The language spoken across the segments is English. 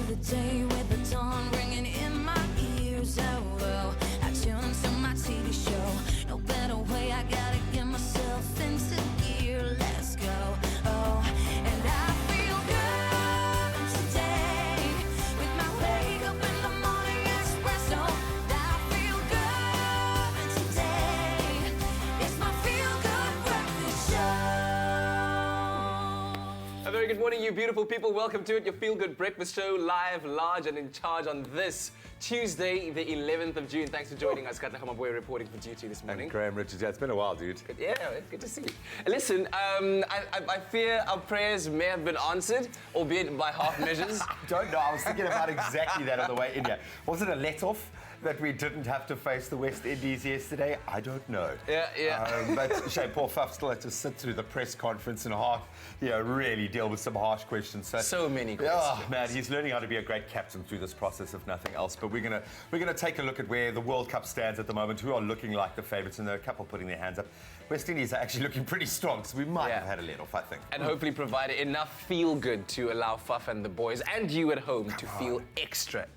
the day with the dawn ringing in my ears. Oh, well, I tune into my TV show. No better way, I gotta get myself into gear. Let's go. Oh, and I feel good today with my wake up in the morning espresso. I feel good today. It's my feel good breakfast show. A very good morning, you beautiful people. Welcome to it, your Feel Good Breakfast Show, live, large, and in charge on this Tuesday, the 11th of June. Thanks for joining us. Katla Kamaboy reporting for duty this morning. And Graham Richards. Yeah, it's been a while, dude. Good, yeah, good to see you. Listen, I fear our prayers may have been answered, albeit by half measures. Don't know. I was thinking about exactly that on the way in here. Was it a let-off that we didn't have to face the West Indies yesterday? I don't know. Yeah. But Shane, poor Faf still had to sit through the press conference and really deal with some harsh questions. So many questions. Oh man, he's learning how to be a great captain through this process, if nothing else. But we're gonna take a look at where the World Cup stands at the moment, who are looking like the favourites, and there are a couple putting their hands up. West Indies are actually looking pretty strong, so we might have had a let-off, I think. And hopefully provide enough feel-good to allow Faf and the boys and you at home to feel extra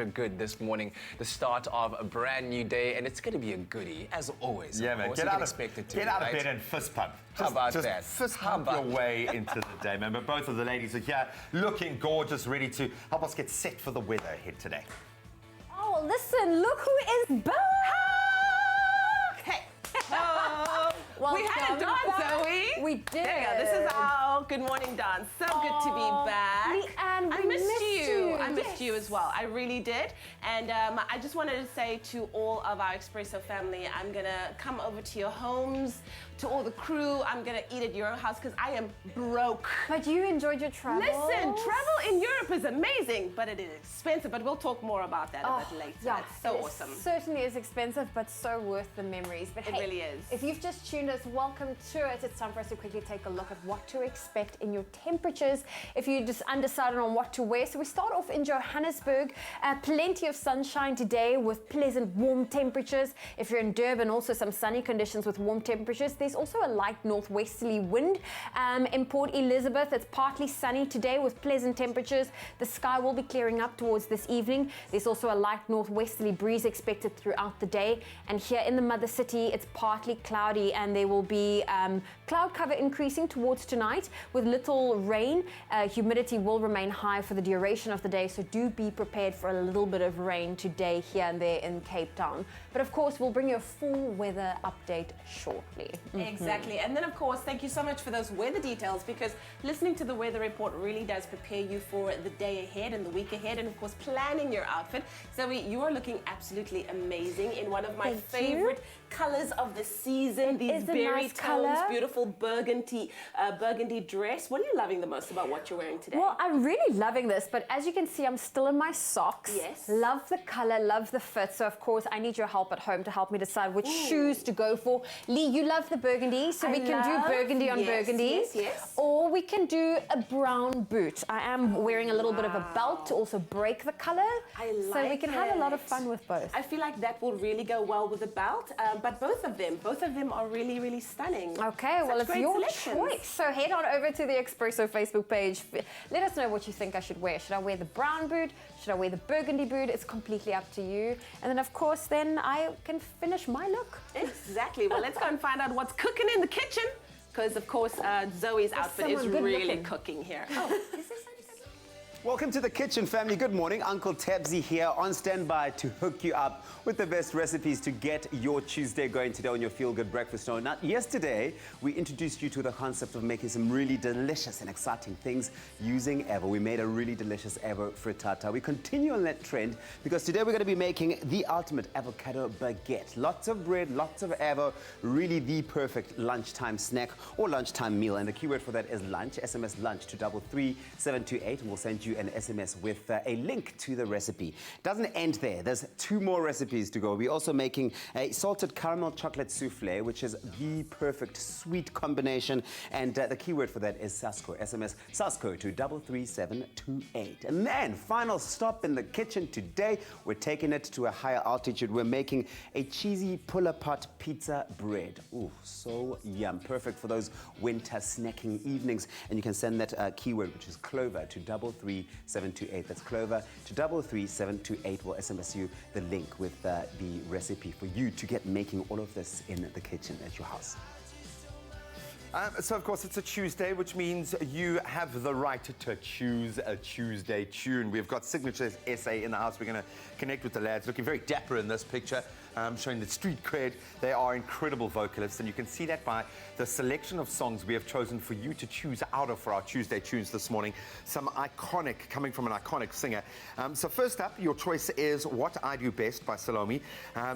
good this morning. The start of a brand new day, and it's going to be a goodie, as always. Yeah, man. Get out of bed and fist pump. How about that? Fist pump your way into the day, man. But both of the ladies are here, looking gorgeous, ready to help us get set for the weather ahead today. Oh, listen, look who is back! Hey. Welcome We had a dance, back. Zoe. We did. There you go. This is our good morning dance. So good to be back. Leanne, I we missed you. I missed Yes. you as well. I really did. And I just wanted to say to all of our Expresso family, I'm going to come over to your homes, to all the crew. I'm going to eat at your house because I am broke. But you enjoyed your travel. Listen, travel in Europe is amazing, but it is expensive. But we'll talk more about that a bit later. Yeah, It's so it awesome. Certainly is expensive, but so worth the memories. But It hey, really is. If you've just tuned us, welcome to it. It's time for us to quickly take a look at what to expect in your temperatures if you're just undecided on what to wear. So we start off in Johannesburg. Plenty of sunshine today with pleasant warm temperatures. If you're in Durban, also some sunny conditions with warm temperatures. There's also a light northwesterly wind. In Port Elizabeth, it's partly sunny today with pleasant temperatures. The sky will be clearing up towards this evening. There's also a light northwesterly breeze expected throughout the day. And here in the mother city, it's partly cloudy and there will be cloud cover increasing towards tonight with little rain. Humidity will remain high for the duration of the day, so do be prepared for a little bit of rain today here and there in Cape Town. But of course, we'll bring you a full weather update shortly. Exactly. And then, of course, thank you so much for those weather details, because listening to the weather report really does prepare you for the day ahead and the week ahead, and, of course, planning your outfit. Zoe, you are looking absolutely amazing in one of my favorite colors of the season. These berry tones, beautiful burgundy dress. What are you loving the most about what you're wearing today? Well, I'm really loving this, but as you can see, I'm still in my socks. Yes. Love the color, love the fit. So, of course, I need your help at home to help me decide which shoes to go for. Lee, you love the burgundy, so we can do burgundy on burgundy. Yes. Or we can do a brown boot. I am wearing a little bit of a belt to also break the color. So we can have a lot of fun with both. I feel like that will really go well with the belt, but both of them are really, really stunning. Okay, well, it's your choice. So head on over to the Expresso Facebook page. Let us know what you think I should wear. Should I wear the brown boot? Should I wear the burgundy boot? It's completely up to you. And then, of course, then I can finish my look. Exactly. Well, let's go and find out what's cooking in the kitchen, because, of course, Zoe's outfit is really cooking here. Oh, is this Welcome to the kitchen, family. Good morning. Uncle Tabsy here on standby to hook you up with the best recipes to get your Tuesday going today on your Feel Good Breakfast Show. Now, yesterday, we introduced you to the concept of making some really delicious and exciting things using Evo. We made a really delicious Evo frittata. We continue on that trend because today we're going to be making the ultimate avocado baguette. Lots of bread, lots of Evo, really the perfect lunchtime snack or lunchtime meal. And the keyword for that is lunch. SMS lunch to 33728, and we'll send you an SMS with a link to the recipe. Doesn't end there. There's 2 more recipes to go. We're also making a salted caramel chocolate souffle, which is the perfect sweet combination. And the keyword for that is Sasko. SMS Sasko to 33728. And then, final stop in the kitchen today. We're taking it to a higher altitude. We're making a cheesy pull-apart pizza bread. Ooh, so yum. Perfect for those winter snacking evenings. And you can send that keyword, which is Clover, to 33728. 33728. That's Clover to 33728. We'll SMS you the link with the recipe for you to get making all of this in the kitchen at your house. So, of course, it's a Tuesday, which means you have the right to choose a Tuesday tune. We've got Signature SA in the house. We're going to connect with the lads, looking very dapper in this picture, showing the street cred. They are incredible vocalists, and you can see that by the selection of songs we have chosen for you to choose out of for our Tuesday tunes this morning. Some iconic, coming from an iconic singer. So first up, your choice is What I Do Best by Salome.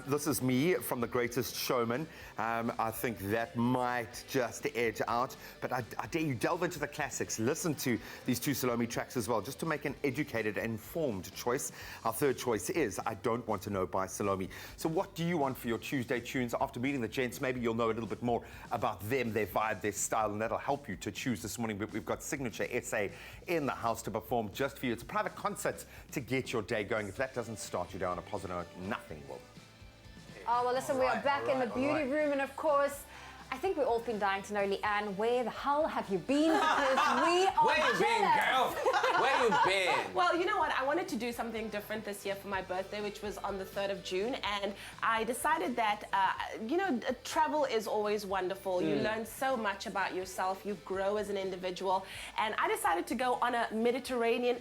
This is Me from The Greatest Showman. I think that might just edge out, but I dare you delve into the classics. Listen to these two Salome tracks as well, just to make an educated and informed choice. Our third choice is I Don't Want to Know by Salome. So what do you want for your Tuesday tunes? After meeting the gents, maybe you'll know a little bit more about them, their vibe, their style, and that'll help you to choose this morning. But we've got Signature SA in the house to perform just for you. It's a private concert to get your day going. If that doesn't start you down a positive note, nothing will. Oh, well, listen, we are back in the beauty room, and of course, I think we've all been dying to know, Leanne, where the hell have you been? Because we are Where you been, girl? Where you been? Well, you know what? I wanted to do something different this year for my birthday, which was on the 3rd of June. And I decided that, travel is always wonderful. You learn so much about yourself. You grow as an individual. And I decided to go on a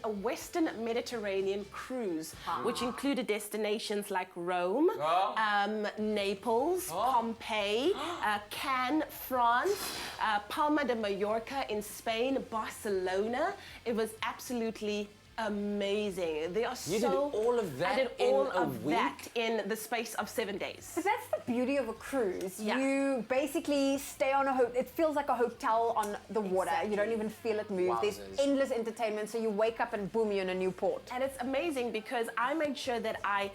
Western Mediterranean cruise, which included destinations like Rome, Naples, Pompeii, Cannes, France, Palma de Mallorca in Spain, Barcelona. It was absolutely amazing. They are You did all of that I did in all a of week? that in the space of 7 days. But that's the beauty of a cruise. Yeah. You basically stay on it feels like a hotel on the water. Exactly. You don't even feel it move. There's Wowzers. endless entertainment, so you wake up and boom, you're in a new port. And it's amazing because I made sure that I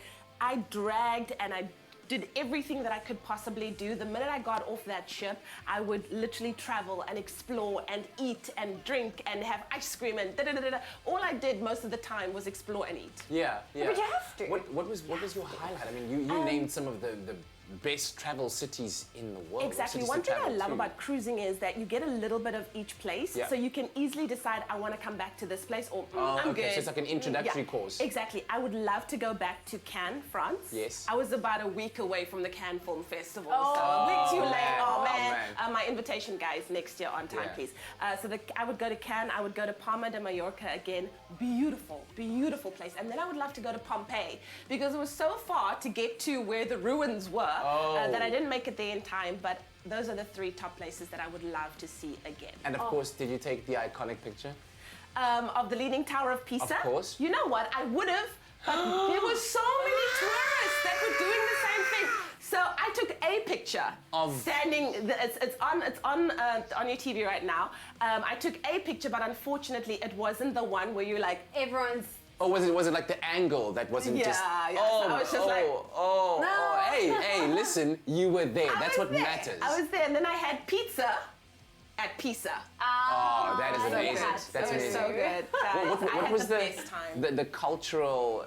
dragged and I did everything that I could possibly do. The minute I got off that ship, I would literally travel and explore and eat and drink and have ice cream and da-da-da-da. All I did most of the time was explore and eat. Yeah. But you have to. What was your highlight? I mean, you named some of the best travel cities in the world. Exactly. Cities One to thing I travel love to. about cruising is that you get a little bit of each place, Yeah. so you can easily decide, I want to come back to this place, or Oh, I'm okay, good. so it's like an introductory Yeah, course. Exactly. I would love to go back to Cannes, France. Yes. I was about a week away from the Cannes Film Festival, Oh, so a week too late. man. Oh Oh, man. man. My invitation, guys, next year on time, Yeah. please. I would go to Cannes. I would go to Palma de Mallorca again. Beautiful, beautiful place. And then I would love to go to Pompeii because it was so far to get to where the ruins were that I didn't make it there in time. But those are the 3 top places that I would love to see again. And of course, did you take the iconic picture? Of the Leaning Tower of Pisa. Of course. You know what? I would have, but there were so many tourists that were doing the same thing. So I took a picture Of- standing. It's on your TV right now. I took a picture, but unfortunately, it wasn't the one where you're like. Everyone's Or was it like the angle that wasn't Yeah, just? yeah, so I was just like, Hey, listen, you were there. I That's was what there. matters. I was there, and then I had pizza at Pisa. Oh, that is I love amazing. that. That's It was amazing. so good. What I had was the best time. the cultural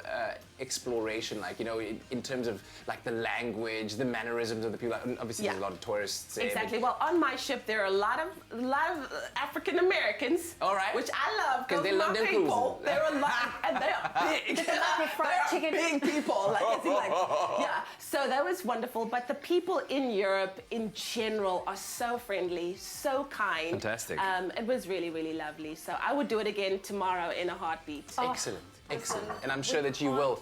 exploration like? You know, in terms of like the language, the mannerisms of the people. Obviously, Yeah. there's a lot of tourists there. but- Exactly. Well, on my ship there are a lot of African Americans. All right. Which I love 'Cause they my love them people. cruising. They're a lot, and they are big. like fried They are chicken. big people. Like it's like yeah. So that was wonderful. But the people in Europe in general are so friendly, so kind. Fantastic. It was really, really lovely. So I would do it again tomorrow in a heartbeat. Excellent, excellent. And I'm sure that you will.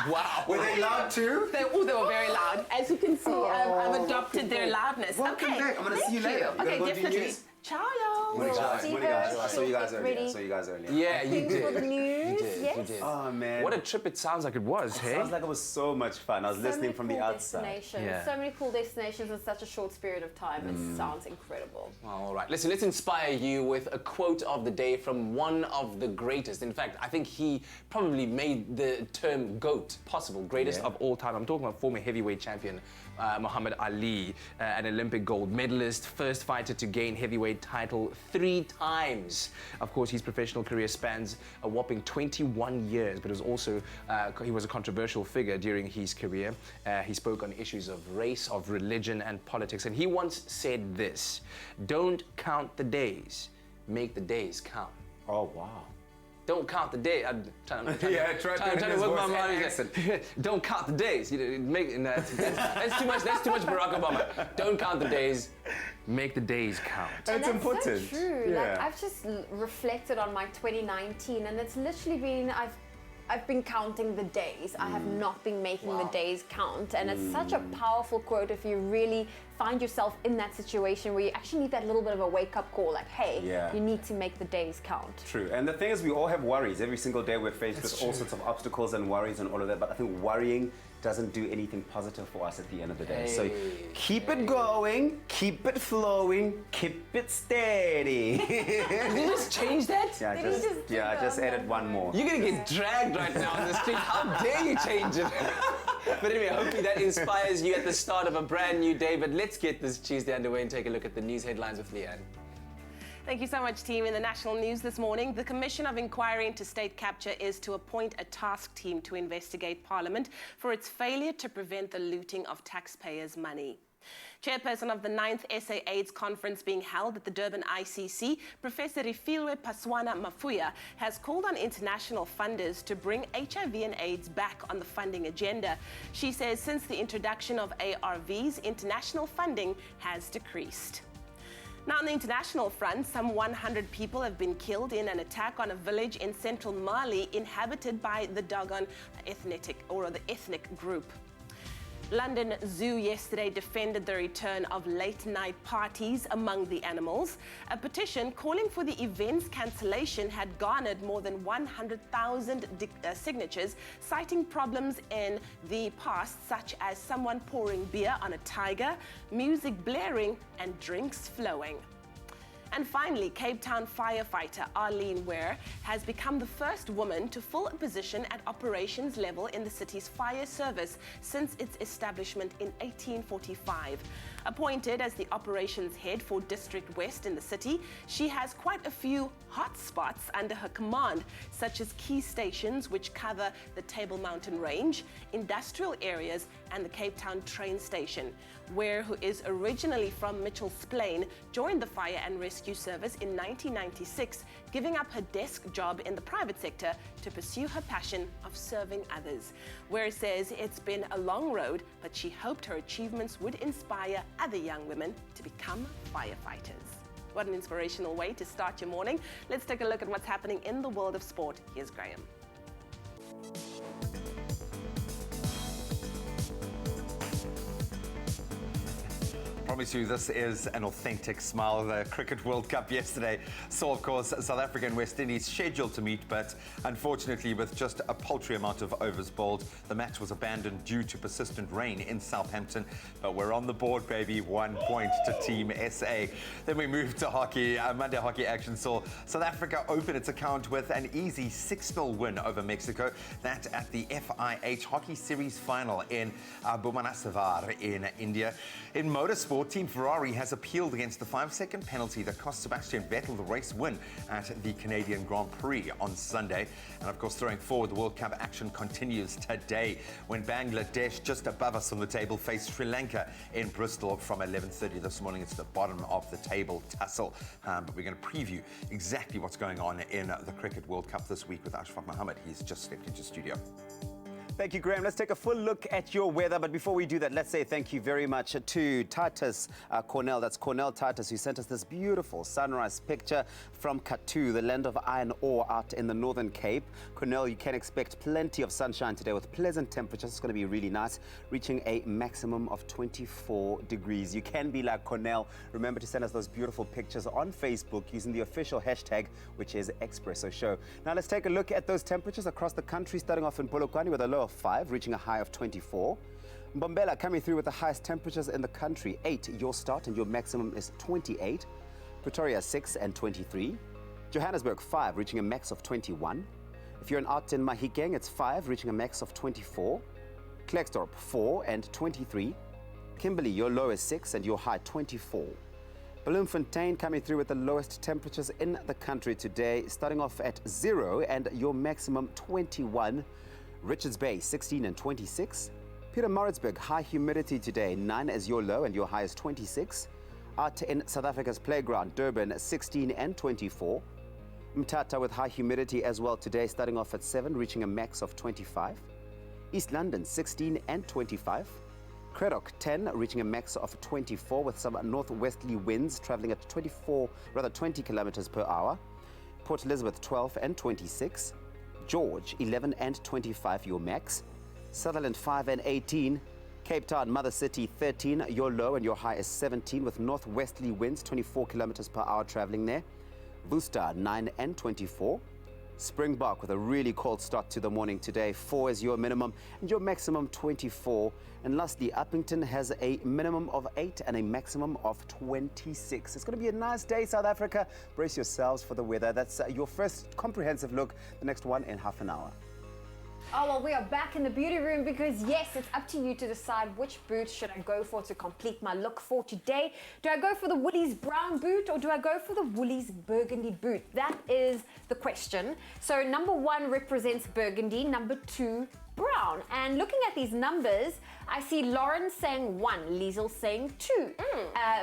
Wow. Were they loud too? They were very loud. As you can see, I've adopted their loudness. Welcome okay. back. I'm gonna thank see you later. You Okay, gotta go do definitely. news. Ciao, y'all. Morning, guys. see Morning, guys. her. I saw you guys earlier. Ready? I saw you guys earlier. Yeah, you Thanks did. for the news. You did. Yes. You did. Oh, man. What a trip it sounds like it was, hey? Sounds like it was so much fun. I was So listening many from cool the outside. destinations. Yeah. So many cool destinations in such a short period of time. It sounds incredible. All right, listen, let's inspire you with a quote of the day from one of the greatest. In fact, I think he probably made the term GOAT possible, greatest of all time. I'm talking about former heavyweight champion Muhammad Ali, an Olympic gold medalist, first fighter to gain heavyweight title 3 times. Of course, his professional career spans a whopping 21 years, but he was a controversial figure during his career. He spoke on issues of race, of religion, and politics, and he once said this: "Don't count the days, make the days count. Oh, wow. Don't count the days. I'm trying Yeah, trying try to his work my voice and mind. accent. Don't count the days. You know, that's too much. That's too much Barack Obama. Don't count the days. Make the days count. And It's that's important. so true. Yeah. Like I've just reflected on my 2019, and it's literally been I've been counting the days. I have not been making the days count, and it's such a powerful quote if you really find yourself in that situation where you actually need that little bit of a wake-up call, like, hey, Yeah. you need to make the days count. True. And the thing is, we all have worries. Every single day we're faced with all sorts of obstacles and worries and all of that. But I think worrying doesn't do anything positive for us at the end of the day. So keep it going, keep it flowing, keep it steady. Did you just change that? Yeah, Did he just do just that? added one more. You're gonna get dragged right now on the street. How dare you change it? But anyway, hopefully that inspires you at the start of a brand new day. But let's get this Tuesday underway and take a look at the news headlines with Leanne. Thank you so much, team. In the national news this morning, the Commission of Inquiry into State Capture is to appoint a task team to investigate Parliament for its failure to prevent the looting of taxpayers' money. Chairperson of the 9th SA AIDS Conference being held at the Durban ICC, Professor Rifilwe Paswana Mafuya, has called on international funders to bring HIV and AIDS back on the funding agenda. She says since the introduction of ARVs, international funding has decreased. Now, on the international front, some 100 people have been killed in an attack on a village in central Mali inhabited by the Dogon ethnic group. London Zoo yesterday defended the return of late-night parties among the animals. A petition calling for the event's cancellation had garnered more than 100,000 signatures, citing problems in the past, such as someone pouring beer on a tiger, music blaring, and drinks flowing. And finally, Cape Town firefighter Arlene Ware has become the first woman to fill a position at operations level in the city's fire service since its establishment in 1845. Appointed as the operations head for District West in the city, she has quite a few hot spots under her command, such as key stations which cover the Table Mountain Range, industrial areas, and the Cape Town train station. Ware, who is originally from Mitchell's Plain, joined the Fire and Rescue Service in 1996, giving up her desk job in the private sector to pursue her passion of serving others. Ware says it's been a long road, but she hoped her achievements would inspire other young women to become firefighters. What an inspirational way to start your morning. Let's take a look at what's happening in the world of sport. Here's Graham. Promise you this is an authentic smile. The Cricket World Cup yesterday saw, of course, South Africa and West Indies scheduled to meet, but unfortunately with just a paltry amount of overs bowled, the match was abandoned due to persistent rain in Southampton. But we're on the board, baby. 1 point to Team SA. Then we moved to hockey. Monday hockey action saw South Africa open its account with an easy 6-0 win over Mexico. That at the FIH Hockey Series final in Bhubaneswar in India. In motorsport, Team Ferrari has appealed against the 5-second penalty that cost Sebastian Vettel the race win at the Canadian Grand Prix on Sunday. And of course, throwing forward, the World Cup action continues today when Bangladesh, just above us on the table, face Sri Lanka in Bristol from 11:30 this morning. It's the bottom of the table tussle. But we're going to preview exactly what's going on in the Cricket World Cup this week with Ashraf Mohammed. He's just stepped into studio. Thank you, Graham. Let's take a full look at your weather. But before we do that, let's say thank you very much to Titus Cornell. That's Cornell Titus, who sent us this beautiful sunrise picture from Kathu, the land of iron ore out in the Northern Cape. Cornell, you can expect plenty of sunshine today with pleasant temperatures. It's going to be really nice, reaching a maximum of 24 degrees. You can be like Cornell. Remember to send us those beautiful pictures on Facebook using the official hashtag, which is Expresso Show. Now let's take a look at those temperatures across the country, starting off in Polokwane with a low of 5, reaching a high of 24. Mbombela coming through with the highest temperatures in the country, 8 your start and your maximum is 28. Pretoria 6 and 23. Johannesburg 5, reaching a max of 21. If you're out in Mahikeng, it's 5, reaching a max of 24. Klerksdorp 4 and 23. Kimberley, your low is 6 and your high 24. Bloemfontein coming through with the lowest temperatures in the country today, starting off at 0 and your maximum 21. Richards Bay 16 and 26. Pietermaritzburg, high humidity today, 9 as your low and your high is 26. Out in South Africa's playground, Durban 16 and 24. Mthatha with high humidity as well today, starting off at 7, reaching a max of 25. East London 16 and 25. Craddock 10, reaching a max of 24 with some northwesterly winds traveling at 20 kilometers per hour. Port Elizabeth 12 and 26. George 11 and 25, your max. Sutherland 5 and 18. Cape Town, Mother City 13, your low and your high is 17 with northwesterly winds 24 kilometers per hour traveling there. Worcester 9 and 24. Springbok with a really cold start to the morning today, 4 is your minimum and your maximum 24. And lastly, Uppington has a minimum of 8 and a maximum of 26. It's going to be a nice day, South Africa. Brace yourselves for the weather. That's your first comprehensive look, the next one in half an hour. Oh, well, we are back in the beauty room because, yes, it's up to you to decide which boot should I go for to complete my look for today. Do I go for the Woolies brown boot or do I go for the Woolies burgundy boot? That is the question. So number 1 represents burgundy, number 2 brown. And looking at these numbers, I see Lauren saying 1, Liesel saying 2,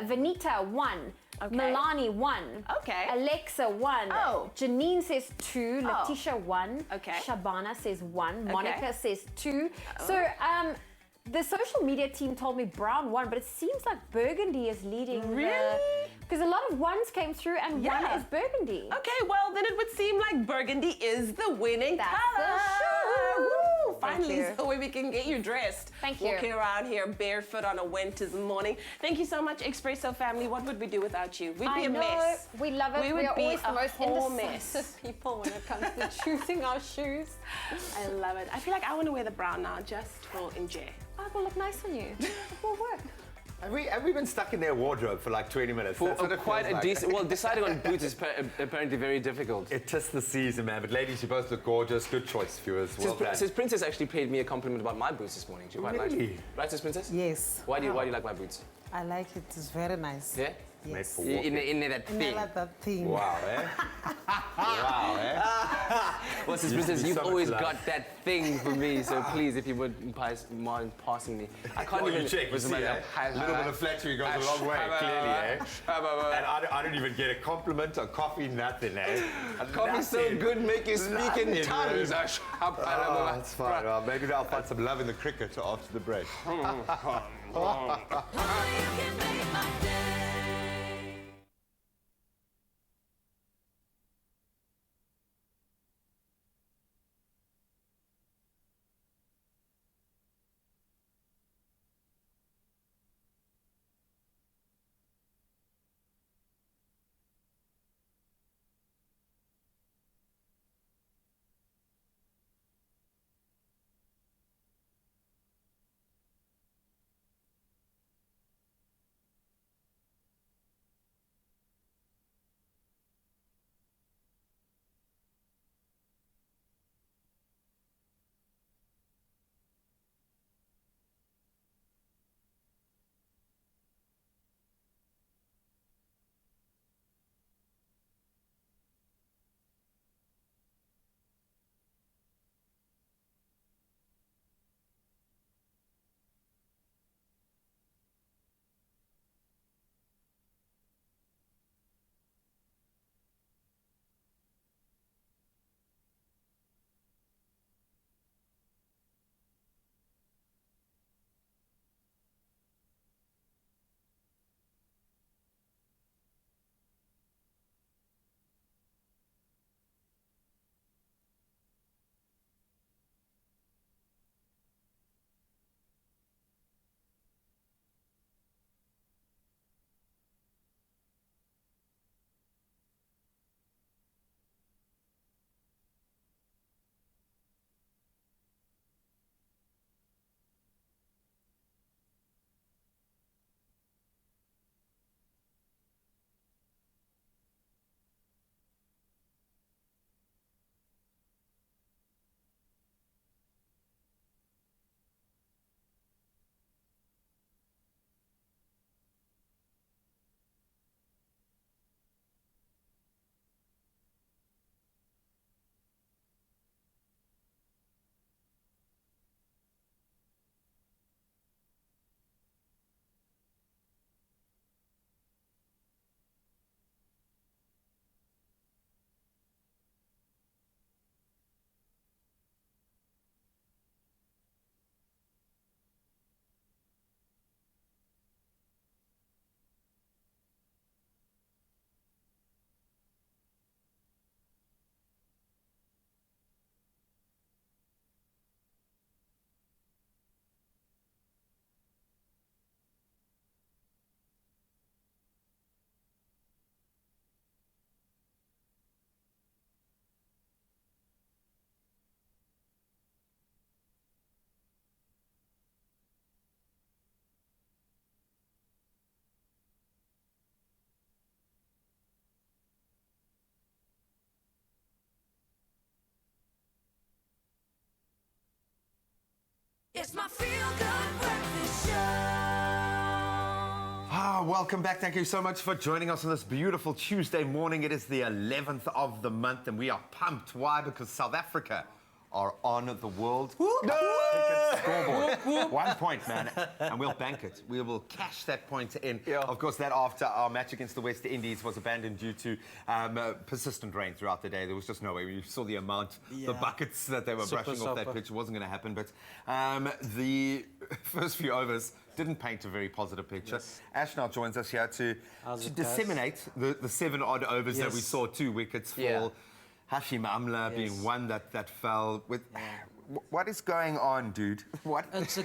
Vanita 1. Okay. Milani 1. Okay. Alexa 1. Oh. Janine says 2. Letitia 1. Okay. Shabana says 1. Okay. Monica says 2. So the social media team told me brown 1, but it seems like burgundy is leading. Really? Because a lot of 1s came through and 1 is burgundy. Okay, well then it would seem like burgundy is the winning That's color. the shoe. Woo! Thank Finally, you. the way we can get you dressed. Thank you. Walking around here barefoot on a winter's morning. Thank you so much, Expresso family. What would we do without you? We'd be a mess. We love it. We We would are be always the a most whole indecisive people when it comes to choosing our shoes. I love it. I feel like I want to wear the brown now just for enjoy. Oh, it will look nice on you. It will work. Have we been stuck in their wardrobe for like 20 minutes? For That's what it quite feels a like. decent. Well, deciding on boots is apparently very difficult. It is the season, man. But ladies, you both look gorgeous. Good choice, viewers. Well done. Says Princess actually paid me a compliment about my boots this morning. She quite liked Really? it. Right, Says Princess? Yes, Why do you like my boots? I like it. It's very nice. Yeah? Made Yes. for In walking. that And I thing. like that thing. Wow, eh? Wow, eh? Well, Says You Princess, give me you've so much always love. got that thing for me. So please, if you would mind passing me. I can't Oh, even. you check. You see, eh? A little bit of flattery goes a long way, clearly, eh? And I don't even get a compliment, a coffee, nothing, eh? Coffee's so Nothing. good, make you speak in Nothing, tongues. man. Oh, that's fine. Well, maybe I'll find some love in the cricket after the break. Oh, you can make my day. It's my feel-good breakfast show. Welcome back. Thank you so much for joining us on this beautiful Tuesday morning. It is the 11th of the month, and we are pumped. Why? Because South Africa are on the world cricket scoreboard. 1 point, man, and we'll bank it. We will cash that point in. Yeah. Of course, that after our match against the West Indies was abandoned due to persistent rain throughout the day. There was just no way. You saw the amount, the buckets that they were brushing off that pitch. It wasn't going to happen. But the first few overs didn't paint a very positive picture. Ash now joins us here to disseminate the 7-odd overs that we saw. 2 wickets fall. Hashim Amla being one that fell with. What is going on, dude? What is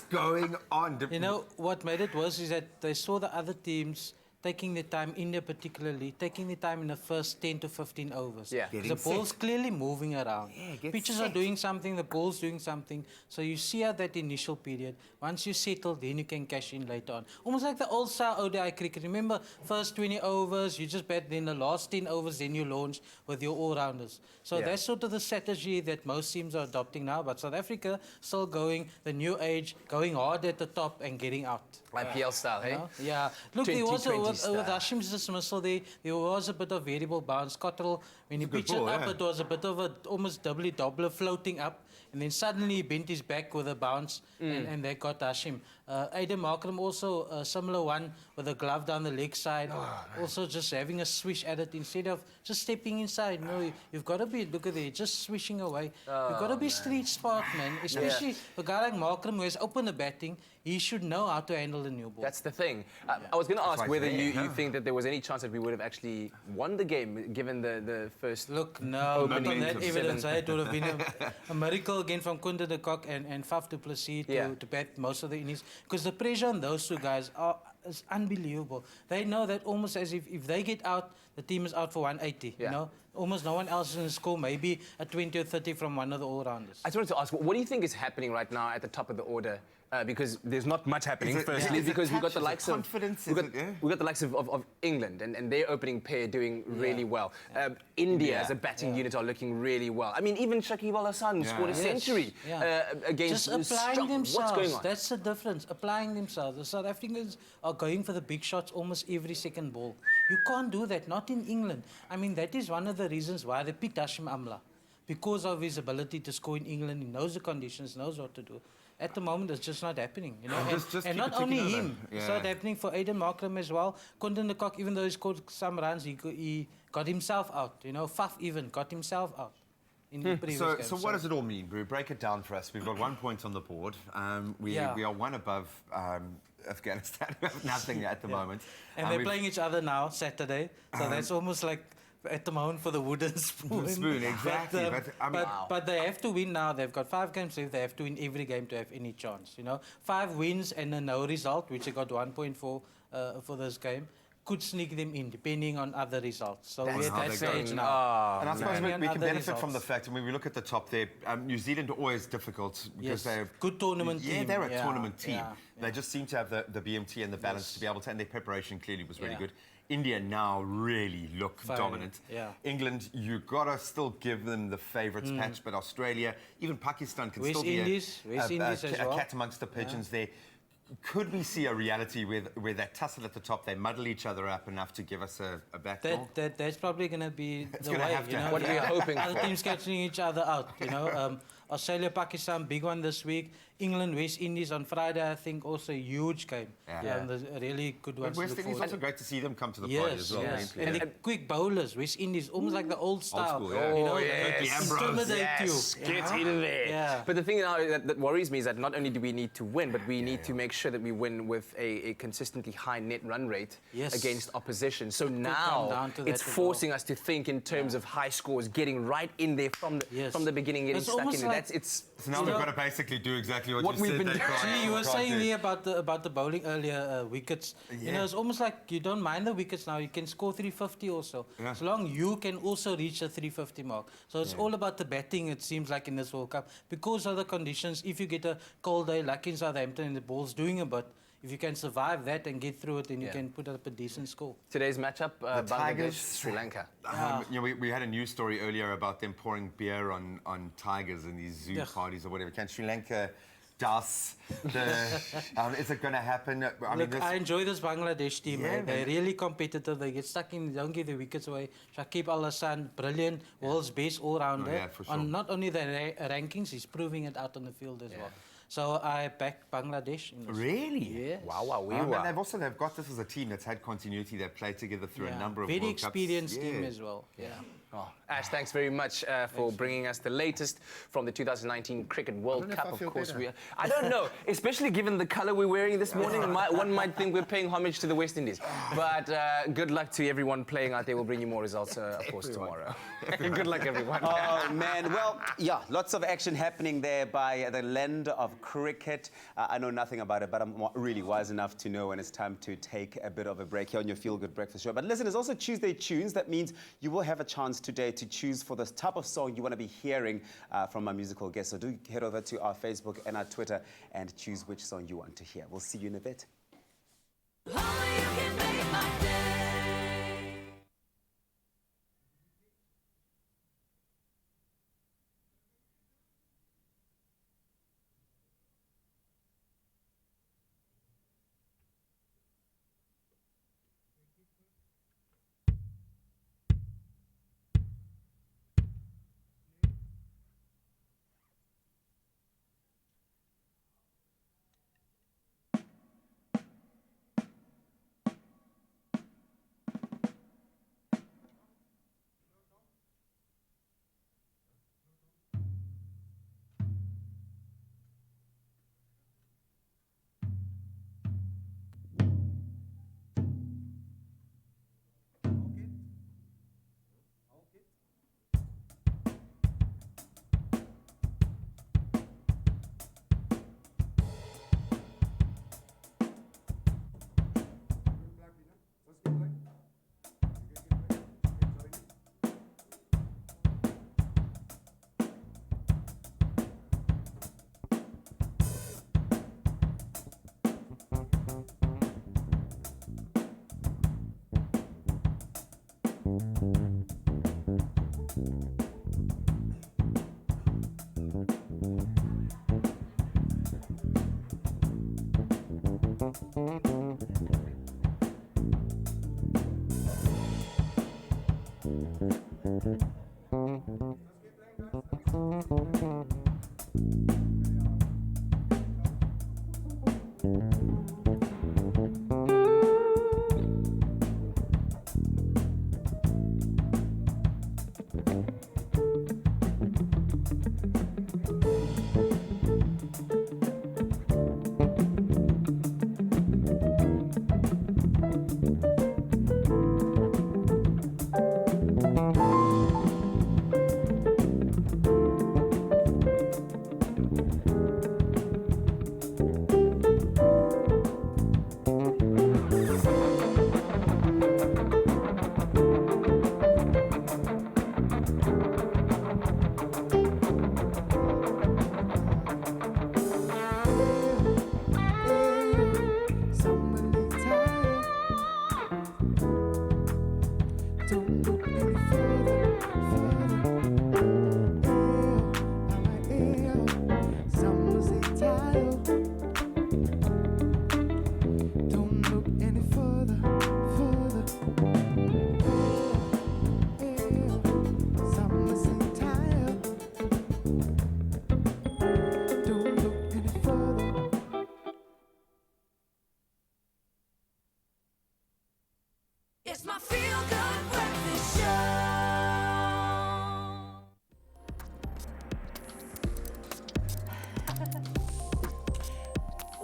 going on? You know, what made it worse is that they saw the other teams taking their time, India particularly, taking their time in the first 10 to 15 overs. Yeah. The ball's clearly moving around. Pitches are doing something, the ball's doing something. So you see at that initial period, once you settle, then you can cash in later on. Almost like the old style ODI cricket. Remember, first 20 overs, you just bat, then the last 10 overs, then you launch with your all-rounders. So that's sort of the strategy that most teams are adopting now. But South Africa still going the new age, going hard at the top and getting out. IPL style, hey? Yeah. Look, there was with style. Hashim's dismissal there was a bit of variable bounce. Cottrell, when he pitched it up, it was a bit of a almost doubly floating up. And then suddenly he bent his back with a bounce and they got Hashim. Aiden Markram also a similar one with a glove down the leg side. Also just having a swish at it instead of just stepping inside. No, you've got to be, look at there, just swishing away. You've got to be street smart, man. Especially a guy like Markram who has opened the batting. He should know how to handle the new ball. That's the thing. I was going to ask whether you think that there was any chance that we would have actually won the game given the first. Look, no, not on that evidence. It would have been a miracle again from Kunde de Kock and Faf du Plessis to bat most of the innings. Because the pressure on those two guys is unbelievable. They know that almost as if they get out, the team is out for 180. You know, almost no one else in the score. Maybe a 20 or 30 from one of the all-rounders. I just wanted to ask, what do you think is happening right now at the top of the order? Because there's not much happening. Firstly, because we've got the likes of we got the likes of England and their opening pair doing really well. India as a batting unit are looking really well. I mean, even Shakib Al Hasan scored a century against. Just applying themselves. What's going on? That's the difference. Applying themselves. The South Africans are going for the big shots almost every second ball. You can't do that. Not in England. I mean, that is one of the reasons why they picked Hashim Amla, because of his ability to score in England. He knows the conditions, knows what to do. At the moment, it's just not happening, you know. And not only him, it's not happening for Aiden Markram as well. Kunde de Kock, even though he scored some runs, he got himself out, you know. Faf even got himself out in the previous game. So what does it all mean? We break it down for us. We've got 1 point on the board. We are one above Afghanistan. We have nothing at the moment. And they're playing each other now, Saturday. So that's almost like at the moment for the wooden spoon. Exactly. But they have to win now. They've got 5 games left. They have to win every game to have any chance. You know, 5 wins and a no result, which they got 1 point for this game, could sneak them in, depending on other results. So we're at that stage now. And I suppose we can benefit from the fact, and when we look at the top there, New Zealand are always difficult because they're good tournament team. Yeah, they're a tournament team. They just seem to have the BMT and the balance to be able to, and their preparation clearly was really good. India now really look dominant. England, you've got to still give them the favourites patch, but Australia, even Pakistan can still be a cat amongst the pigeons there. Could we see a reality where they tussle at the top, they muddle each other up enough to give us a backdoor? That's probably going to be the way. Have you know? What are we hoping for? Other teams catching each other out, you know. Australia, Pakistan, big one this week. England, West Indies on Friday, I think, also a huge game. There's a really good one. West Indies also great to see them come to the party as well. And the quick bowlers, West Indies, almost like the old style. Old you know, intimidate you. Get in there. But the thing now that worries me is that not only do we need to win, but we need to make sure that we win with a consistently high net run rate against opposition. So now it's forcing us to think in terms of high scores, getting right in there from the beginning, getting stuck in there. So now we've got to basically do exactly what you we've said. Been doing. See, you were saying there about the bowling earlier, wickets. You know, it's almost like you don't mind the wickets now. You can score 350 also. As long you can also reach the 350 mark. So it's all about the batting, it seems like, in this World Cup. Because of the conditions, if you get a cold day like in Southampton and the ball's doing a bit, if you can survive that and get through it, then you can put up a decent score. Today's matchup, Tigers, Sri Lanka. You know, we had a news story earlier about them pouring beer on tigers in these zoo parties or whatever. Can Sri Lanka Das. Is it going to happen? I enjoy this Bangladesh team. Yeah, They're really competitive. They get stuck in, don't give the wickets away. Shakib Al Hassan, brilliant, world's best all-rounder. Yeah, for sure. On not only the rankings, he's proving it out on the field as well. So I back Bangladesh. In this. Really? Yeah. Wow, And they've got this as a team that's had continuity. They've played together through a number of very World Cups. experienced team as well. Yeah. Oh, Ash, thanks very much for bringing us the latest from the 2019 Cricket World Cup. Of course, I don't know, especially given the colour we're wearing this morning. One might think we're paying homage to the West Indies. But good luck to everyone playing out there. We'll bring you more results, of course, tomorrow. Good luck, everyone. Oh, man. Well, yeah, lots of action happening there by the land of cricket. I know nothing about it, but I'm really wise enough to know when it's time to take a bit of a break here on your Feel Good Breakfast Show. But listen, it's also Tuesday Tunes. That means you will have a chance today to choose for the type of song you want to be hearing from my musical guest. So do head over to our Facebook and our Twitter and choose which song you want to hear. We'll see you in a bit. Only you can make my day. It's my Feel Good Breakfast Show.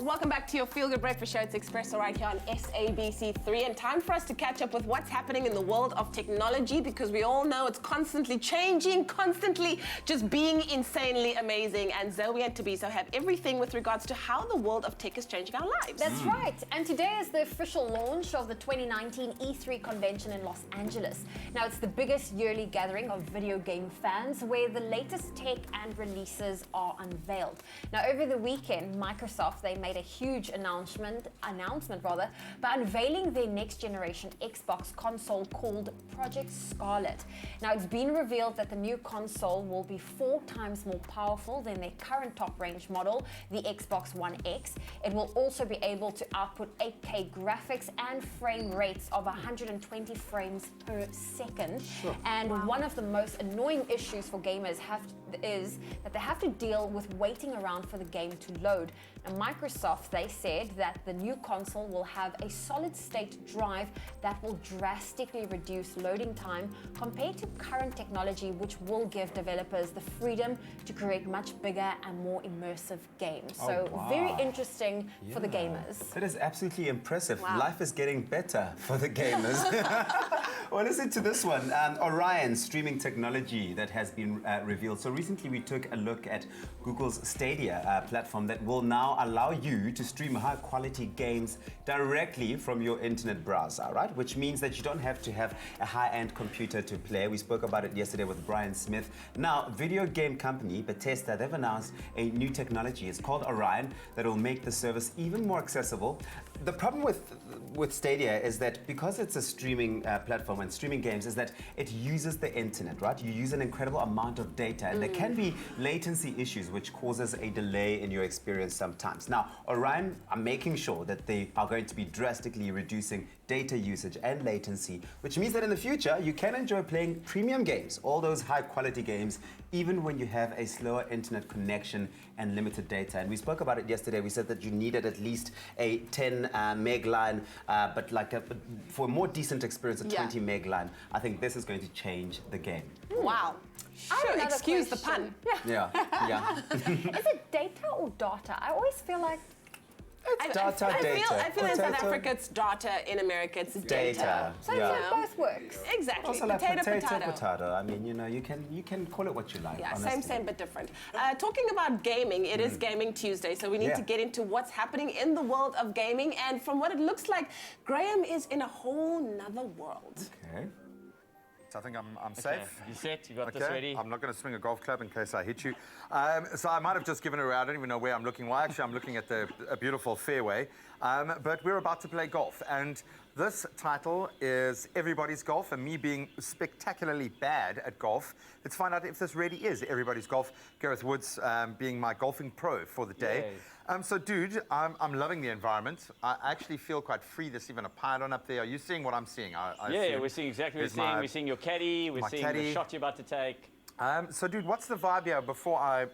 Welcome back to your Feel Good Breakfast Show. It's Expresso right here on SABC3, and time for us to catch up with what's happening in the world of technology, because we all know it's constantly changing, constantly just being insanely amazing. And Zoe and Tabiso have everything with regards to how the world of tech is changing our lives. That's right. And today is the official launch of the 2019 E3 convention in Los Angeles. Now, it's the biggest yearly gathering of video game fans where the latest tech and releases are unveiled. Now, over the weekend, Microsoft, they made a huge announcement rather, by unveiling their next generation Xbox console called Project Scarlet. Now, it's been revealed that the new console will be 4 times more powerful than their current top range model, the Xbox One X. It will also be able to output 8K graphics and frame rates of 120 frames per second. And one of the most annoying issues for gamers is that they have to deal with waiting around for the game to load. Now, Microsoft, they said that the new console will have a solid-state drive that will drastically reduce loading time compared to current technology, which will give developers the freedom to create much bigger and more immersive games. So very interesting for the gamers. That is absolutely impressive. Life is getting better for the gamers. Well, listen to this one. Orion streaming technology that has been revealed. So recently we took a look at Google's Stadia platform that will now allow you to stream high-quality games directly from your internet browser, right? Which means that you don't have to have a high-end computer to play. We spoke about it yesterday with Brian Smith. Now, video game company Bethesda, they've announced a new technology. It's called Orion that will make the service even more accessible. The problem with Stadia is that because it's a streaming platform and streaming games is that it uses the internet, right? You use an incredible amount of data and there can be latency issues which causes a delay in your experience sometimes. Now, Orion are making sure that they are going to be drastically reducing data usage and latency, which means that in the future you can enjoy playing premium games, all those high quality games, even when you have a slower internet connection and limited data. And we spoke about it yesterday. We said that you needed at least a 10 meg line, but for a more decent experience, a 20 meg line. I think this is going to change the game. Wow. Sure, excuse the pun. Yeah. Is it data or data? I always feel like I feel in South Africa it's data, in America it's data. so both works. Exactly. Also like potato. I mean, you can call it what you like. Yeah, honestly. same but different. Talking about gaming, it is Gaming Tuesday, so we need to get into what's happening in the world of gaming. And from what it looks like, Graham is in a whole nother world. Okay. So I think I'm safe. You set? You got this ready? I'm not going to swing a golf club in case I hit you. So I might have just given it away. I don't even know where I'm looking. Well, actually, I'm looking at a beautiful fairway. But we're about to play golf. And this title is Everybody's Golf. And me being spectacularly bad at golf, let's find out if this really is Everybody's Golf. Gareth Woods being my golfing pro for the day. So, dude, I'm loving the environment. I actually feel quite free. There's even a pylon up there. Are you seeing what I'm seeing? Yeah, we're seeing exactly what we're seeing. We're seeing your caddy. We're seeing the shot you're about to take. So, dude, what's the vibe here before I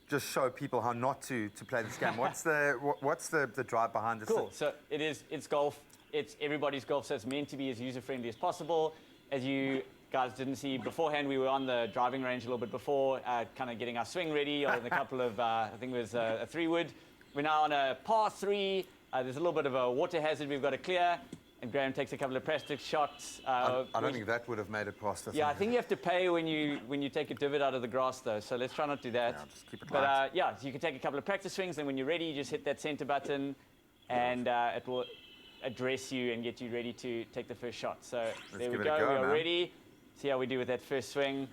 just show people how not to play this game? What's the drive behind this? Cool. So it's golf. It's everybody's golf. So it's meant to be as user-friendly as possible. As you guys didn't see beforehand, we were on the driving range a little bit before, kind of getting our swing ready on a couple of, I think it was a 3-wood. We're now on a par 3. There's a little bit of a water hazard we've got to clear, and Graham takes a couple of practice shots. I don't think that would have made it past the thing. Yeah, I think you have to pay when you take a divot out of the grass, though. So let's try not to do that. Yeah, just keep it light. But yeah, so you can take a couple of practice swings, and when you're ready, you just hit that center button, and it will address you and get you ready to take the first shot. So there we go. We are ready. See how we do with that first swing.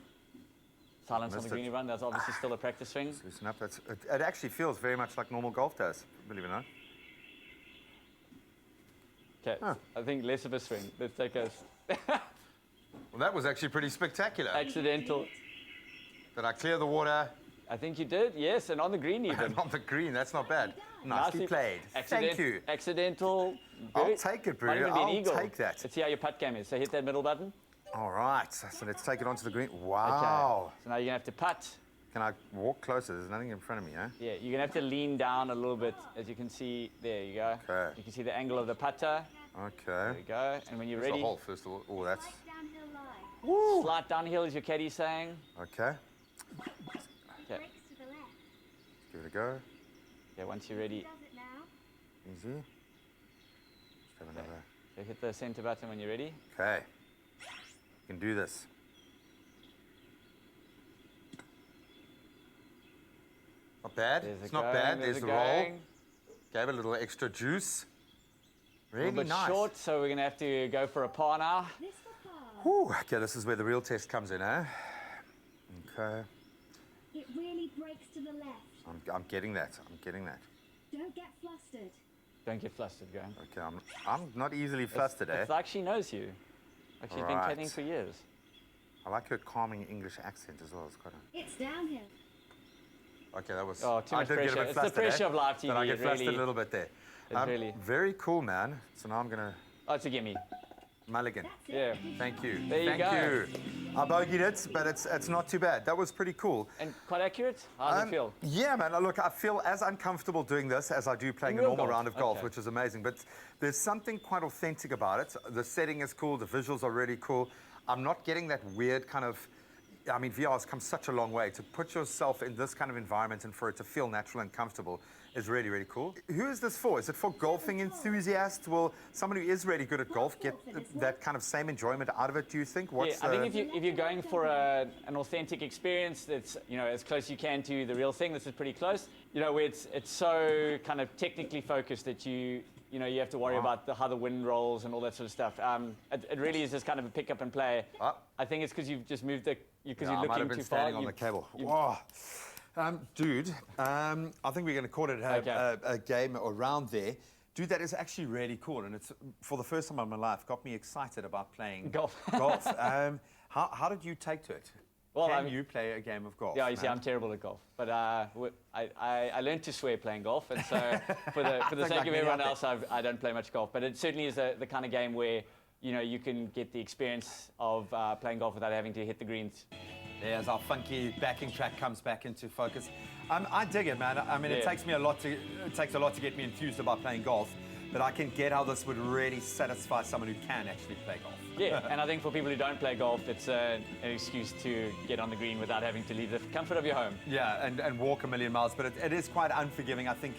Silence on the greenie run. That's obviously still a practice swing. Loosen up. It actually feels very much like normal golf does, believe it or not. Okay, I think less of a swing. Let's take a... Well, that was actually pretty spectacular. Accidental. Did I clear the water? I think you did, yes, and on the green even. And on the green, that's not bad. Nicely played. Thank you. Accidental. I'll take it, Brew. I'll take that. Let's see how your putt game is. So hit that middle button. All right, so let's take it onto the green. Wow. Okay. So now you're going to have to putt. Can I walk closer? There's nothing in front of me, eh? Yeah, you're going to have to lean down a little bit, as you can see. There you go. Okay. You can see the angle of the putter. Okay. There you go. And when you're There's ready... the hole, first of all. Oh, that's... Woo. Slight downhill, is your caddy saying. Okay. Okay. Give it a go. Yeah, once you're ready. Easy. Just have another... So hit the center button when you're ready. Okay. You can do this. Not bad. It's not bad. There's the roll. Gave it a little extra juice. Really nice. A little bit short, so we're going to have to go for a par now. Whew. Okay, this is where the real test comes in, eh? Okay. It really breaks to the left. I'm getting that. I'm getting that. Don't get flustered. Don't get flustered, Graham. Okay, I'm not easily flustered, It's like she knows you. Like she's been Right. chatting for years. I like her calming English accent as well. It's quite It's downhill. Okay, that was... Oh, too I much did get a pressure. bit It's the flustered, pressure eh? of live TV. But I get It flustered really- a little bit there. It really... Very cool, man. So now I'm going to... Oh, it's a gimme. Mulligan. Yeah. Thank you. There you Thank go. you. I bogeyed it, but it's not too bad. That was pretty cool. And quite accurate? How does it feel? Yeah, man. Look, I feel as uncomfortable doing this as I do playing a Real normal golf. round of golf, Okay. which is amazing. But there's something quite authentic about it. The setting is cool. The visuals are really cool. I'm not getting that weird kind of... I mean, VR has come such a long way. To put yourself in this kind of environment and for it to feel natural and comfortable is really, really cool. Who is this for? Is it for golfing enthusiasts? Will someone who is really good at golf get that kind of same enjoyment out of it, do you think? Yeah, I think if you're going for an authentic experience that's, you know, as close as you can to the real thing, this is pretty close. You know, where it's so kind of technically focused that you know, you have to worry about how the wind rolls and all that sort of stuff. It really is just kind of a pick up and play. I think it's because you've just moved because you're I might have looking been too far. standing on the cable. Whoa. Dude, I think we're going to call it a game around there. Dude, that is actually really cool, and it's for the first time in my life got me excited about playing golf. How did you take to it? Well, Can you play a game of golf? Yeah, you see, man? I'm terrible at golf, but I learned to swear playing golf, and so for the sake of everyone else, I don't play much golf. But it certainly is the kind of game where, you know, you can get the experience of playing golf without having to hit the greens. Yeah, as our funky backing track comes back into focus. I dig it, man. I mean, it takes a lot to get me enthused about playing golf, but I can get how this would really satisfy someone who can actually play golf. Yeah, and I think for people who don't play golf, it's an excuse to get on the green without having to leave the comfort of your home. Yeah, and walk a million miles, but it is quite unforgiving, I think,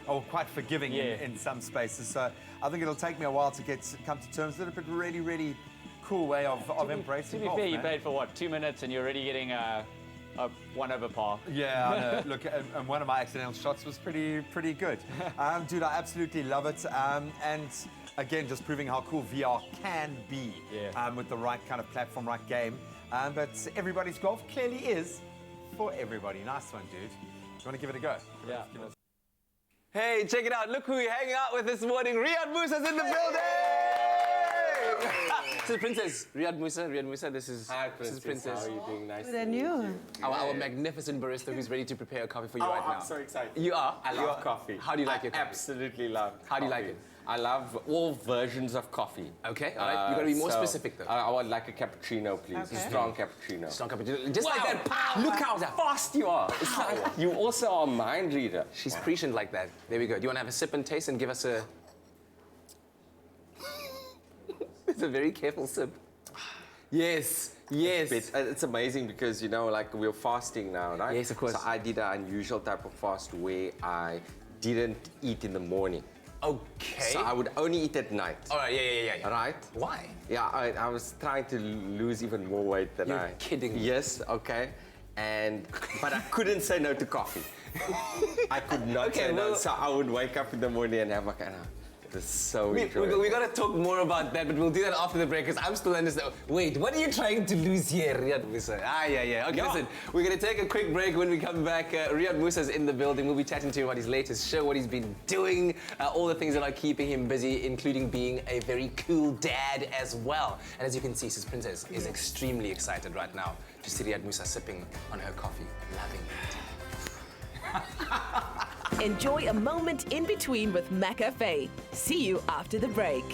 or quite forgiving in some spaces. So I think it'll take me a while to come to terms with it, but really, really cool way of embracing golf. To be fair, you man. played for what, 2 minutes, and you're already getting a 1 over par. Yeah, I know. Look, and one of my accidental shots was pretty good. Dude, I absolutely love it. And again, just proving how cool VR can be with the right kind of platform, right game. But everybody's golf clearly is for everybody. Nice one, dude. You want to give it a go? Yeah. Hey, check it out. Look who we're hanging out with this morning. Riyad Musa's in the building! This is Princess. Riyad Musa, this is Princess. How are you doing? Nice. Good and you. Our magnificent barista who's ready to prepare a coffee for you right now. I'm so excited. You are? I love coffee. How do you like your coffee? Absolutely love How do you like coffee. it? I love all versions of coffee. Okay, all right. You gotta be more specific though. I would like a cappuccino, please. Okay. A strong cappuccino. Strong cappuccino. Just like that. Pow! Look how fast you are. It's like you also are a mind reader. She's prescient like that. There we go. Do you want to have a sip and taste and give us a... It's a very careful sip. Yes, yes. It's amazing because, you know, like we're fasting now, right? Yes, of course. So I did an unusual type of fast where I didn't eat in the morning. Okay. So I would only eat at night. All right, yeah. Right? Why? Yeah, I was trying to lose even more weight than You're kidding me. Yes, okay. But I couldn't say no to coffee. I could not say no. So I would wake up in the morning and have a kind of... It's so enjoyable. We gotta talk more about that, but we'll do that after the break because I'm still understanding. Wait, what are you trying to lose here, Riyad Musa? Yeah. Okay, listen, we're gonna take a quick break. When we come back, Riyad Musa's in the building. We'll be chatting to him about his latest show, what he's been doing, all the things that are keeping him busy, including being a very cool dad as well. And as you can see, Sis Princess is extremely excited right now to see Riyad Musa sipping on her coffee, loving it. Enjoy a moment in between with McCafe. See you after the break.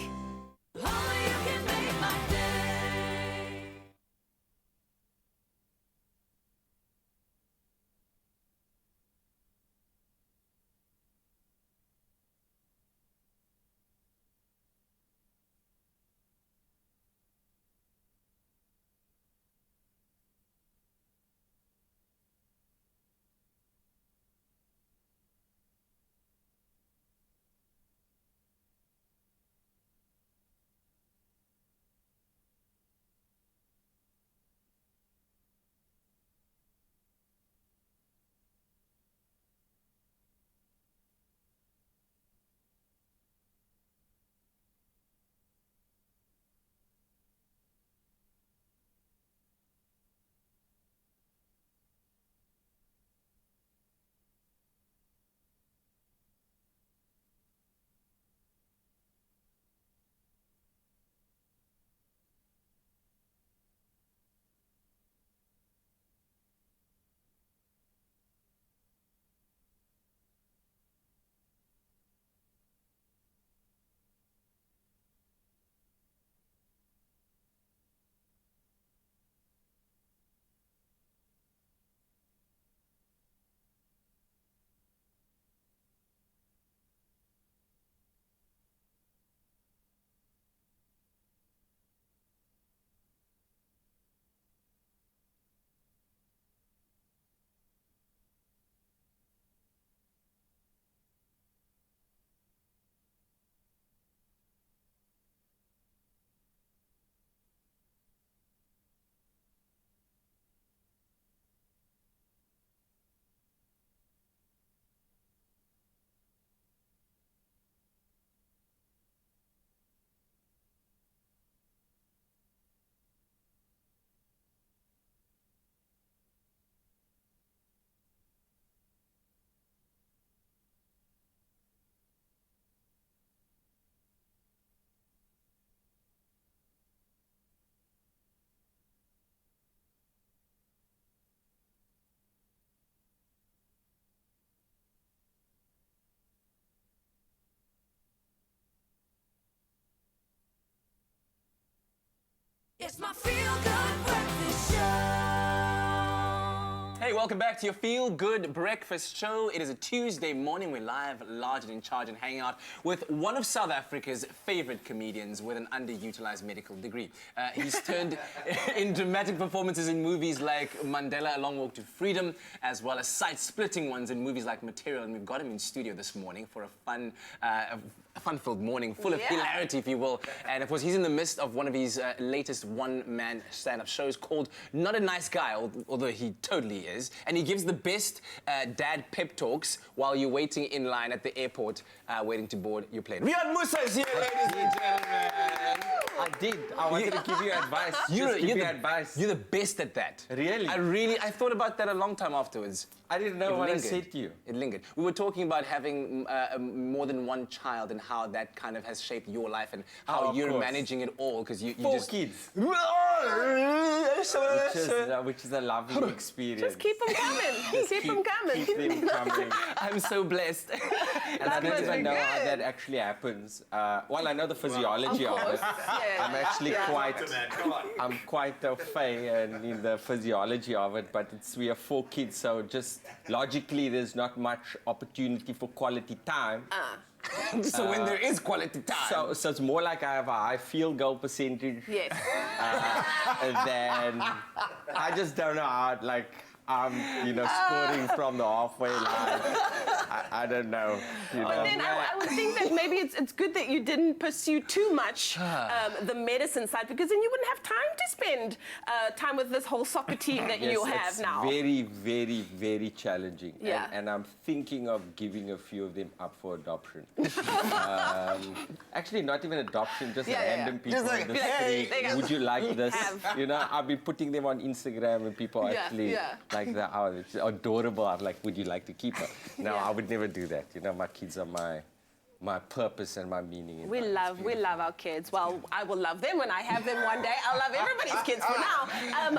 It's my feel-good breakfast show. Hey, welcome back to your Feel Good Breakfast Show. It is a Tuesday morning. We're live, large and in charge, and hanging out with one of South Africa's favorite comedians with an underutilized medical degree. He's turned in dramatic performances in movies like Mandela: A Long Walk to Freedom, as well as side-splitting ones in movies like Material. And we've got him in studio this morning for a fun-filled morning, full of hilarity, if you will. And of course, he's in the midst of one of his latest one-man stand-up shows called Not a Nice Guy, although he totally is. And he gives the best dad pep talks while you're waiting in line at the airport, waiting to board your plane. Riyad Musa is here, ladies and gentlemen. I did. I wanted to give you advice. You're the best at that. Really? I thought about that a long time afterwards. I didn't know what I said to you. It lingered. We were talking about having more than one child and how that kind of has shaped your life and how you're managing it all, because you Four just... kids. Which is a lovely experience. Just keep them coming. Keep them coming. Keep them coming. I'm so blessed. And I don't even know how that actually happens. Well, I know the physiology of it. Yeah. I'm actually quite au fait in the physiology of it, but we have 4 kids, so just logically there's not much opportunity for quality time. So when there is quality time. So it's more like I have a high field goal percentage. Yes. And then I just don't know how, I'm, scoring from the halfway line. I don't know. But then I would think that maybe it's good that you didn't pursue too much the medicine side, because then you wouldn't have time to spend time with this whole soccer team that you have now. It's very, very, very challenging. Yeah. And I'm thinking of giving a few of them up for adoption. Actually, not even adoption, just random people Just on the street. Would you like this? I'll be putting them on Instagram and people actually like that. Oh, it's adorable. I'm like, would you like to keep her? No, I would never do that. My kids are my purpose and my meaning. We love our kids. Well, I will love them when I have them one day. I'll love everybody's kids for now.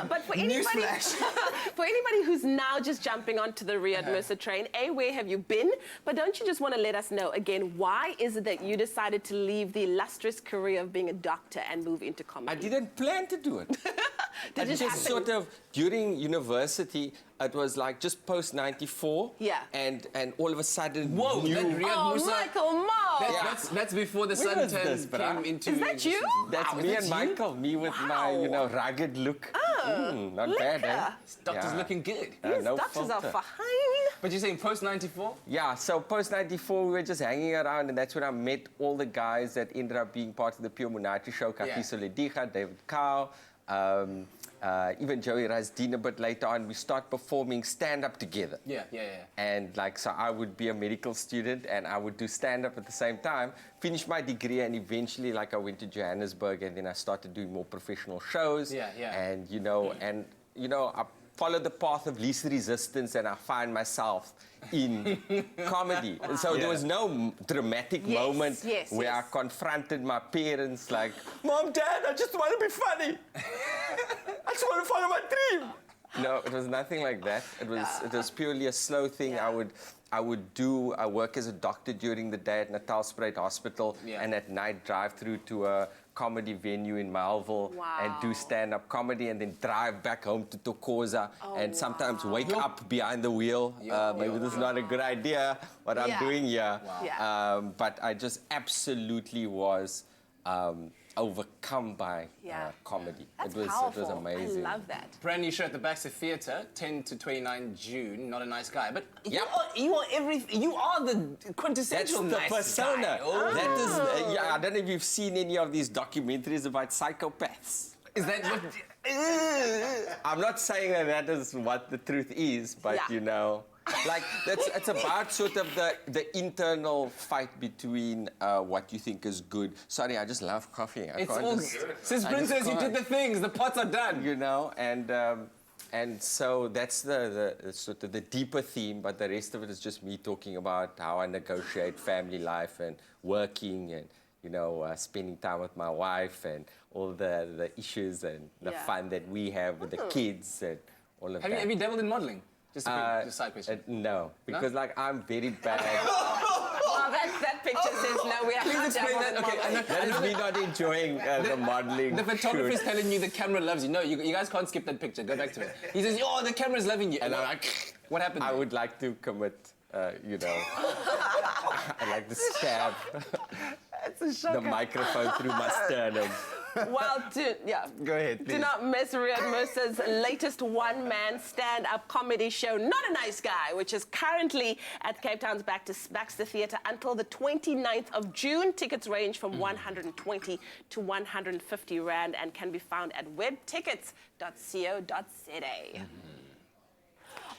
But for anybody who's now just jumping onto the Riyad Musa train, where have you been? But don't you just want to let us know again, why is it that you decided to leave the illustrious career of being a doctor and move into comedy? I didn't plan to do it. Did it just sort of during university. It was like just post 94. Yeah. And all of a sudden. Whoa, that Riyad Musa. Michael Moore. That's before the sun came into. Is that you? That's me and Michael. Me with my rugged look. Not bad, eh? Doctor's looking good. Yes, no doctors are filter. fine. But you're saying post 94? Yeah, so post 94 we were just hanging around, and that's when I met all the guys that ended up being part of the Pure Munati show. Kagiso Lediga, David Cow, even Joey Razdeen a bit later on. We start performing stand-up together. Yeah. And so I would be a medical student and I would do stand-up at the same time, finish my degree, and eventually I went to Johannesburg, and then I started doing more professional shows. And I followed the path of least resistance, and I find myself in comedy. And so there was no dramatic moment where I confronted my parents like, Mom, Dad, I just want to be funny. I just want to follow my dream. No, it was nothing like that. It was purely a slow thing. I would work as a doctor during the day at Natalspruit Hospital, and at night drive through to a comedy venue in Melville and do stand-up comedy, and then drive back home to Tokoza and sometimes wake up behind the wheel. Maybe this is not a good idea, what I'm doing here. But I just absolutely was overcome by comedy. That's it was amazing. I love that. Brand new show at the Baxter Theatre, 10 to 29 June. Not a nice guy, but you are everything. You are the quintessential That's the nice persona. guy. That is. I don't know if you've seen any of these documentaries about psychopaths. Is that what? I'm not saying that is what the truth is, but it's about sort of the internal fight between what you think is good. Sorry, I just love coffee. Since Princess, you did the things. The pots are done. And so that's the sort of the deeper theme, but the rest of it is just me talking about how I negotiate family life and working and spending time with my wife and all the issues and the fun that we have with the kids and all of that. Have you dabbled in modeling? Just a quick side question. No, because I'm very bad. That picture says no. We have Please to explain that. Okay, I know, That is me not enjoying the modeling. the photographer is shoot. telling you the camera loves you. No, you guys can't skip that picture. Go back to it. He says, "Oh, the camera's loving you," and I'm like, "What happened?" I would like to commit, you know, I like to stab the microphone through my sternum. Well, Go ahead, please. Do not mess Riyad Musa's latest one-man stand-up comedy show, Not a Nice Guy, which is currently at Cape Town's Baxter Theatre until the 29th of June. Tickets range from 120 to 150 Rand and can be found at webtickets.co.za.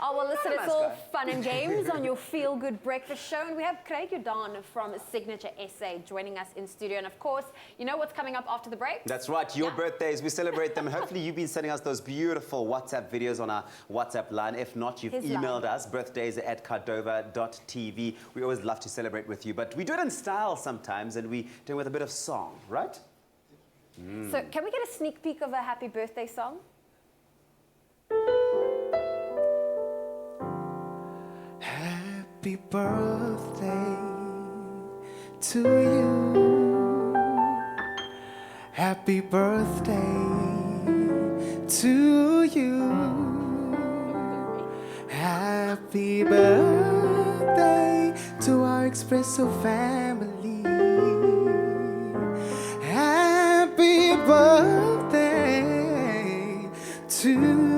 Oh, well, listen, it's all fun and games on your Feel Good Breakfast show. And we have Craig Jordan from Signature SA joining us in studio. And of course, you know what's coming up after the break? That's right, your birthdays, we celebrate them. Hopefully you've been sending us those beautiful WhatsApp videos on our WhatsApp line. If not, you've emailed us, birthdays@cardova.tv. We always love to celebrate with you, but we do it in style sometimes, and we do it with a bit of song, right? So can we get a sneak peek of a happy birthday song? Happy birthday to you. Happy birthday to you. Happy birthday to our Expresso family. Happy birthday to you.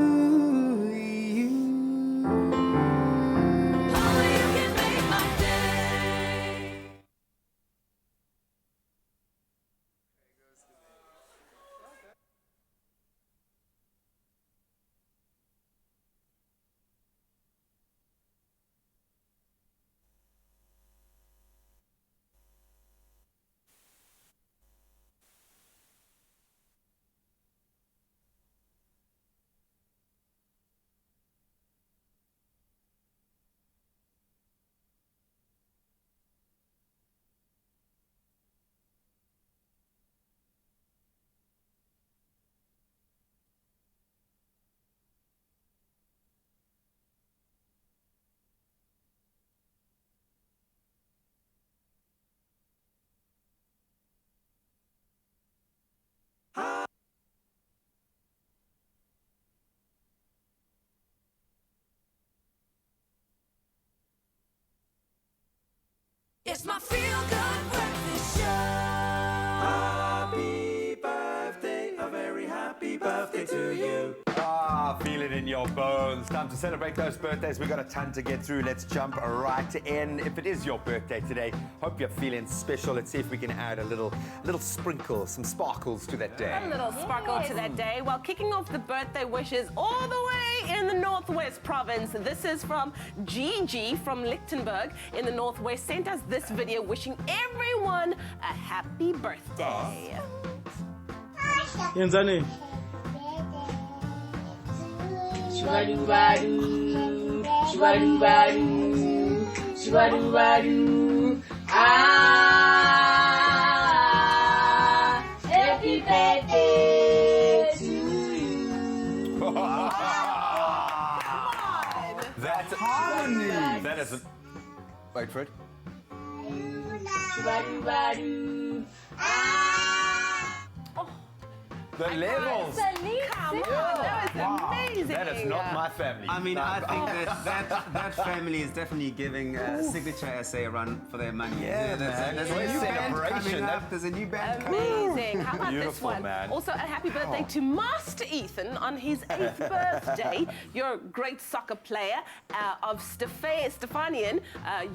It's my Feel Good Breakfast Show. Happy birthday, a very happy birthday to you. Ah, feel it in your bones. Time to celebrate those birthdays. We've got a ton to get through. Let's jump right in. If it is your birthday today, hope you're feeling special. Let's see if we can add a little sprinkle, some sparkles to that day. A little sparkle to that day. Well, kicking off the birthday wishes all the way in the Northwest Province. This is from Gigi from Lichtenburg in the Northwest. Sent us this video wishing everyone a happy birthday. Yenzani. Shibadu-badu, shibadu-badu, shibadu-badu. Ah, happy birthday to you. That's harmony. That is a... Wait for it. Shibadu-badu. The levels. Come on, that was amazing. That is not my family. I mean, I think that family is definitely giving Signature SA a run for their money. Yeah, there's a new band coming up. There's a new band coming up. Amazing. How about this Beautiful, one? man. Also, a happy birthday to Master Ethan on his 8th birthday. You're a great soccer player of Stefanian.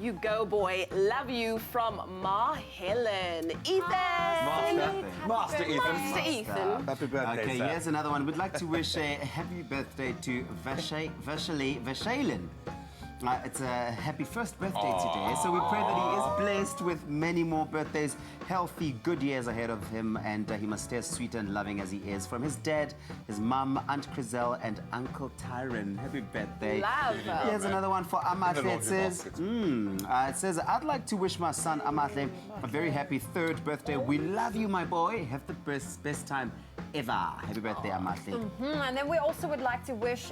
You go, boy. Love you from Ma Helen. Ethan. Master Ethan. Master Ethan. Happy birthday, Okay, sir. here's another one. We'd like to wish a happy birthday to Vashalin. It's a happy first birthday today, so we pray that he is blessed with many more birthdays, healthy, good years ahead of him, and he must stay as sweet and loving as he is. From his dad, his mum, Aunt Crizel, and Uncle Tyron. Happy birthday. Love. Here's another one for Amatle. It says, I'd like to wish my son Amatle a very happy 3rd birthday. We love you, my boy. Have the best time ever. Happy birthday, Amasi. And then we also would like to wish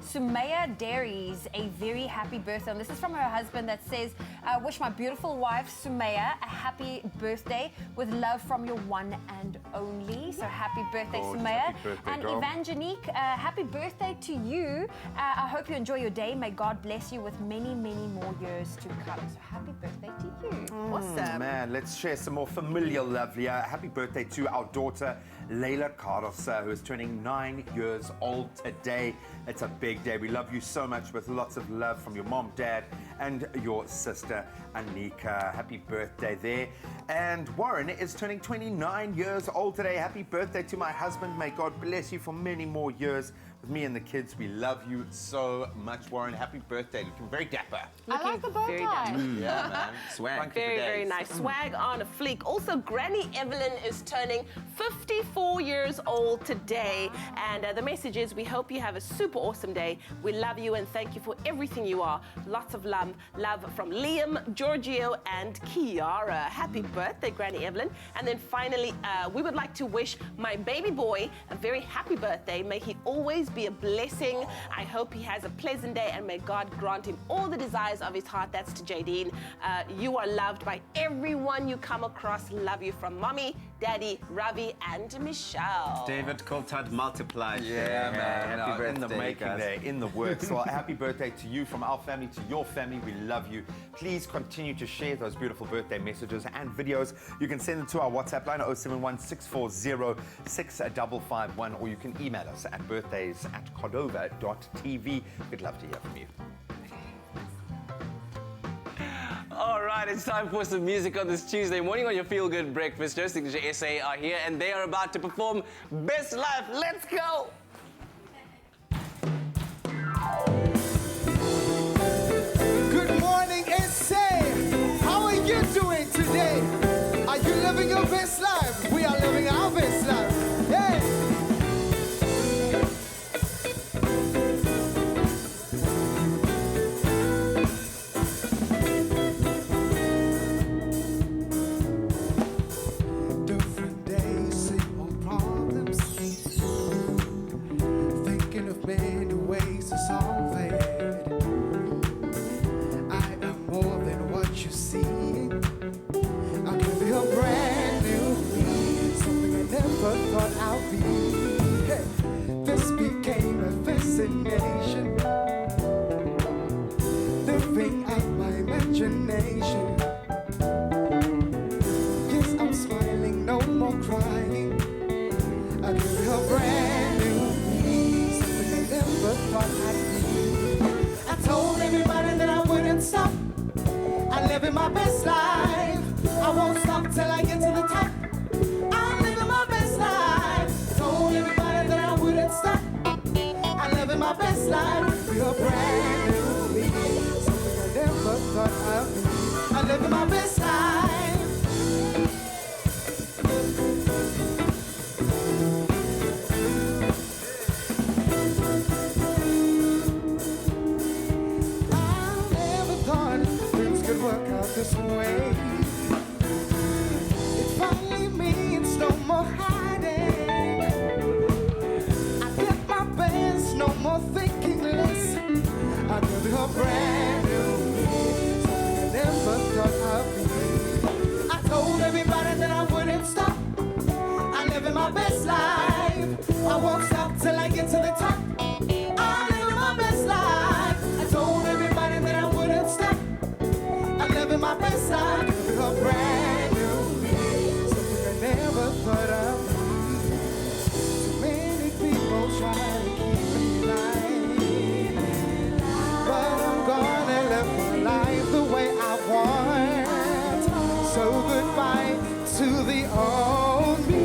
Sumaya Dairies a very happy birthday. And this is from her husband that says, wish my beautiful wife, Sumaya, a happy birthday with love from your one and only. So happy birthday, Sumaya. Happy birthday, and girl. Evangelique, happy birthday to you. I hope you enjoy your day. May God bless you with many, many more years to come. So happy birthday to you. Awesome. Man, let's share some more familial love here. Happy birthday to our daughter, Leila Carlos, who is turning 9 years old today. It's a big day. We love you so much with lots of love from your mom, dad, and your sister, Anika. Happy birthday there. And Warren is turning 29 years old today. Happy birthday to my husband. May God bless you for many more years. With me and the kids, we love you so much, Warren. Happy birthday. Looking very dapper. I like the bow tie. Yeah, man. Swag. Very, very nice. Swag on a fleek. Also, Granny Evelyn is turning 54 years old today. And the message is, we hope you have a super awesome day. We love you and thank you for everything you are. Lots of love from Liam, Giorgio, and Kiara. Happy birthday, Granny Evelyn. And then finally, we would like to wish my baby boy a very happy birthday. May he always be a blessing. I hope he has a pleasant day and may God grant him all the desires of his heart. That's to Jadine. You are loved by everyone you come across. Love you from Mommy, Daddy, Ravi, and Michelle. David Coulthard multiplied. Yeah, man. Happy birthday, in the making guys. there, in the works. So happy birthday to you, from our family to your family. We love you. Please continue to share those beautiful birthday messages and videos. You can send them to our WhatsApp line 071 640 6551, or you can email us at birthdays@cordova.tv. We'd love to hear from you. All right, it's time for some music on this Tuesday morning on your Feel Good Breakfast. Joe Signature SA are here and they are about to perform Best Life. Let's go! Good morning, SA. How are you doing today? Are you living your best life? We are living our best life. Hey! Different days, same old problems. Thinking of many ways to solve it. I am more than what you see. I'll give you a brand new me, something I never thought I'd be. Hey, this became a fascination, living out my imagination. Yes, I'm smiling, no more crying. I'll give you a brand new me, something I never thought I'd be. I told everybody that I wouldn't stop. I'm living my best life. I won't stop till I get to the top. I'm living my best life. I told everybody that I wouldn't stop. I'm living my best life. Feel a brand new me, something I never thought I'd be. I'm living my best life. Work out this way. It finally means no more hiding. I did my best, no more thinking less. I give you a brand new me, something I never thought I'd be. I told everybody that I wouldn't stop. I'm living my best life. I won't stop till I get to the top. I'm living my best life. I told everybody that I wouldn't stop. Living my best life, living a brand new me, something I never thought I'd be. So many people try to keep me lying, but I'm gonna live my life the way I want. So goodbye to the old me.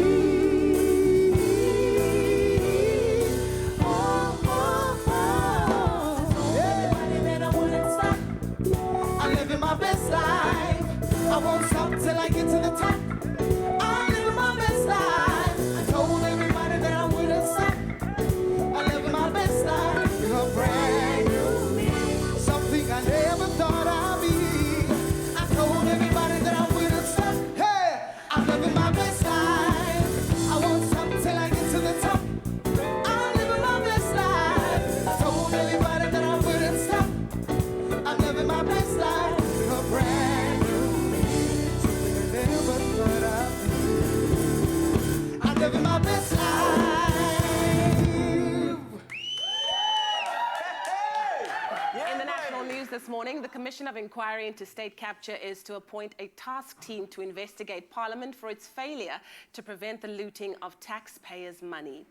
this morning, the Commission of Inquiry into State Capture is to appoint a task team to investigate Parliament for its failure to prevent the looting of taxpayers' money.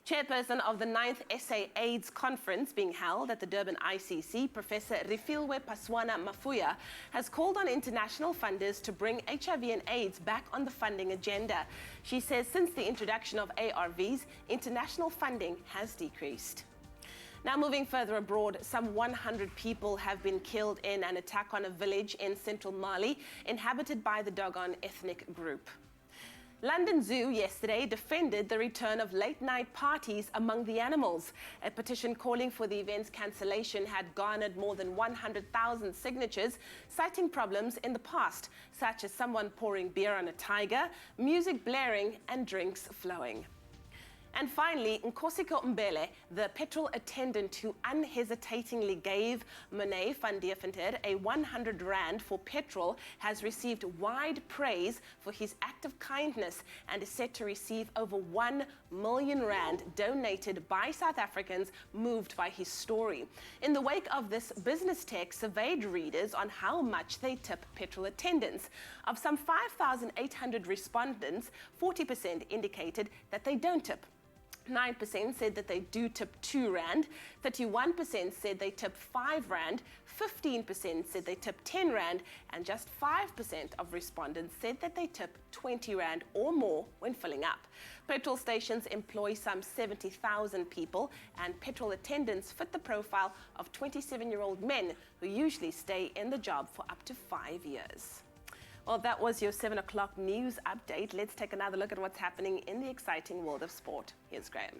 Chairperson of the 9th SA AIDS Conference being held at the Durban ICC, Professor Refilwe Paswana Mafuya, has called on international funders to bring HIV and AIDS back on the funding agenda. She says since the introduction of ARVs, international funding has decreased. Now moving further abroad, some 100 people have been killed in an attack on a village in central Mali inhabited by the Dogon ethnic group. London Zoo yesterday defended the return of late-night parties among the animals. A petition calling for the event's cancellation had garnered more than 100,000 signatures, citing problems in the past, such as someone pouring beer on a tiger, music blaring, and drinks flowing. And finally, Nkosiko Mbele, the petrol attendant who unhesitatingly gave Monet van Deventer a 100 rand for petrol, has received wide praise for his act of kindness and is set to receive over 1 million rand donated by South Africans moved by his story. In the wake of this, Business Tech surveyed readers on how much they tip petrol attendants. Of some 5,800 respondents, 40% indicated that they don't tip. 9% said that they do tip 2 rand, 31% said they tip 5 rand, 15% said they tip 10 rand, and just 5% of respondents said that they tip 20 rand or more when filling up. Petrol stations employ some 70,000 people, and petrol attendants fit the profile of 27-year-old men who usually stay in the job for up to 5 years. Well, that was your 7 o'clock news update. Let's take another look at what's happening in the exciting world of sport. Here's Graham.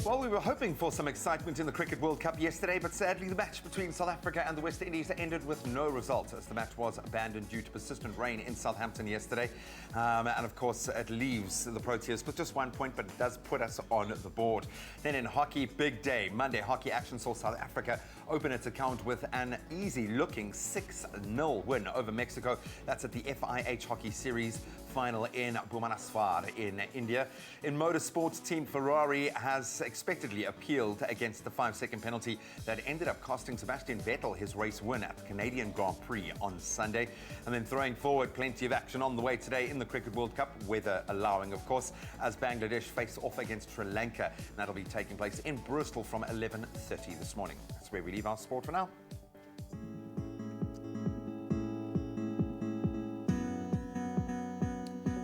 Well, we were hoping for some excitement in the Cricket World Cup yesterday, but sadly the match between South Africa and the West Indies ended with no result, as the match was abandoned due to persistent rain in Southampton yesterday. And of course, it leaves the Proteas with just 1 point, but it does put us on the board. Then in hockey, big day. Monday, hockey action saw South Africa open its account with an easy-looking 6-0 win over Mexico. That's at the FIH Hockey Series final in Bhubaneswar in India. In motorsports, Team Ferrari has expectedly appealed against the 5-second penalty that ended up costing Sebastian Vettel his race win at the Canadian Grand Prix on Sunday. And then throwing forward, plenty of action on the way today in the Cricket World Cup, weather allowing, of course, as Bangladesh face off against Sri Lanka. And that'll be taking place in Bristol from 11:30 this morning. That's where we leave our sport for now.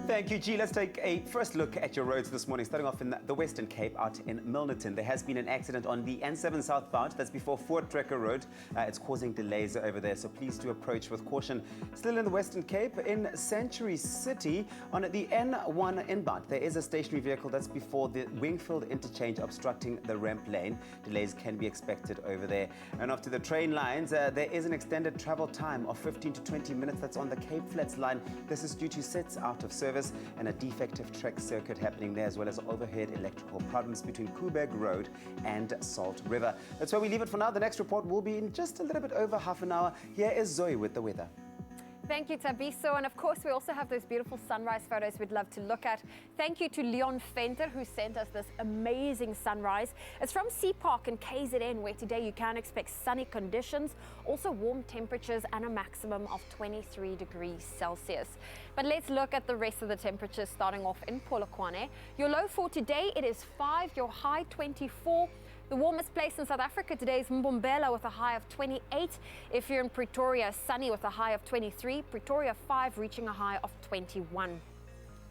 Thank you, G. Let's take a first look at your roads this morning, starting off in the Western Cape out in Milnerton. There has been an accident on the N7 southbound. That's before Fort Trekker Road. It's causing delays over there, so please do approach with caution. Still in the Western Cape, in Sanctuary City, on the N1 inbound, there is a stationary vehicle that's before the Wingfield interchange obstructing the ramp lane. Delays can be expected over there. And off to the train lines, there is an extended travel time of 15 to 20 minutes. That's on the Cape Flats line. This is due to sets out of service and a defective track circuit happening there, as well as overhead electrical problems between Koeberg Road and Salt River. That's where we leave it for now. The next report will be in just a little bit over half an hour. Here is Zoe with the weather. Thank you, Tabiso. And of course, we also have those beautiful sunrise photos we'd love to look at. Thank you to Leon Venter, who sent us this amazing sunrise. It's from Sea Park in KZN, where today you can expect sunny conditions, also warm temperatures and a maximum of 23 degrees Celsius. But let's look at the rest of the temperatures, starting off in Polokwane. Your low for today, it is 5, your high 24. The warmest place in South Africa today is Mbombela with a high of 28. If you're in Pretoria, sunny with a high of 23. Pretoria 5 reaching a high of 21.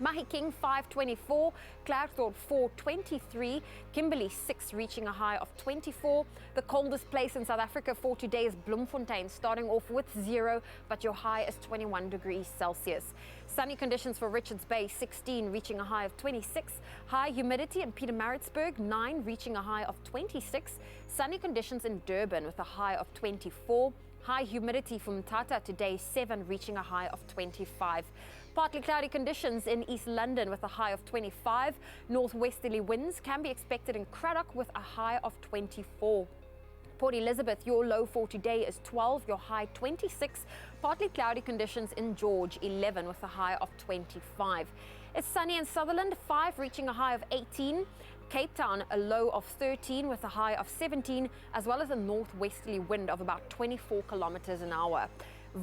Mahikeng 524, Cloudthorpe 423, Kimberley 6 reaching a high of 24. The coldest place in South Africa for today is Bloemfontein, starting off with 0, but your high is 21 degrees Celsius. Sunny conditions for Richards Bay 16 reaching a high of 26. High humidity in Pietermaritzburg 9 reaching a high of 26. Sunny conditions in Durban with a high of 24. High humidity from Mthatha today 7 reaching a high of 25. Partly cloudy conditions in East London with a high of 25. Northwesterly winds can be expected in Cradock with a high of 24. Port Elizabeth, your low for today is 12, your high 26. Partly cloudy conditions in George, 11 with a high of 25. It's sunny in Sutherland, 5 reaching a high of 18. Cape Town, a low of 13 with a high of 17, as well as a northwesterly wind of about 24 kilometers an hour.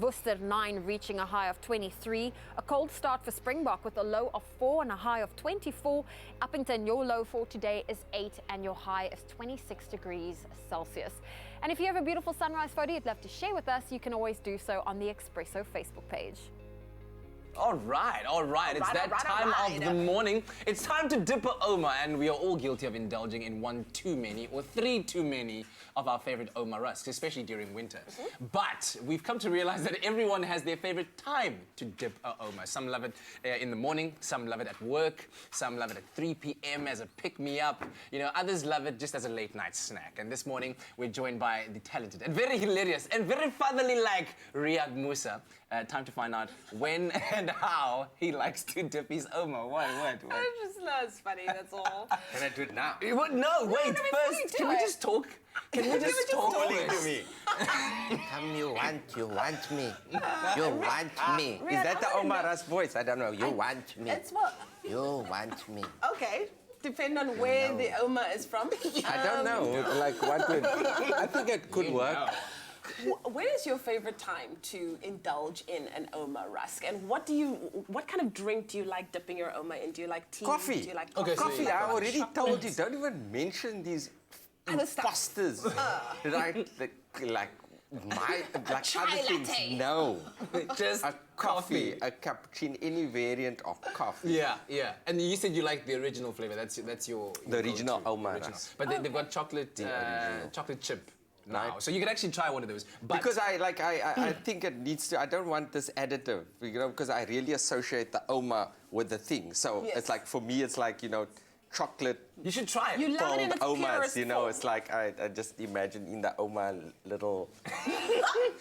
Worcester, 9 reaching a high of 23. A cold start for Springbok with a low of 4 and a high of 24. Uppington, your low for today is 8 and your high is 26 degrees Celsius. And if you have a beautiful sunrise photo you'd love to share with us, you can always do so on the Expresso Facebook page. All right. It's that time of the morning. It's time to dip a Oma, and we are all guilty of indulging in 1 too many or 3 too many of our favorite Oma rusks, especially during winter. But we've come to realize that everyone has their favorite time to dip a Oma. Some love it in the morning, some love it at work, some love it at 3 p.m. as a pick-me-up. You know, others love it just as a late-night snack. And this morning, we're joined by the talented and very hilarious and very fatherly-like Riyad Musa. Time to find out when and how he likes to dip his Oma. What? I just know it's funny, that's all. Can I do it now? What? No, wait, first, can we just talk? Can we just talk? To me. Come, you want me. You want me. Is that the Oma Ras voice? I don't know. You want me. It's what? You want me. Okay. Depend on where the Oma is from. I don't know. Like, what would... I think it could work. When is your favorite time to indulge in an Oma rusk? And what kind of drink do you like dipping your Oma in? Do you like tea? Coffee. Do you like coffee? coffee? I already told you. Don't even mention these imposters. Right? Like other things. No. Just a coffee, a cappuccino, any variant of coffee. Yeah. And you said you like the original flavor. That's your the original Oma. But they've got chocolate chip. Now. So you can actually try one of those. But because I think it needs to, I don't want this additive, you know, because I really associate the Oma with the thing. So it's like, for me, it's like, you know, chocolate. You should try it. You love it in its Omas, purest you know, form. it's like, I just imagine in the Oma little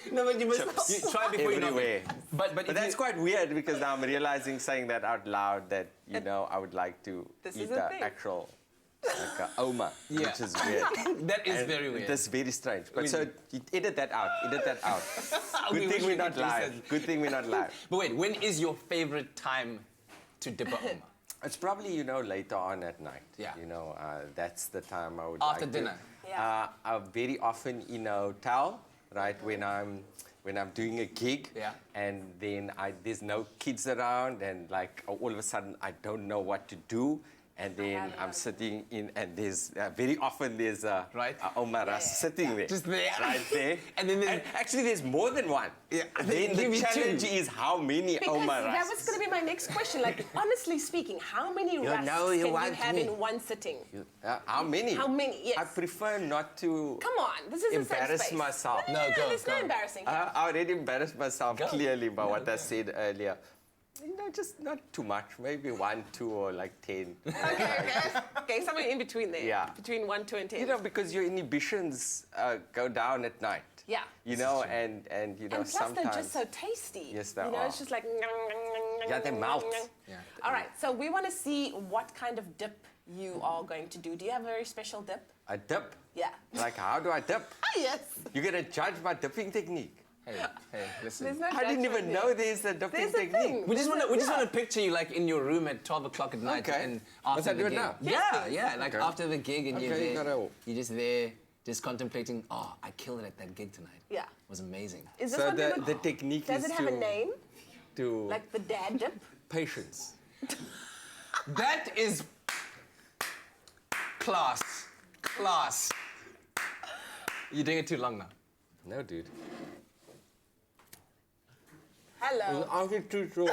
no, but you must you try before everywhere. You know. But that's quite weird because now I'm realizing, saying that out loud, that, you know, I would like to eat the actual... like a Oma, which is weird. That is very weird. That's very strange. But so, you edit that out. Good thing we're not live. But wait, when is your favorite time to dip a Oma? It's probably, you know, later on at night. Yeah. You know, that's the time I would After like dinner? To. I very often in a hotel, right, when I'm doing a gig, and then there's no kids around, and like all of a sudden I don't know what to do. And then I'm sitting in, and there's very often there's a Oma Ras sitting there. Just there. Right there. And then actually there's more than one. Yeah. Then the challenge is how many Oma Ras. That was going to be my next question. Like, honestly speaking, how many rusks can you have in one sitting? How many? How many, yes. I prefer not to Come on, this is embarrass myself. No, there's no embarrassing. I already embarrassed myself clearly by what I said earlier. You know, just not too much. Maybe 1, 2, or like 10. Okay, somewhere in between there. Yeah. Between 1, 2, and 10. You know, because your inhibitions go down at night. Yeah. You know, and you know, and plus sometimes... they're just so tasty. Yes, they You know, are. it's just like... Yeah, they melt. Yeah. All right, so we want to see what kind of dip you are going to do. Do you have a very special dip? A dip? Yeah. Like, how do I dip? Yes. You're going to judge my dipping technique. Hey, listen. There's no I didn't even know there's a dipping technique. We just want to picture you like in your room at 12 o'clock at night and after the gig. Now? Yeah, like after the gig and you're just there, just contemplating. Oh, I killed it at that gig tonight. Yeah. It was amazing. Is this So what the technique does is it have a name? To Like the dad dip? patience. That is class. You're doing it too long now. No, dude. Hello. I'll get too short.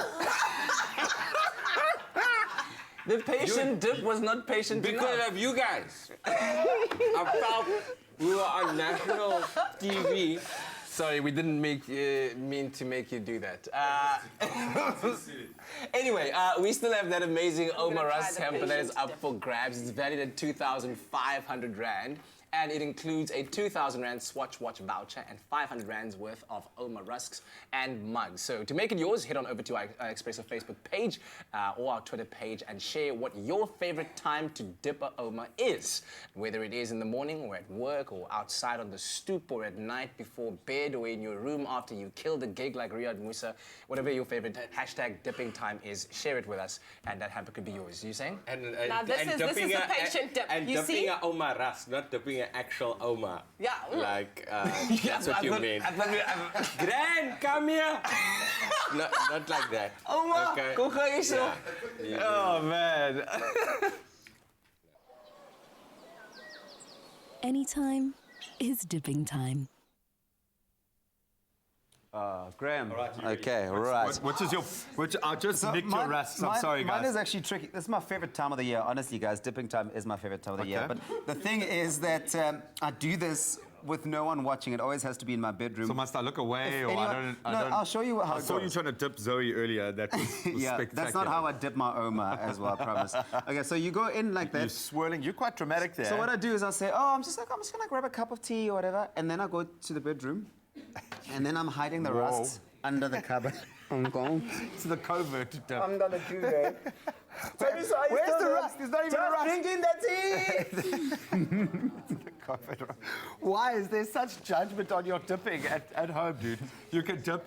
The patient dip was not patient Because enough. of you guys. I felt we were on national TV. Sorry, we didn't mean to make you do that. Anyway, we still have that amazing Oma Ras hamper that is up for grabs. It's valued at 2,500 Rand. and it includes a 2,000 Rand Swatch watch voucher and 500 Rands worth of Oma rusks and mugs. So to make it yours, head on over to our Expresso Facebook page or our Twitter page and share what your favorite time to dip a Oma is. Whether it is in the morning or at work or outside on the stoop or at night before bed or in your room after you killed a gig like Riyad Musa, whatever your favorite hashtag dipping time is, share it with us and that hamper could be yours. You saying? Now this is the patient dip. And You dipping see? a Oma rusk, not dipping an actual Oma. Yeah. Like, that's what you mean. Gran, come here. Not like that. Oma, okay. go ga hierso. Yeah. Oh man. Anytime is dipping time. Graham. All right, you ready? Okay, right. Which is your? Which I just nicked your rusks. I'm sorry, guys. Mine is actually tricky. This is my favorite time of the year. Honestly, guys, dipping time is my favorite time of the year. Okay. But the thing is that I do this with no one watching. It always has to be in my bedroom. So must I look away, If or anyone- I don't? No, I'll show you how I it saw you goes. trying to dip Zoe earlier. That was Yeah, spectacular. that's not how I dip my Oma as well, I promise. Okay, so you go in like You're that. swirling. You're quite dramatic there. So what I do is I'll say, oh, I'm just gonna grab a cup of tea or whatever, and then I go to the bedroom, and then I'm hiding the Whoa. rusks under the cupboard. I'm going. to the covert dip. I'm gonna do that. Where's the rust? There's not even a rust. Drinking the tea. Why is there such judgment on your dipping at home, dude? You can dip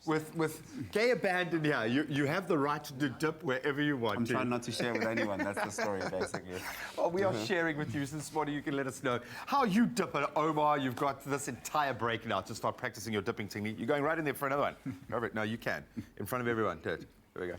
with gay abandon here. You have the right to dip wherever you want I'm to. trying not to share with anyone. That's the story, basically. Well, we are sharing with you this morning. You can let us know how you dip an Omar. You've got this entire break now to start practicing your dipping technique. You're going right in there for another one. Go for it. No, you can. In front of everyone. Do it. There we go.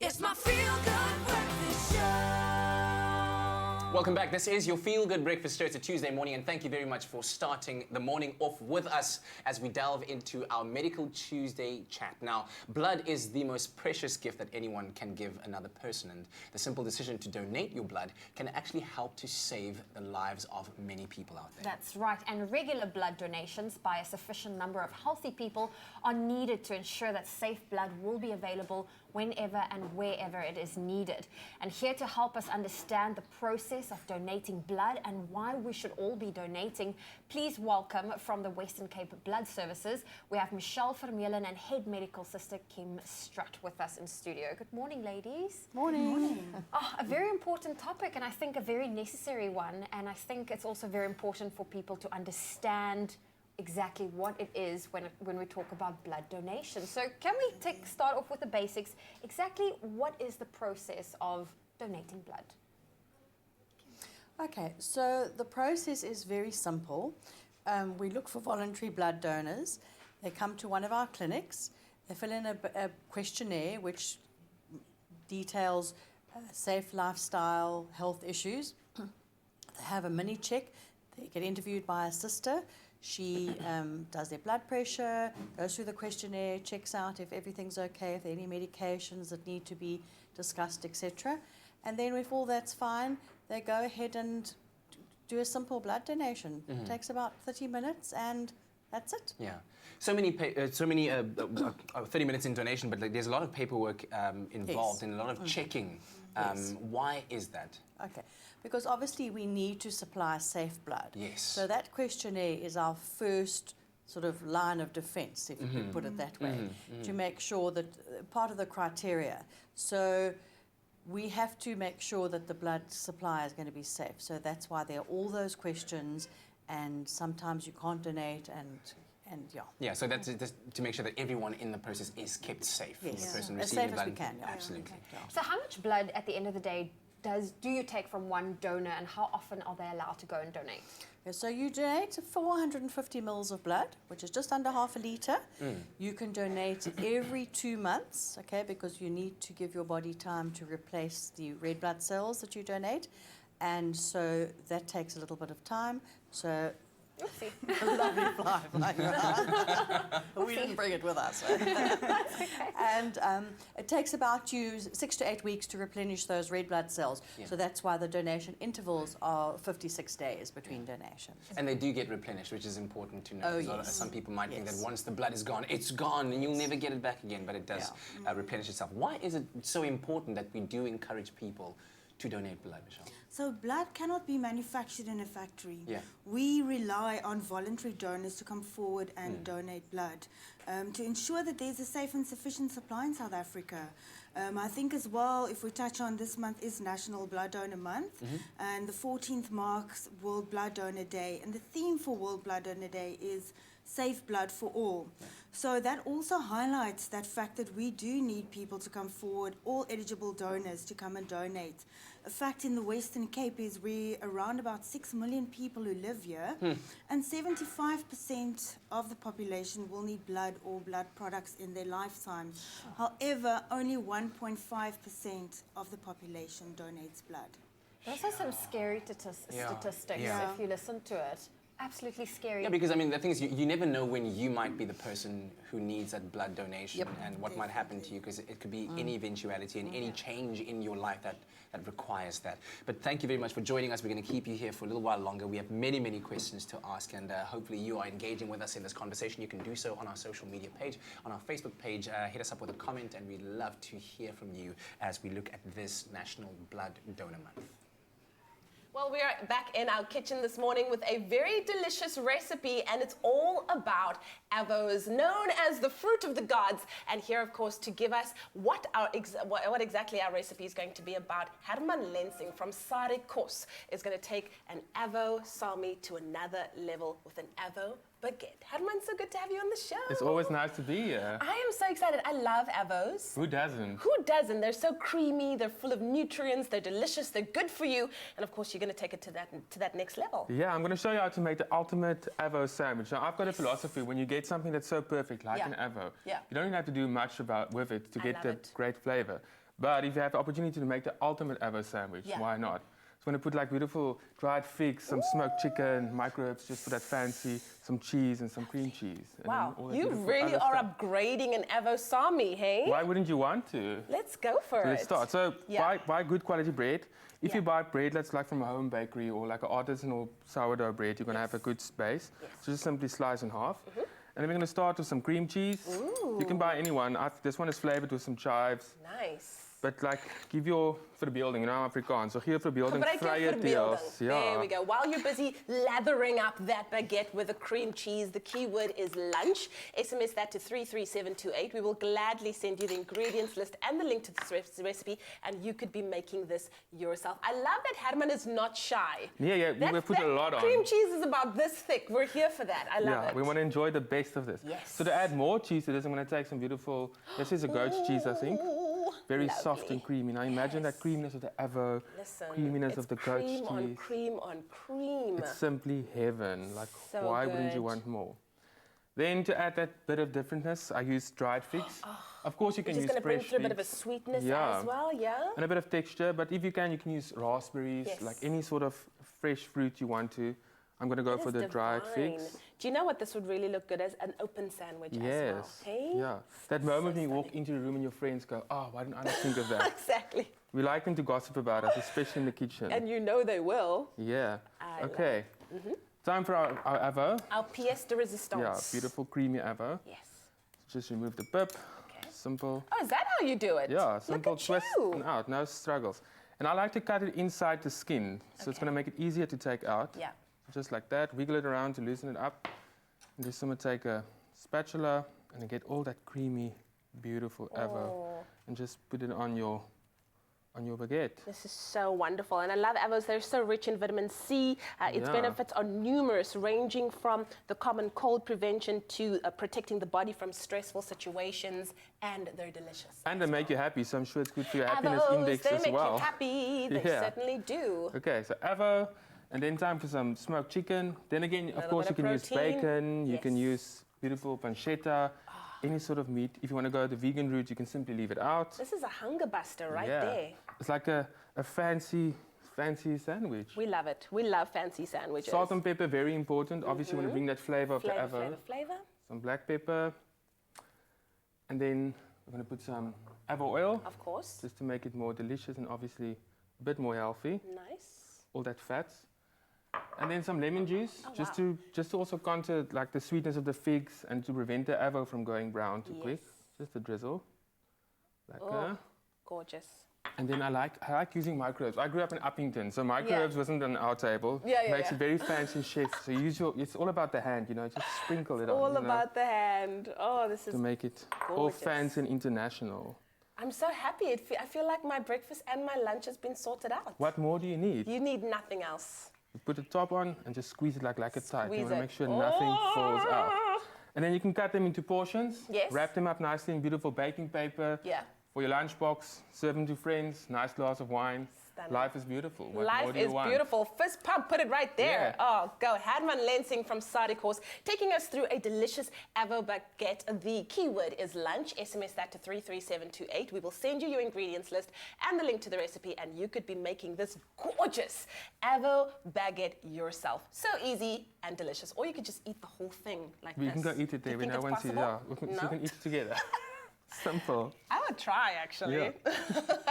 It's my feel good breakfast show. Welcome back. This is your Feel Good Breakfast Show. It's a Tuesday morning, and thank you very much for starting the morning off with us as we delve into our Medical Tuesday chat. Now, blood is the most precious gift that anyone can give another person, and the simple decision to donate your blood can actually help to save the lives of many people out there. That's right, and regular blood donations by a sufficient number of healthy people are needed to ensure that safe blood will be available whenever and wherever it is needed. And here to help us understand the process of donating blood and why we should all be donating, please welcome from the Western Cape Blood Services, we have Michelle Vermeulen and Head Medical Sister Kim Strutt with us in studio. Good morning, ladies. Morning. Oh, a very important topic, and I think a very necessary one, and I think it's also very important for people to understand exactly what it is when we talk about blood donation. So can we start off with the basics? Exactly what is the process of donating blood? Okay, so the process is very simple. We look for voluntary blood donors. They come to one of our clinics. They fill in a questionnaire which details safe lifestyle, health issues. They have a mini check. They get interviewed by a sister. She does their blood pressure, goes through the questionnaire, checks out if everything's okay, if there are any medications that need to be discussed, etc. And then if all that's fine, they go ahead and do a simple blood donation. It takes about 30 minutes and that's it. Yeah. So many 30 minutes in donation, but there's a lot of paperwork involved and a lot of checking. Why is that? Okay, because obviously we need to supply safe blood. Yes. So that questionnaire is our first sort of line of defense, if you could put it that way, to make sure that part of the criteria. So we have to make sure that the blood supply is going to be safe. So that's why there are all those questions, and sometimes you can't donate and yeah. Yeah, so that's to make sure that everyone in the process is kept safe. Yes. The person As receiving safe as blood. we can, yeah. Absolutely. So how much blood at the end of the day do you take from one donor, and how often are they allowed to go and donate? Yeah, so you donate 450 mils of blood, which is just under half a litre. You can donate every 2 months, okay, because you need to give your body time to replace the red blood cells that you donate. And so that takes a little bit of time. So Oopsie. a lovely fly like that. We didn't bring it with us. And it takes about 6 to 8 weeks to replenish those red blood cells. Yeah. So that's why the donation intervals are 56 days between donations. And they do get replenished, which is important to know. Oh, Because some people might think that Yes. once the blood is gone, it's gone and you'll never get it back again, but it does replenish itself. Why is it so important that we do encourage people to donate blood, Michelle? So blood cannot be manufactured in a factory. Yeah. We rely on voluntary donors to come forward and donate blood to ensure that there's a safe and sufficient supply in South Africa. I think as well, if we touch on, this month is National Blood Donor Month, and the 14th marks World Blood Donor Day, and the theme for World Blood Donor Day is safe blood for all. So that also highlights that fact that we do need people to come forward, all eligible donors to come and donate. A fact in the Western Cape is we're around about 6 million people who live here, and 75% of the population will need blood or blood products in their lifetime. However, only 1.5% of the population donates blood. Those are some scary statistics if you listen to it. Absolutely scary. Yeah, because I mean, the thing is, you never know when you might be the person who needs that blood donation and what might happen to you, because it could be any eventuality and any change in your life that requires that. But thank you very much for joining us. We're going to keep you here for a little while longer. We have many, many questions to ask, and hopefully you are engaging with us in this conversation. You can do so on our social media page, on our Facebook page. Hit us up with a comment, and we'd love to hear from you as we look at this National Blood Donor Month. Well, we are back in our kitchen this morning with a very delicious recipe, and it's all about avos, known as the fruit of the gods. And here, of course, to give us what exactly our recipe is going to be about, Herman Lensing from Sare Kos is going to take an avo salmi to another level with an avo baguette. Herman, so good to have you on the show. It's always nice to be here. I am so excited. I love avos. Who doesn't? Who doesn't? They're so creamy, they're full of nutrients, they're delicious, they're good for you, and of course you're going to take it to that next level. Yeah, I'm going to show you how to make the ultimate avo sandwich. Now, I've got a philosophy: when you get something that's so perfect, like an avo, you don't even have to do much with it to get the great flavor. But if you have the opportunity to make the ultimate avo sandwich, why not? So I'm going to put like beautiful dried figs, some smoked chicken, microbes just for that fancy, some cheese and some cream cheese. And Wow, all that you beautiful really other are stuff. upgrading an Avo Sami, hey? Why wouldn't you want to? Let's go for So it. let's start. So Yeah. buy good quality bread. If you buy bread that's like from a home bakery or like an artisanal sourdough bread, you're going to have a good base. So just simply slice in half. And then we're going to start with some cream cheese. You can buy any one. This one is flavored with some chives. Nice. But like, give your verbeelding, you know, Afrikaans. So give verbeelding, vrije deels. There we go. While you're busy lathering up that baguette with the cream cheese, the keyword is lunch. SMS that to 33728. We will gladly send you the ingredients list and the link to this recipe, and you could be making this yourself. I love that Herman is not shy. Yeah, we put a lot on. Cream cheese is about this thick. We're here for that. I love it. We want to enjoy the best of this. Yes. So to add more cheese to this, I'm going to take some beautiful, this is a goat's cheese, I think. Very soft and creamy. Now imagine that creaminess of the Avo, creaminess of the goat's cheese. Cream on cream on cream. It's simply heaven. Like, So why wouldn't you good. want more? Then to add that bit of differentness, I use dried figs. Of course, you can use Just going to fresh bring through a bit of a figs. sweetness Yeah. as well, yeah? And a bit of texture, but if you can use raspberries, Yes. like any sort of fresh fruit you want to. I'm going to go That for is the dried divine. figs. Do you know what this would really look good as? An open sandwich as well. Yes. Hey? Yeah. That moment when you walk into the room and your friends go, oh, why didn't I not think of that? Exactly. We like them to gossip about us, especially in the kitchen. And you know they will. Yeah. I love Okay. Time for our Avo. Our pièce de résistance. Yeah, beautiful creamy Avo. Yes. Just remove the pip. Simple. Oh, is that how you do it? Yeah, simple Look at twist you. and out, no struggles. And I like to cut it inside the skin, so it's going to make it easier to take out. Yeah. Just like that, wiggle it around to loosen it up. And just going to take a spatula and get all that creamy, beautiful Avo, and just put it on your baguette. This is so wonderful. And I love avos. They're so rich in vitamin C. Its Yeah. benefits are numerous, ranging from the common cold prevention to protecting the body from stressful situations. And they're delicious. And they make you happy, so I'm sure it's good for your happiness Avos, index they as make well. you happy. They Yeah. certainly do. Okay, so Avo, and then time for some smoked chicken. Then again, of Little course, you bit can of use protein. bacon, you can use beautiful pancetta, any sort of meat. If you want to go the vegan route, you can simply leave it out. This is a hunger buster right Yeah. there. It's like a fancy sandwich. We love it. We love fancy sandwiches. Salt and pepper, very important. Obviously, you want to bring that flavor of the Avo. Flavor. Some black pepper. And then we're going to put some Avo oil. Of course. Just to make it more delicious and obviously a bit more healthy. Nice. All that fats. And then some lemon juice, just to also counter like the sweetness of the figs and to prevent the Avo from going brown too quick. Just a drizzle. Like Oh, gorgeous. And then I like using microwaves. I grew up in Uppington, so microwaves wasn't on our table. Makes it very fancy chef. So it's all about the hand, just sprinkle it on. All about the hand. Oh, this is to make it all gorgeous. fancy and international. I'm so happy. I feel like my breakfast and my lunch has been sorted out. What more do you need? You need nothing else. You put the top on and just squeeze it like a tight. You Squeeze want to it. make sure nothing falls out. And then you can cut them into portions. Yes. Wrap them up nicely in beautiful baking paper. Yeah. For your lunchbox, serve them to friends, nice glass of wine. Stunning. Life is beautiful. What more Life do you is want? beautiful. Fist pump, put it right there. Yeah. Oh, go. Herman Lensing from Sadikos taking us through a delicious Avo baguette. The keyword is lunch. SMS that to 33728. We will send you your ingredients list and the link to the recipe, and you could be making this gorgeous Avo baguette yourself. So easy and delicious. Or you could just eat the whole thing like We this. can go eat it there. You We think know it's once possible? we No? can eat it together. Simple. I would try, actually. Yeah.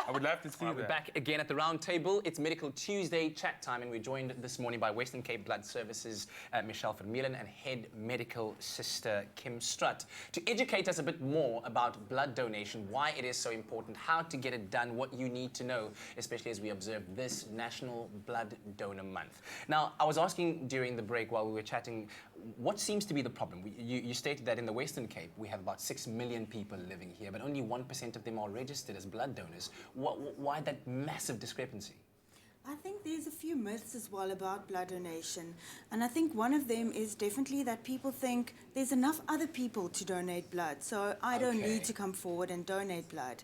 I would love to see We're that. back again at the round table. It's Medical Tuesday chat time, and we're joined this morning by Western Cape Blood Services Michelle Vermeulen and Head Medical Sister Kim Strutt to educate us a bit more about blood donation, why it is so important, how to get it done, what you need to know, especially as we observe this National Blood Donor Month. Now, I was asking during the break while we were chatting, what seems to be the problem? You stated that in the Western Cape, we have about 6 million people living here, but only 1% of them are registered as blood donors. Why that massive discrepancy? I think there's a few myths as well about blood donation. And I think one of them is definitely that people think there's enough other people to donate blood, so I don't need to come forward and donate blood.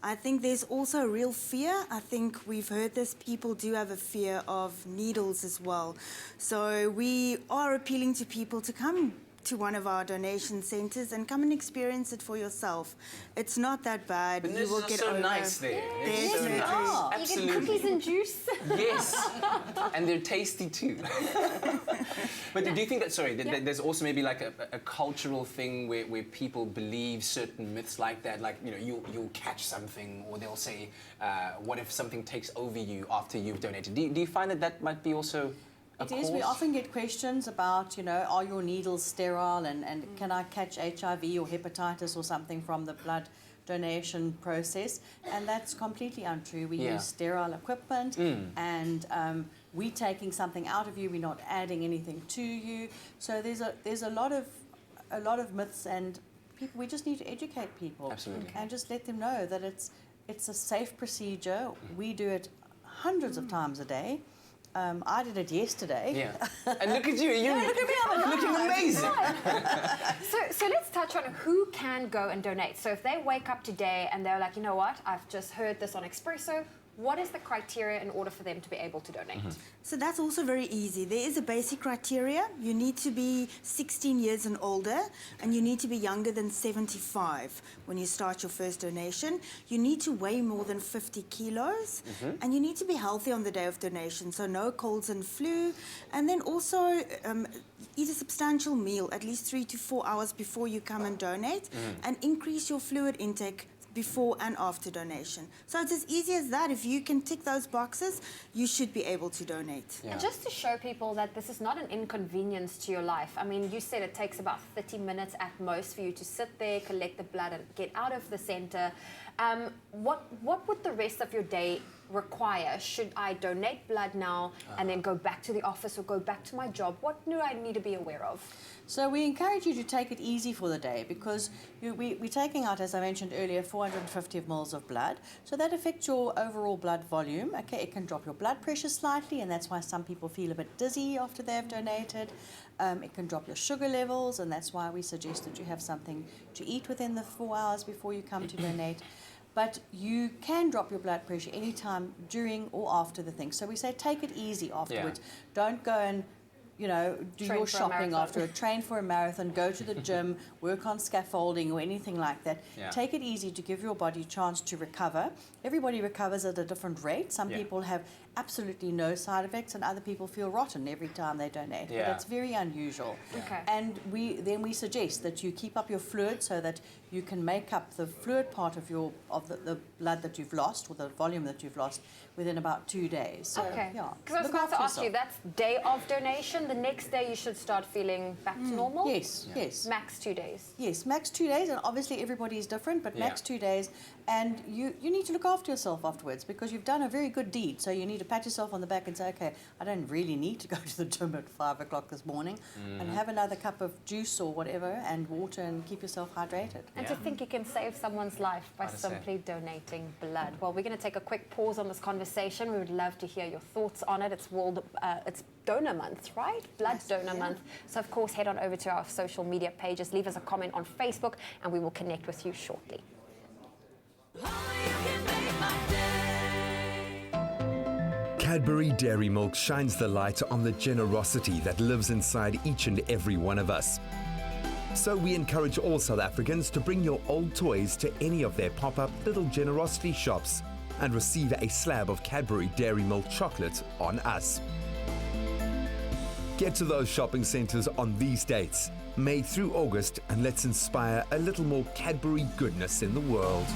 I think there's also a real fear. I think we've heard this, people do have a fear of needles as well. So we are appealing to people to come to one of our donation centers and come and experience it for yourself. It's not that bad. The You nurses will are get so over. nice there. They're Yes, so they nice. are. Absolutely. You get cookies and juice. Yes, and they're tasty too. But do you think that, sorry, that there's also maybe like a cultural thing where people believe certain myths like that, like, you know, you'll catch something, or they'll say, what if something takes over you after you've donated? Do you find that might be also a It is. We often get questions about, you know, are your needles sterile and can I catch HIV or hepatitis or something from the blood donation process? And that's completely untrue. We use sterile equipment and we're taking something out of you. We're not adding anything to you. So there's a lot of myths, and we just need to educate people. Absolutely. And just let them know that it's a safe procedure. We do it hundreds of times a day. I did it yesterday. Yeah. And look at you. You're look at me, I'm looking alive. amazing. So let's touch on who can go and donate. So if they wake up today and they're like, you know what, I've just heard this on Expresso, what is the criteria in order for them to be able to donate? So that's also very easy. There is a basic criteria. You need to be 16 years and older, and you need to be younger than 75 when you start your first donation. You need to weigh more than 50 kilos, and you need to be healthy on the day of donation, so no colds and flu. And then also eat a substantial meal at least 3 to 4 hours before you come and donate, and increase your fluid intake before and after donation. So it's as easy as that. If you can tick those boxes, you should be able to donate. And just to show people that this is not an inconvenience to your life. I mean, you said it takes about 30 minutes at most for you to sit there, collect the blood and get out of the center. What would the rest of your day require? Should I donate blood now and then go back to the office or go back to my job? What do I need to be aware of? So we encourage you to take it easy for the day, because we're taking out, as I mentioned earlier, 450 mils of blood. So that affects your overall blood volume. Okay, it can drop your blood pressure slightly, and that's why some people feel a bit dizzy after they've donated. It can drop your sugar levels, and that's why we suggest that you have something to eat within the 4 hours before you come to donate. But you can drop your blood pressure anytime during or after the thing. So we say take it easy afterwards. Don't go and, you know, do Train your for a shopping marathon. after a train for a marathon, go to the gym, work on scaffolding or anything like that. Yeah. Take it easy to give your body a chance to recover. Everybody recovers at a different rate. Some people have absolutely no side effects, and other people feel rotten every time they donate. Yeah. But it's very unusual. Okay. And we suggest that you keep up your fluid so that you can make up the fluid part of the blood that you've lost, or the volume that you've lost, within about 2 days. So, Okay. yeah. Because I was Look about to after ask you, yourself. that's day of donation. The next day you should start feeling back to normal? Yes, yes. Max 2 days. Yes, max 2 days, and obviously everybody is different, but max Yeah. 2 days. And you need to look after yourself afterwards, because you've done a very good deed. So you need to pat yourself on the back and say, okay, I don't really need to go to the gym at 5 o'clock this morning, and have another cup of juice or whatever and water, and keep yourself hydrated. And to think you can save someone's life by simply donating blood. Well, we're going to take a quick pause on this conversation. We would love to hear your thoughts on it. It's Donor Month, right? Blood Donor Month. So, of course, head on over to our social media pages. Leave us a comment on Facebook, and we will connect with you shortly. Cadbury Dairy Milk shines the light on the generosity that lives inside each and every one of us. So we encourage all South Africans to bring your old toys to any of their pop-up little generosity shops and receive a slab of Cadbury Dairy Milk chocolate on us. Get to those shopping centres on these dates, May through August, and let's inspire a little more Cadbury goodness in the world.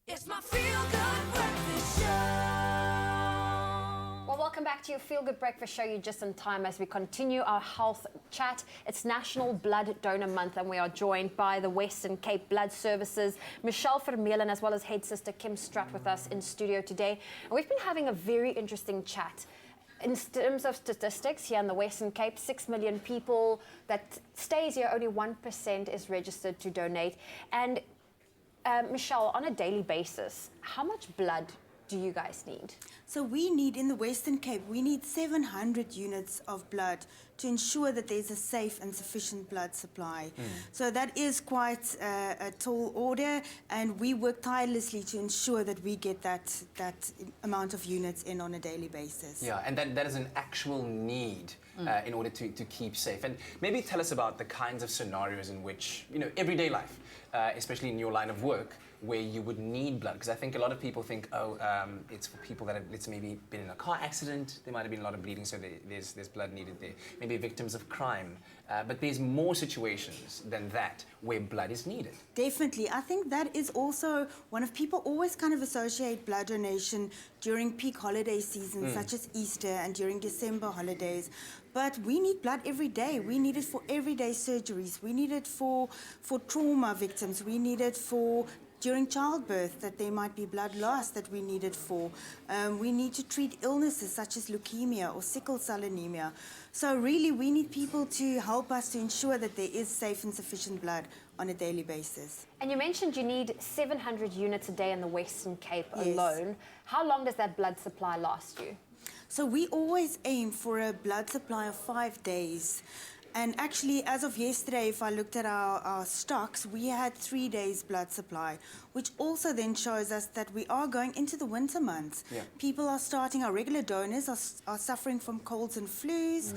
It's my feel-good breakfast show. Well, welcome back to your Feel Good Breakfast Show. You're just in time as we continue our health chat. It's National Blood Donor Month, and we are joined by the Western Cape Blood Services, Michelle Vermeulen, as well as head sister Kim Strutt with us in studio today. And we've been having a very interesting chat. In terms of statistics, here in the Western Cape, 6 million people that stays here, only 1% is registered to donate. And Michelle, on a daily basis, how much blood do you guys need? So we need, in the Western Cape, we need 700 units of blood to ensure that there's a safe and sufficient blood supply. So that is quite a tall order, and we work tirelessly to ensure that we get that amount of units in on a daily basis. Yeah, and that is an actual need in order to keep safe. And maybe tell us about the kinds of scenarios in which, everyday life, especially in your line of work, where you would need blood. Because I think a lot of people think, it's for people that have, it's maybe been in a car accident, there might have been a lot of bleeding, so there's blood needed there. Maybe victims of crime. But there's more situations than that where blood is needed. Definitely. I think that is also one of people always kind of associate blood donation during peak holiday seasons, such as Easter and during December holidays. But we need blood every day. We need it for everyday surgeries. We need it for trauma victims. We need it for during childbirth, that there might be blood loss that we need it for. We need to treat illnesses such as leukemia or sickle cell anemia. So really, we need people to help us to ensure that there is safe and sufficient blood on a daily basis. And you mentioned you need 700 units a day in the Western Cape alone. How long does that blood supply last you? So we always aim for a blood supply of 5 days. And actually, as of yesterday, if I looked at our stocks, we had 3 days blood supply, which also then shows us that we are going into the winter months. Yeah. People are starting, our regular donors are suffering from colds and flus.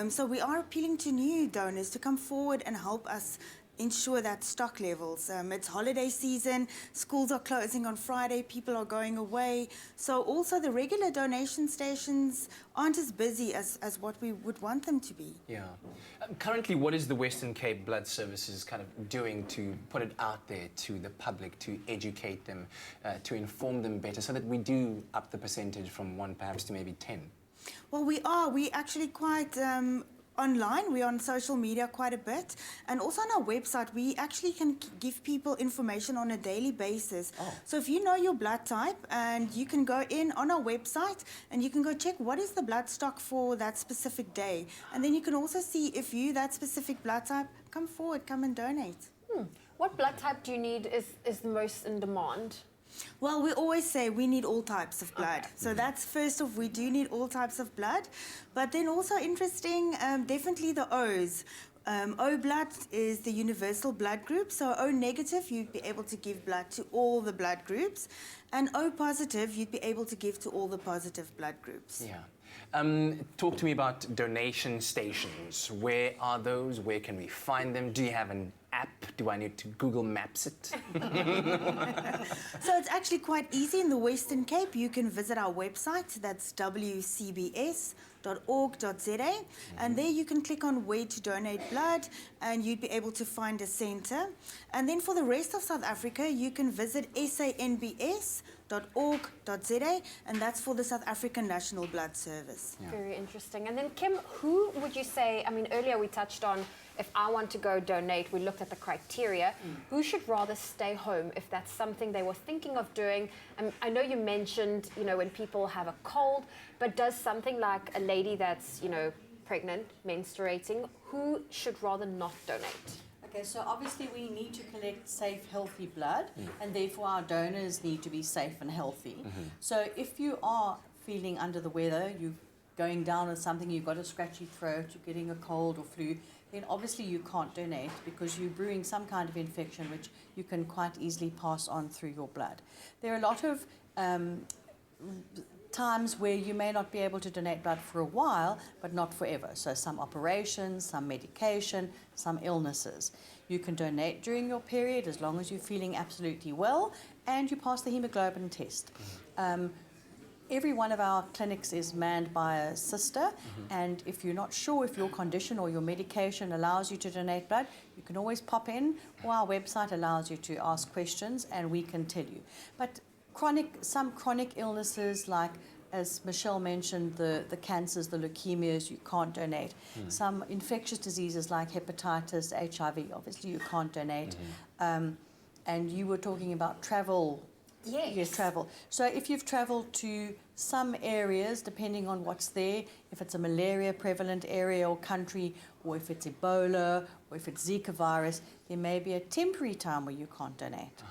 So we are appealing to new donors to come forward and help us ensure that stock levels. It's holiday season, schools are closing on Friday, people are going away. So also the regular donation stations aren't as busy as what we would want them to be. Yeah. Currently, what is the Western Cape Blood Services kind of doing to put it out there to the public, to educate them, to inform them better, so that we do up the percentage from 1 perhaps to maybe 10? Well, we actually quite online, we're on social media quite a bit, and also on our website we actually can give people information on a daily basis. So if you know your blood type, and you can go in on our website and you can go check what is the blood stock for that specific day, and then you can also see if you that specific blood type, come forward, come and donate. What blood type do you need is the most in demand? Well, we always say we need all types of blood. So that's first off, we do need all types of blood. But then also interesting, definitely the O's. O blood is the universal blood group. So O negative, you'd be able to give blood to all the blood groups. And O positive, you'd be able to give to all the positive blood groups. Yeah. Talk to me about donation stations. Where are those? Where can we find them? Do you have an app? Do I need to Google Maps it? So it's actually quite easy in the Western Cape. You can visit our website, that's wcbs.org.za, and there you can click on where to donate blood, and you'd be able to find a centre. And then for the rest of South Africa, you can visit sanbs.org.za, and that's for the South African National Blood Service. Very interesting. And then Kim, who would you say, I mean, earlier we touched on if I want to go donate, we looked at the criteria. Who should rather stay home if that's something they were thinking of doing? I know you mentioned, when people have a cold, but does something like a lady that's, pregnant, menstruating, who should rather not donate? Okay, so obviously we need to collect safe, healthy blood, and therefore our donors need to be safe and healthy. So if you are feeling under the weather, you're going down with something, you've got a scratchy throat, you're getting a cold or flu, then obviously you can't donate because you're brewing some kind of infection which you can quite easily pass on through your blood. There are a lot of times where you may not be able to donate blood for a while, but not forever. So some operations, some medication, some illnesses. You can donate during your period as long as you're feeling absolutely well and you pass the hemoglobin test. every one of our clinics is manned by a sister, and if you're not sure if your condition or your medication allows you to donate blood, you can always pop in, or our website allows you to ask questions and we can tell you. But some chronic illnesses, like as Michelle mentioned, the cancers, the leukemias, you can't donate. Some infectious diseases like hepatitis, HIV, obviously you can't donate. And you were talking about travel. Yes, travel. So if you've traveled to some areas, depending on what's there, if it's a malaria prevalent area or country, or if it's Ebola, or if it's Zika virus, there may be a temporary time where you can't donate.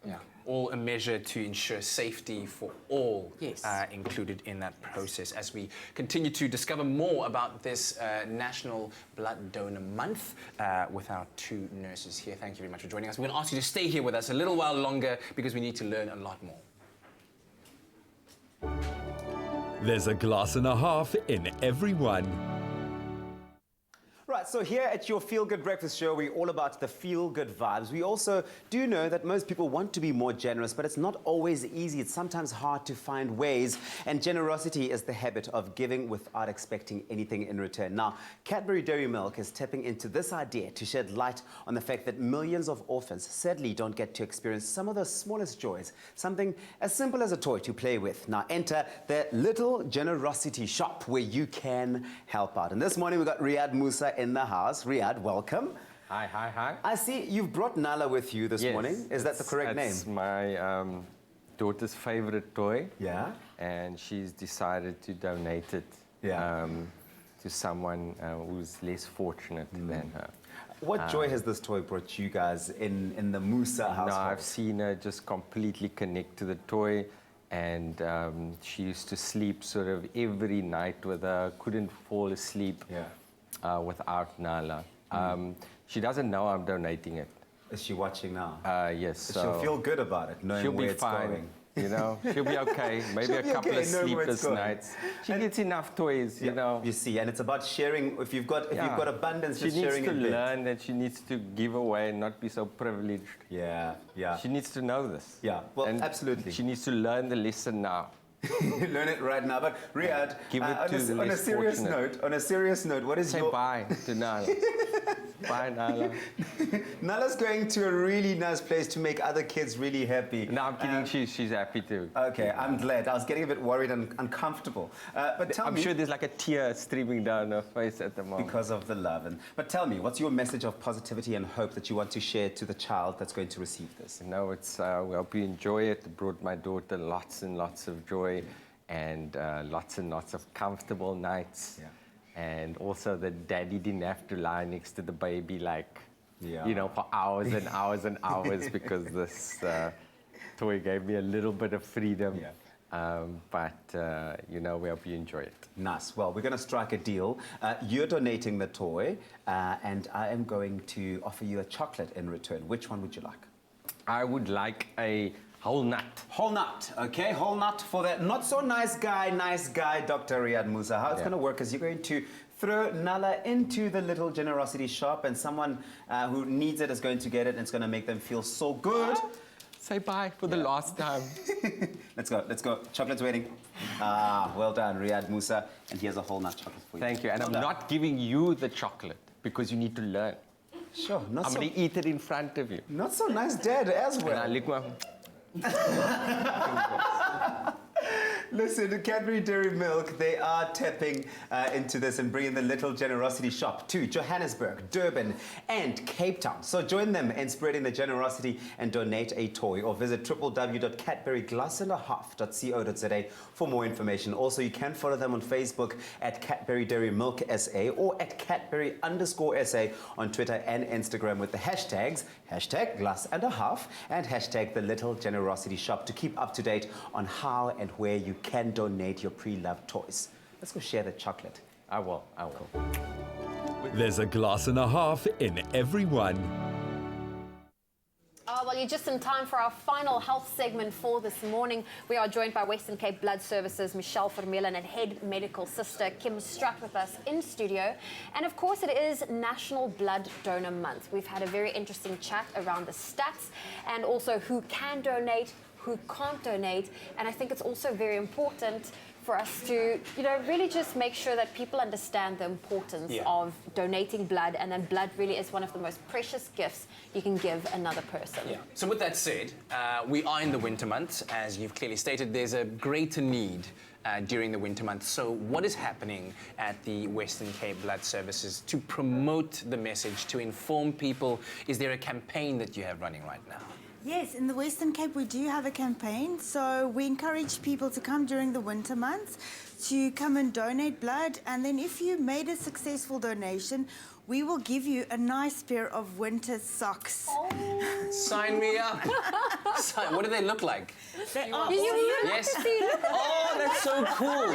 Yeah, all a measure to ensure safety for all Yes. included in that process. As we continue to discover more about this National Blood Donor Month with our two nurses here. Thank you very much for joining us. We're going to ask you to stay here with us a little while longer because we need to learn a lot more. There's a glass and a half in everyone. Right, so here at your Feel Good Breakfast Show, we're all about the feel good vibes. We also do know that most people want to be more generous, but it's not always easy. It's sometimes hard to find ways, and generosity is the habit of giving without expecting anything in return. Now, Cadbury Dairy Milk is tapping into this idea to shed light on the fact that millions of orphans sadly don't get to experience some of the smallest joys, something as simple as a toy to play with. Now, enter the Little Generosity Shop where you can help out. And this morning, we got Riyad Musa in the house. Riyad, welcome. Hi, hi, hi. I see you've brought Nala with you this morning. Is that the correct name? It's my daughter's favorite toy. Yeah. And she's decided to donate it to someone who's less fortunate than her. What joy has this toy brought you guys in the Musa household? No, I've seen her just completely connect to the toy. And she used to sleep sort of every night with her, couldn't fall asleep without Nala. She doesn't know I'm donating it. Is she watching now? Yes. So she'll feel good about it, knowing where it's going. You know, she'll be okay. Maybe a couple of sleepless nights. She gets enough toys, you know. You see, and it's about sharing. If you've got abundance, just sharing. She needs to learn that she needs to give away and not be so privileged. Yeah, yeah. She needs to know this. Yeah, well, absolutely. She needs to learn the lesson now. Learn it right now. But Riyad, on a serious note, what is Say bye to Nala. Bye, Nala. Nala's going to a really nice place to make other kids really happy. No, I'm kidding. She's happy too. Okay, I'm glad. I was getting a bit worried and uncomfortable. But tell me, I'm sure there's like a tear streaming down her face at the moment. Because of the love. But tell me, what's your message of positivity and hope that you want to share to the child that's going to receive this? No, it's we hope you enjoy it. It brought my daughter lots and lots of joy and lots and lots of comfortable nights. Yeah. And also that daddy didn't have to lie next to the baby you know, for hours and hours and hours because this toy gave me a little bit of freedom. Yeah. You know, we hope you enjoy it. Nice. Well, we're going to strike a deal. You're donating the toy, and I am going to offer you a chocolate in return. Which one would you like? I would like a whole nut. Whole nut, okay? Whole nut for that not so nice guy, Dr. Riyad Musa. How it's going to work is you're going to throw Nala into the Little Generosity Shop, and someone who needs it is going to get it, and it's going to make them feel so good. Say bye for the last time. Let's go. Chocolate's waiting. Well done, Riyad Musa. And here's a whole nut chocolate for you. Thank you. And I'm not giving you the chocolate because you need to learn. Sure. I'm going to eat it in front of you. Not so nice dad as well. And I lick my... Listen, Cadbury Dairy Milk, they are tapping into this and bringing the Little Generosity Shop to Johannesburg, Durban, and Cape Town. So join them in spreading the generosity and donate a toy, or visit www.cadburyglassandahaf.co.za for more information. Also, you can follow them on Facebook at Cadbury Dairy Milk SA or at Cadbury_SA on Twitter and Instagram with the hashtags #glassandahaf and #the Little Generosity Shop to keep up to date on how and where you can donate your pre-loved toys. Let's go share the chocolate. I will. There's a glass and a half in everyone. Oh, well, you're just in time for our final health segment for this morning. We are joined by Western Cape Blood Services, Michelle Vermeulen, and Head Medical Sister Kim Strutt with us in studio. And of course, it is National Blood Donor Month. We've had a very interesting chat around the stats and also who can donate, who can't donate. And I think it's also very important for us to, really just make sure that people understand the importance of donating blood, and then blood really is one of the most precious gifts you can give another person. Yeah. So with that said, we are in the winter months. As you've clearly stated, there's a greater need during the winter months. So what is happening at the Western Cape Blood Services to promote the message, to inform people? Is there a campaign that you have running right now? Yes, in the Western Cape we do have a campaign. So we encourage people to come during the winter months to come and donate blood. And then if you made a successful donation, we will give you a nice pair of winter socks. Oh. Sign me up. What do they look like? They are Yes. Oh, that's so cool.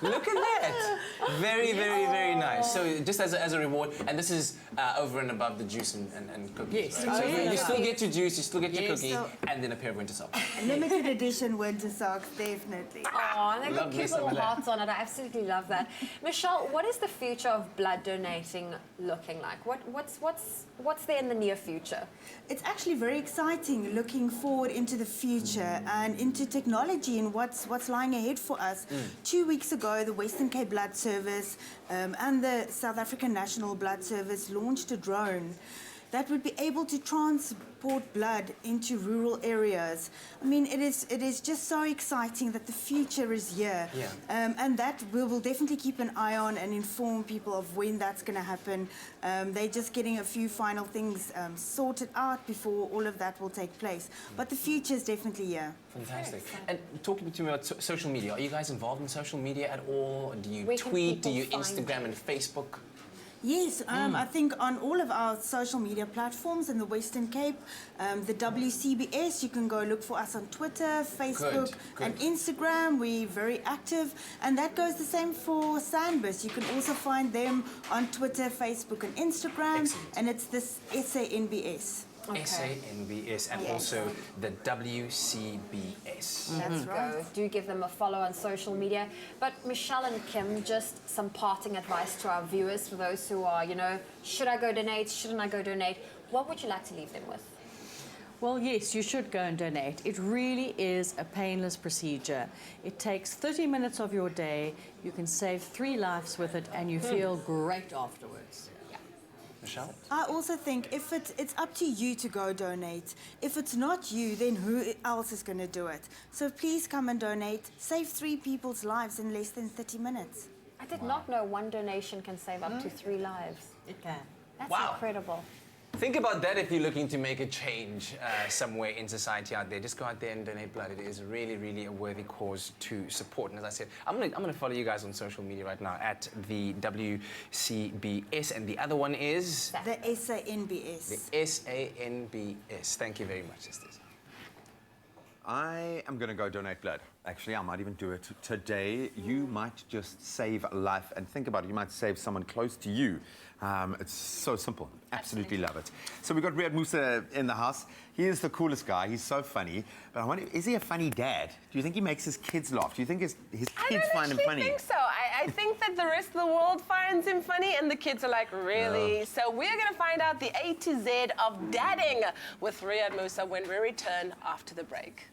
Look at that. Very, very, very nice. So just as a reward, and this is over and above the juice and cookies. Yes. Right? So Oh, you still get your juice, you still get your Yes. cookie, So- and then a pair of winter socks. Limited edition winter socks, definitely. Oh, and they've got Lovely cute some little of that. hearts on it. I absolutely love that. Michelle, what is the future of blood donating looking like? What's there in the near future? It's actually very exciting looking forward into the future and into technology and what's lying ahead for us. 2 weeks ago, the Western Cape Blood Service and the South African National Blood Service launched a drone that would be able to transport blood into rural areas. I mean, it is just so exciting that the future is here. Yeah. And that we will definitely keep an eye on and inform people of when that's going to happen. They're just getting a few final things sorted out before all of that will take place. But the future is definitely here. Fantastic. And talking to me about social media, are you guys involved in social media at all? Do you Where can tweet? Do people you find Instagram and Facebook? Yes, I think on all of our social media platforms in the Western Cape, the WCBS, you can go look for us on Twitter, Facebook, Good. and Instagram. We're very active, and that goes the same for Sandbus. You can also find them on Twitter, Facebook, and Instagram, and it's this SANBS. SANBS and also the WCBS. That's right. Do give them a follow on social media. But Michelle and Kim, just some parting advice to our viewers, for those who are, should I go donate, shouldn't I go donate? What would you like to leave them with? Well, yes, you should go and donate. It really is a painless procedure. It takes 30 minutes of your day. You can save 3 lives with it, and you feel great afterwards. Michelle? I also think if it's up to you to go donate. If it's not you, then who else is going to do it? So please come and donate. Save 3 people's lives in less than 30 minutes. I did not know one donation can save up to 3 lives. It can. That's Wow. incredible. Think about that if you're looking to make a change somewhere in society out there. Just go out there and donate blood. It is really, really a worthy cause to support. And as I said, I'm gonna follow you guys on social media right now at the WCBS, and the other one is The SANBS. the SANBS. Thank you very much, sisters. I am going to go donate blood. Actually, I might even do it today. You might just save a life, and think about it, you might save someone close to you. It's so simple. Absolutely love it. So we've got Riyad Musa in the house. He is the coolest guy. He's so funny. But I wonder, is he a funny dad? Do you think he makes his kids laugh? Do you think his kids find him funny? I think so. I think that the rest of the world finds him funny, and the kids are like, really? No. So we're going to find out the A to Z of dadding with Riyad Musa when we return after the break.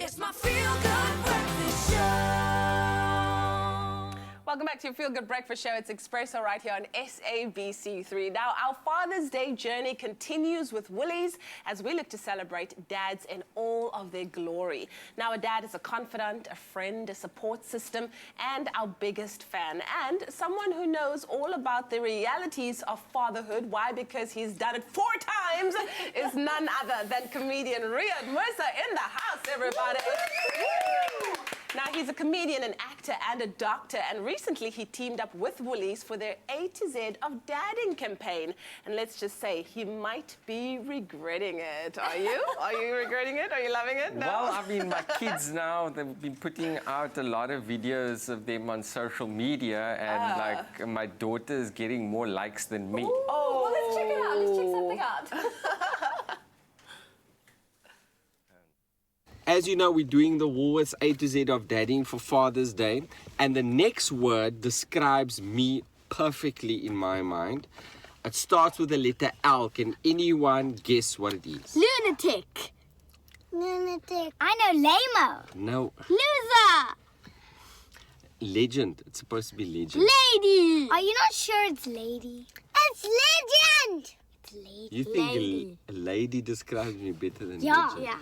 It's my feel-good breakfast show. Welcome back to your Feel Good Breakfast Show. It's Expresso right here on SABC3. Now, our Father's Day journey continues with Woolies as we look to celebrate dads in all of their glory. Now, a dad is a confidant, a friend, a support system, and our biggest fan, and someone who knows all about the realities of fatherhood. Why? Because he's done it 4 times, is none other than comedian Riyad Musa in the house, everybody. Woo! Now, he's a comedian, an actor, and a doctor, and recently he teamed up with Woolies for their A to Z of Dadding campaign. And let's just say, he might be regretting it. Are you? Are you regretting it? Are you loving it? No? Well, I mean, my kids now, they've been putting out a lot of videos of them on social media, and like, my daughter is getting more likes than me. Oh, well, let's check it out. Let's check something out. As you know, we're doing the Woolworths A to Z of Dadding for Father's Day, and the next word describes me perfectly in my mind. It starts with the letter L. Can anyone guess what it is? Lunatic. Lunatic. I know lame-o. No. Loser. Legend. It's supposed to be legend. Lady. Are you not sure it's lady? It's legend. It's lady. You think a lady describes me better than Yeah. legend? Yeah.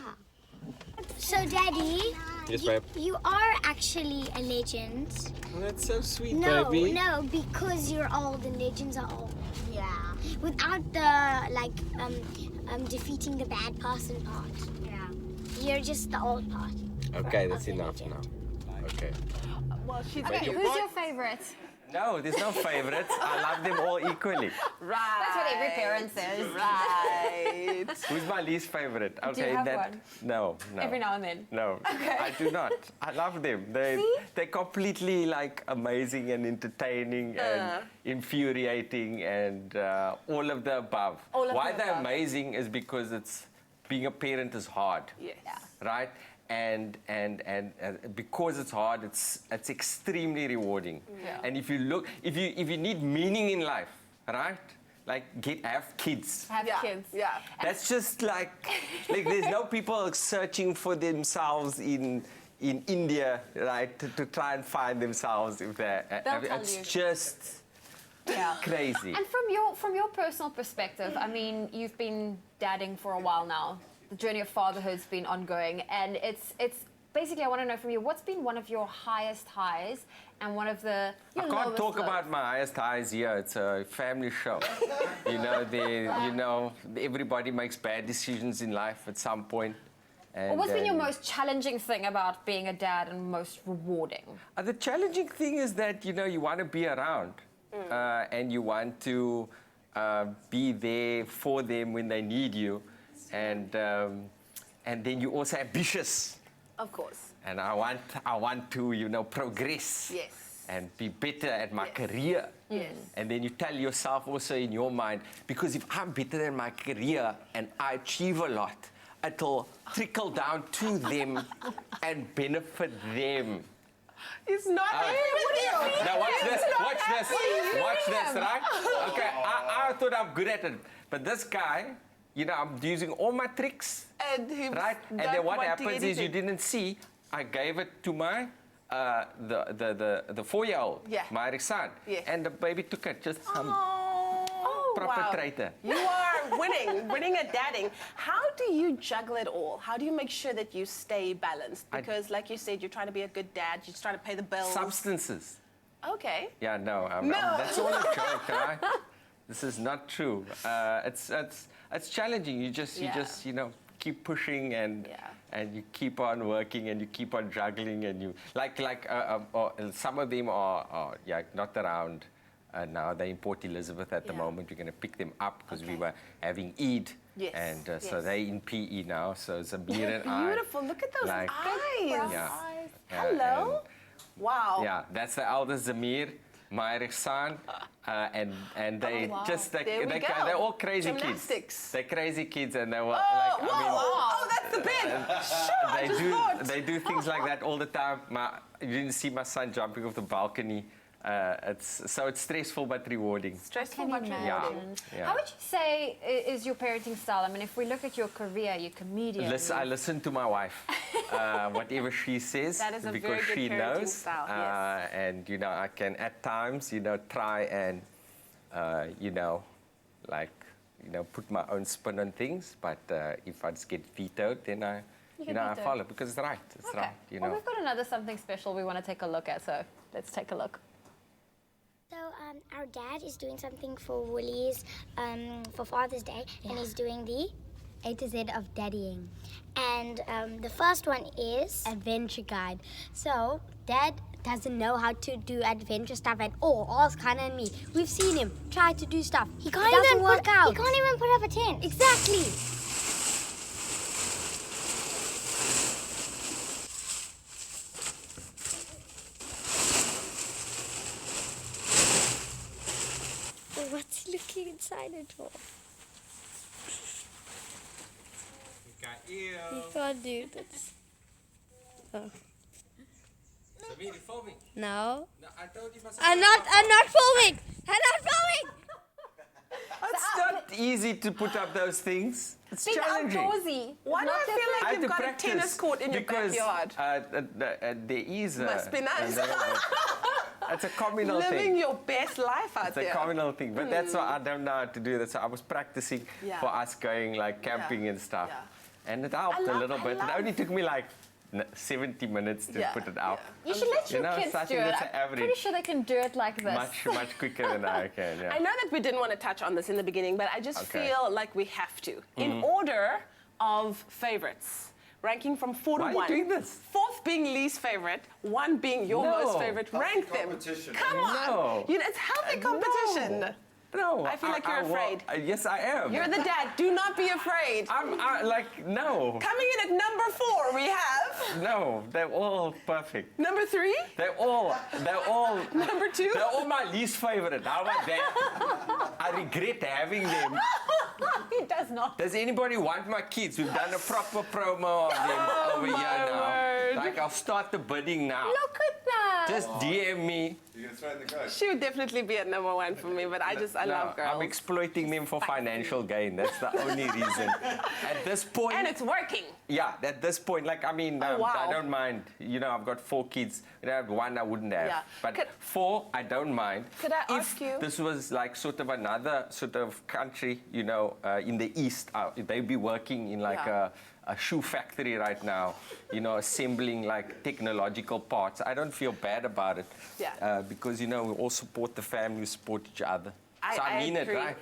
So, Daddy, Yes, babe. you are actually a legend. Oh, that's so sweet, No, baby. no, because you're old and legends are old. Yeah. Without the, like, defeating the bad person part. Yeah. You're just the old part. Okay, that's enough now. Okay. Well, she's... But Okay, you- who's your favorite? No, there's no favorites. I love them all equally. Right. That's what every parent says. Right. Who's my least favorite? Okay, Do you have one? No. Every now and then. No, Okay. I do not. I love them. They're completely like amazing and entertaining and infuriating and all of the above. All of Why the they're above. amazing is because being a parent is hard. Yes. Right? And because it's hard, it's extremely rewarding. Yeah. And if you need meaning in life, right? Like have kids. Have kids. Yeah. That's just like there's no people searching for themselves in India, right? To try and find themselves if they're. They'll tell it's you. just crazy. And from your personal perspective, I mean, you've been dadding for a while now. The journey of fatherhood's been ongoing, and it's basically, I want to know from you, what's been one of your highest highs and one of your I can't lowest talk lows? about my highest highs here. It's a family show. Everybody makes bad decisions in life at some point. And, Or what's been your most challenging thing about being a dad and most rewarding? The challenging thing is that, you want to be around and you want to be there for them when they need you. And then you're also ambitious. Of course. And I want to, progress. Yes. And be better at my career. Yes. And then you tell yourself also in your mind, because if I'm better at my career and I achieve a lot, it'll trickle down to them and benefit them. It's not everybody. Now watch this, right? Okay, I thought I'm good at it. But this guy, I'm using all my tricks, And he right? And then what happens is you didn't see, I gave it to my the 4-year-old, my son, and the baby took it. Just proper wow. traitor. You are winning at dadding. How do you juggle it all? How do you make sure that you stay balanced? Because, like you said, you're trying to be a good dad. You're trying to pay the bills. Substances. Okay. Yeah, no, No. that's all a joke, right? This is not true. It's challenging. You just keep pushing and you keep on working and you keep on juggling and you some of them are not around now. They're in Port Elizabeth at the moment. We're going to pick them up because we were having Eid. Yes. And so they're in PE now. So Zamir and I. Beautiful. Look at those eyes. Yeah. Hello. Wow. Yeah, that's the eldest Zamir, my son, and they they're all crazy Gymnastics. kids. They're crazy kids, and they were that's the bin. they do things like that all the time. You didn't see my son jumping off the balcony it's stressful but rewarding. Stressful Can but you rewarding. imagine? Yeah. How would you say is your parenting style? I mean, if we look at your career, you're a comedian. I listen to my wife. Whatever she says, That is a because very good she parenting knows. style, yes. And, you know, I can at times, you know, try and, you know, like, you know, put my own spin on things. But if I just get vetoed, then I follow because it's right. It's right, you know. Well, we've got another something special we want to take a look at, so let's take a look. So our dad is doing something for Woolies for Father's Day, and he's doing the A to Z of daddying. And the first one is Adventure Guide. So Dad doesn't know how to do adventure stuff at all. All's kind of me. We've seen him try to do stuff. He can't even work out. He can't even put up a tent. Exactly. What's he looking inside it for? You can't do this. Oh. No. I'm not filming. I'm not filming. It's not easy to put up those things. It's Being challenging. outdoorsy. Why do I feel I like had you've to got practice a tennis court in your because, backyard? There is Must be nice. It's a communal thing. Living your best life out It's there. a communal thing, but that's why I don't know how to do that. So I was practicing Yeah. for us going like camping and stuff, and it helped a little bit. It only took me like 70 minutes to put it out. You should let your kids so I do think it. that's an I'm average. pretty sure they can do it like this. Much quicker than I can. Yeah. I know that we didn't want to touch on this in the beginning, but I just Okay. feel like we have to. In Mhm. order of favorites, ranking from 4 to Why are 1. you doing this? 4th being least favorite, 1 being your No. most favorite. Rank them. Come on. No. You know, it's healthy competition. No. I feel like you're afraid. Yes, I am. You're the dad. Do not be afraid. No. Coming in at number 4, we have No, they're all perfect. number 3. They're all Number 2. They're all my least favorite. How about that? I regret having them. He does not. Does anybody want my kids? We've done a proper promo of them over here now. Like, I'll start the bidding now. Look at that. Just DM me. You're going to throw in the ghost. She would definitely be at number 1 for me, but I love girls. I'm exploiting them for financial gain. That's the only reason. At this point... And it's working. Yeah, at this point, like, I mean, wow. I don't mind. You know, I've got 4 kids. If I had 1, I wouldn't have. Yeah. But 4, I don't mind. Could I if ask you? This was like sort of another sort of country, you know, in the East. They'd be working in like a shoe factory right now, you know, assembling like technological parts. I don't feel bad about it. Yeah. Because, you know, we all support the family, we support each other. I mean agree. it, right?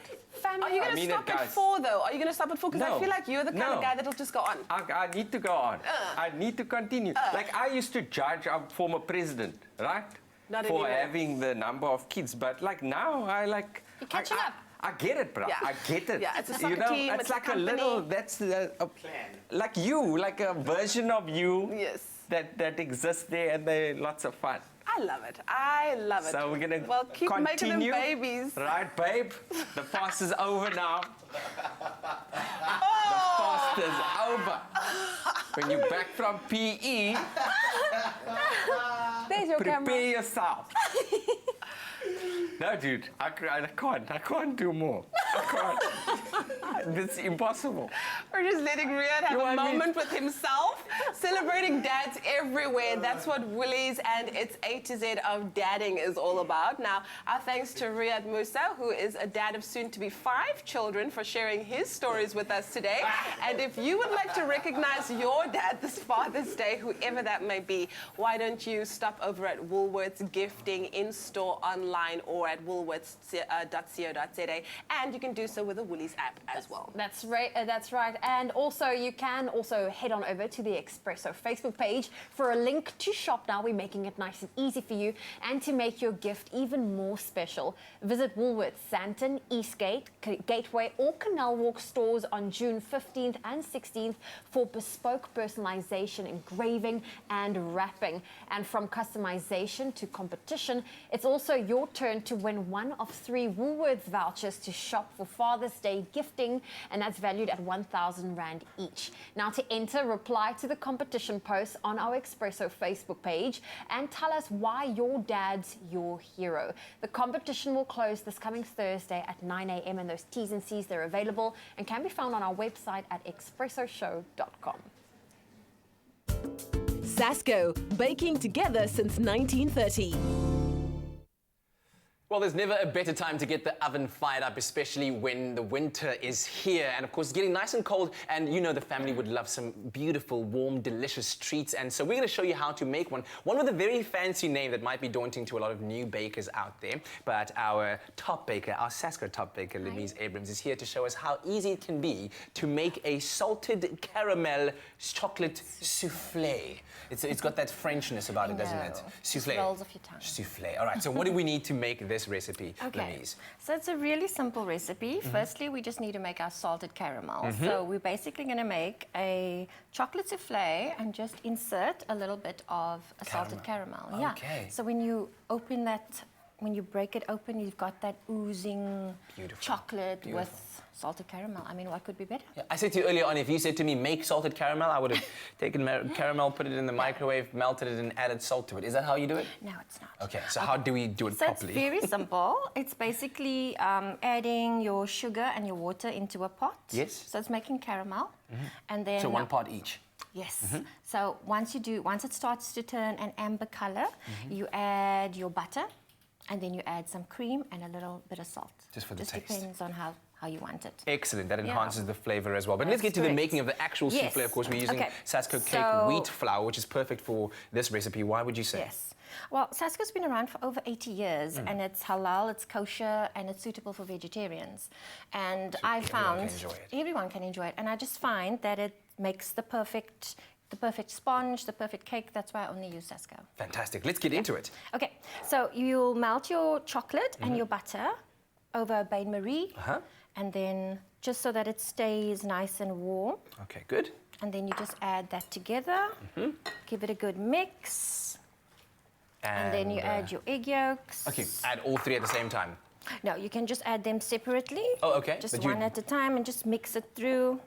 Are you going to stop at 4, though? Are you going to stop at 4? Because I No. feel like you're the kind of No. guy that'll just go on. I need to go on. I need to continue. Like, I used to judge our former president, right? Not for anymore. having the number of kids. But, like, now I like... You're catching up. I get it, bro. Yeah. I get it. Yeah, it's a soccer you know, team, it's it's a like a company. little... That's a plan. Like you, like a version of you. Yes. That exists there, and they're lots of fun. I love it. I love it. So we're gonna well, keep making them continue. babies. Right, babe? The fast is over now. Oh. The fast is over. When you're back from PE, There's your prepare camera. yourself. No, dude, I can't do more. I can't. It's impossible. We're just letting Riyadh have You a want me- moment with himself, celebrating dads everywhere. That's what Woolies and its A to Z of dadding is all about. Now, our thanks to Riyadh Musa, who is a dad of soon-to-be 5 children, for sharing his stories with us today. And if you would like to recognize your dad this Father's Day, whoever that may be, why don't you stop over at Woolworths Gifting in-store, online, or at woolworths.co.za, and you can do so with the Woolies app as well. That's right. And also, you can also head on over to the Expresso Facebook page for a link to shop now. We're making it nice and easy for you, and to make your gift even more special, visit Woolworths, Sandton, Eastgate, Gateway, or Canal Walk stores on June 15th and 16th for bespoke personalization, engraving, and wrapping. And from customization to competition, it's also your turn to win one of 3 Woolworths vouchers to shop for Father's Day gifting, and that's valued at 1,000 Rand each. Now, to enter, reply to the competition post on our Expresso Facebook page and tell us why your dad's your hero. The competition will close this coming Thursday at 9 a.m. and those T's and C's, they're available and can be found on our website at expressoshow.com. Sasco, baking together since 1930. Well, there's never a better time to get the oven fired up, especially when the winter is here. And of course, it's getting nice and cold, and you know the family would love some beautiful, warm, delicious treats. And so we're going to show you how to make one with a very fancy name that might be daunting to a lot of new bakers out there. But our top baker, our Sasco top baker, Louise Abrams, is here to show us how easy it can be to make a salted caramel chocolate souffle. It's got that Frenchness about it, doesn't it? Souffle. It rolls off your tongue. Souffle. All right, so what do we need to make this recipe, Okay, Louise? so it's a really simple recipe. Firstly, we just need to make our salted caramel. So we're basically going to make a chocolate souffle and just insert a little bit of a salted caramel. Yeah. Okay. So when you open that, when you break it open, you've got that oozing chocolate with salted caramel. I mean, what could be better? Yeah, I said to you earlier on, if you said to me, make salted caramel, I would have taken caramel, put it in the microwave, melted it, and added salt to it. Is that how you do it? No, it's not. Okay, so how do we do it properly? So it's very simple. It's basically adding your sugar and your water into a pot. Yes. So it's making caramel. And then... So one pot each? Yes. So once it starts to turn an amber color, you add your butter, and then you add some cream and a little bit of salt. Just for the taste. Just depends on how you want it. Excellent. That enhances the flavor as well. But let's get to the making of the actual souffle. Of course, we're using Sasco cake wheat flour, which is perfect for this recipe. Why would you say? Yes. Well, Sasco's been around for over 80 years, and it's halal, it's kosher, and it's suitable for vegetarians. And I found everyone can enjoy it. And I just find that it makes the perfect sponge, the perfect cake. That's why I only use Sasco. Fantastic. Let's get into it. Okay, so you'll melt your chocolate and your butter over a bain-marie, and then just so that it stays nice and warm. Okay, good. And then you just add that together, give it a good mix, and then you add your egg yolks. Okay, add all three at the same time. No, you can just add them separately. Oh, okay. Just one at a time and just mix it through.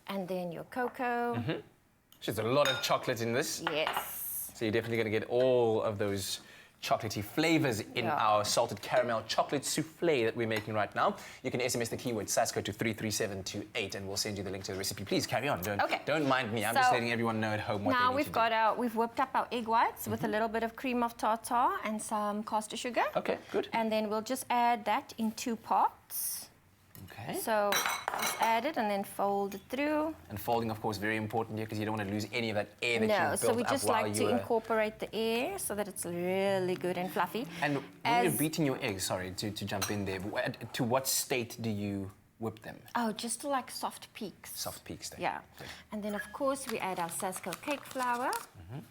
And then your cocoa. There's a lot of chocolate in this. Yes. So you're definitely going to get all of those chocolatey flavors in our salted caramel chocolate souffle that we're making right now. You can SMS the keyword Sasco to 33728 and we'll send you the link to the recipe. Please carry on. Don't mind me. I'm just letting everyone know at home what they need to do. Now we've whipped up our egg whites with a little bit of cream of tartar and some caster sugar. Okay, good. And then we'll just add that in 2 pots. Okay. So just add it and then fold it through. And folding, of course, very important here because you don't want to lose any of that air that you built up. No, so we just like to incorporate the air so that it's really good and fluffy. And when you're beating your eggs, sorry to jump in there, to what state do you whip them? Oh, just to like soft peaks. Soft peaks there. Yeah. Good. And then, of course, we add our Sasco cake flour. Here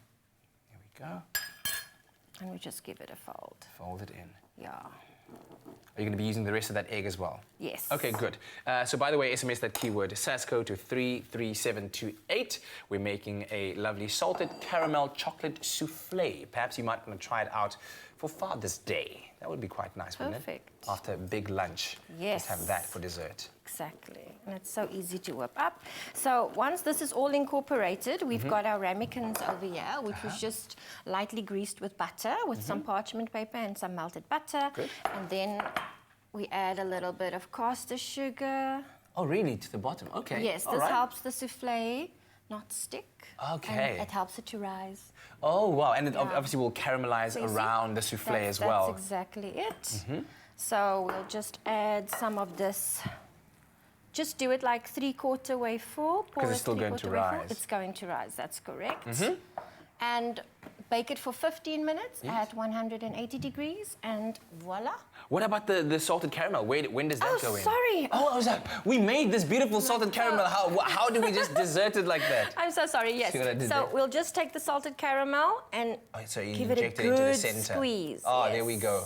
we go. And we just give it a fold. Fold it in. Yeah. Are you going to be using the rest of that egg as well? Yes. Okay, good. So by the way, SMS that keyword Sasco to 33728. We're making a lovely salted caramel chocolate souffle. Perhaps you might want to try it out for Father's Day. That would be quite nice, wouldn't it? Perfect. After a big lunch. Yes. Just have that for dessert. Exactly. And it's so easy to whip up. So once this is all incorporated, we've got our ramekins over here, which was just lightly greased with butter, with some parchment paper and some melted butter. Good. And then we add a little bit of caster sugar. Oh, really? To the bottom? Okay. Yes, this helps the souffle not stick. Okay. And it helps it to rise. Oh, wow. And it obviously will caramelize around the souffle as well. That's exactly it. So we'll just add some of this. Just do it like 3/4 way full. Because it's still going to rise. It's going to rise, that's correct. And bake it for 15 minutes at 180 degrees, and voila. What about the salted caramel? When does that go in? Sorry. Oh, I was like, we made this beautiful salted caramel. How do we just desert it like that? I'm so sorry, yes. So we'll just take the salted caramel and so you give it a inject it into the good center. squeeze. Oh, there we go.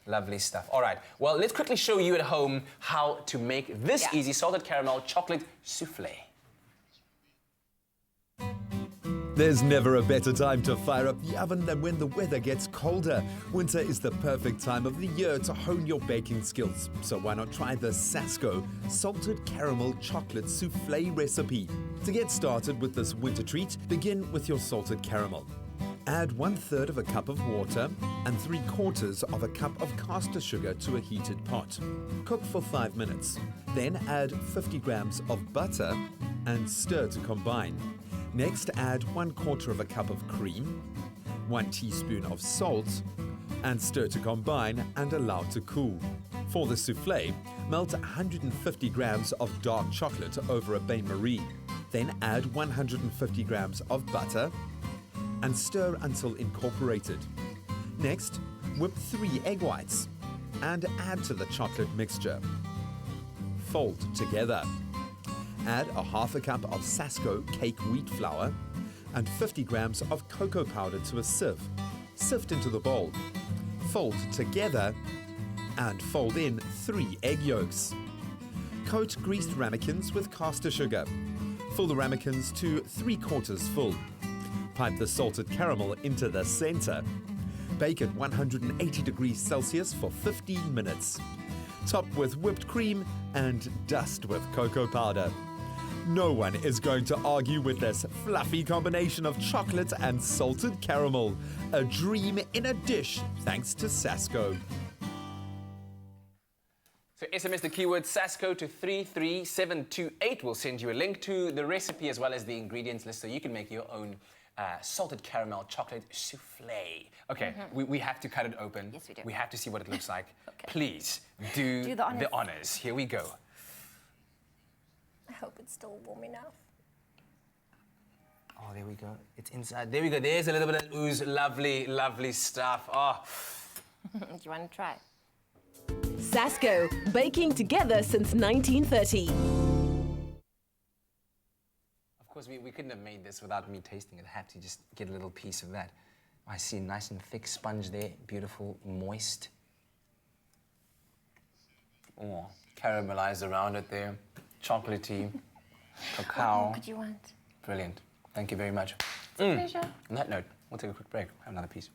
Lovely stuff. All right. Well, let's quickly show you at home how to make this easy salted caramel chocolate souffle. There's never a better time to fire up the oven than when the weather gets colder. Winter is the perfect time of the year to hone your baking skills. So why not try the Sasco salted caramel chocolate souffle recipe? To get started with this winter treat, begin with your salted caramel. Add 1/3 of a cup of water and 3/4 of a cup of caster sugar to a heated pot. Cook for 5 minutes. Then add 50 grams of butter and stir to combine. Next, add 1/4 of a cup of cream, 1 teaspoon of salt, and stir to combine and allow to cool. For the souffle, melt 150 grams of dark chocolate over a bain-marie. Then add 150 grams of butter and stir until incorporated. Next, whip 3 egg whites and add to the chocolate mixture. Fold together. Add a 1/2 cup of Sasco cake wheat flour and 50 grams of cocoa powder to a sieve. Sift into the bowl. Fold together and fold in 3 egg yolks. Coat greased ramekins with caster sugar. Fill the ramekins to 3/4 full. Pipe the salted caramel into the center. Bake at 180 degrees Celsius for 15 minutes. Top with whipped cream and dust with cocoa powder. No one is going to argue with this fluffy combination of chocolate and salted caramel. A dream in a dish thanks to Sasco. So SMS the keyword Sasco to 33728. We'll send you a link to the recipe as well as the ingredients list so you can make your own salted caramel chocolate souffle. Okay, we have to cut it open. Yes, we do. We have to see what it looks like. Okay. Please do the honors. Here we go. I hope it's still warm enough. Oh, there we go. It's inside. There we go. There's a little bit of ooze. Lovely, lovely stuff. Oh. Do you want to try? Sasco, baking together since 1930. Of course, we couldn't have made this without me tasting it. I had to just get a little piece of that. I see a nice and thick sponge there. Beautiful, moist. Oh, caramelized around it there. Chocolatey, cacao. What could you want? Brilliant. Thank you very much. It's a pleasure. On that note, we'll take a quick break. Have another piece.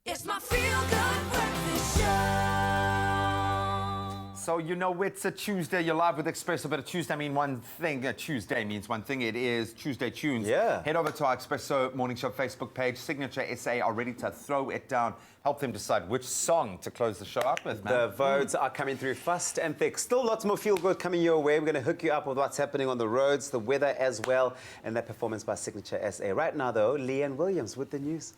It's my feel-good breakfast show. So, you know, it's a Tuesday. You're live with Expresso, but a Tuesday means one thing. A Tuesday means one thing. It is Tuesday Tunes. Yeah. Head over to our Expresso Morning Show Facebook page. Signature SA are ready to throw it down. Help them decide which song to close the show up with, man. The votes are coming through fast and thick. Still lots more feel-good coming your way. We're going to hook you up with what's happening on the roads, the weather as well, and that performance by Signature SA. Right now, though, Leanne Williams with the news.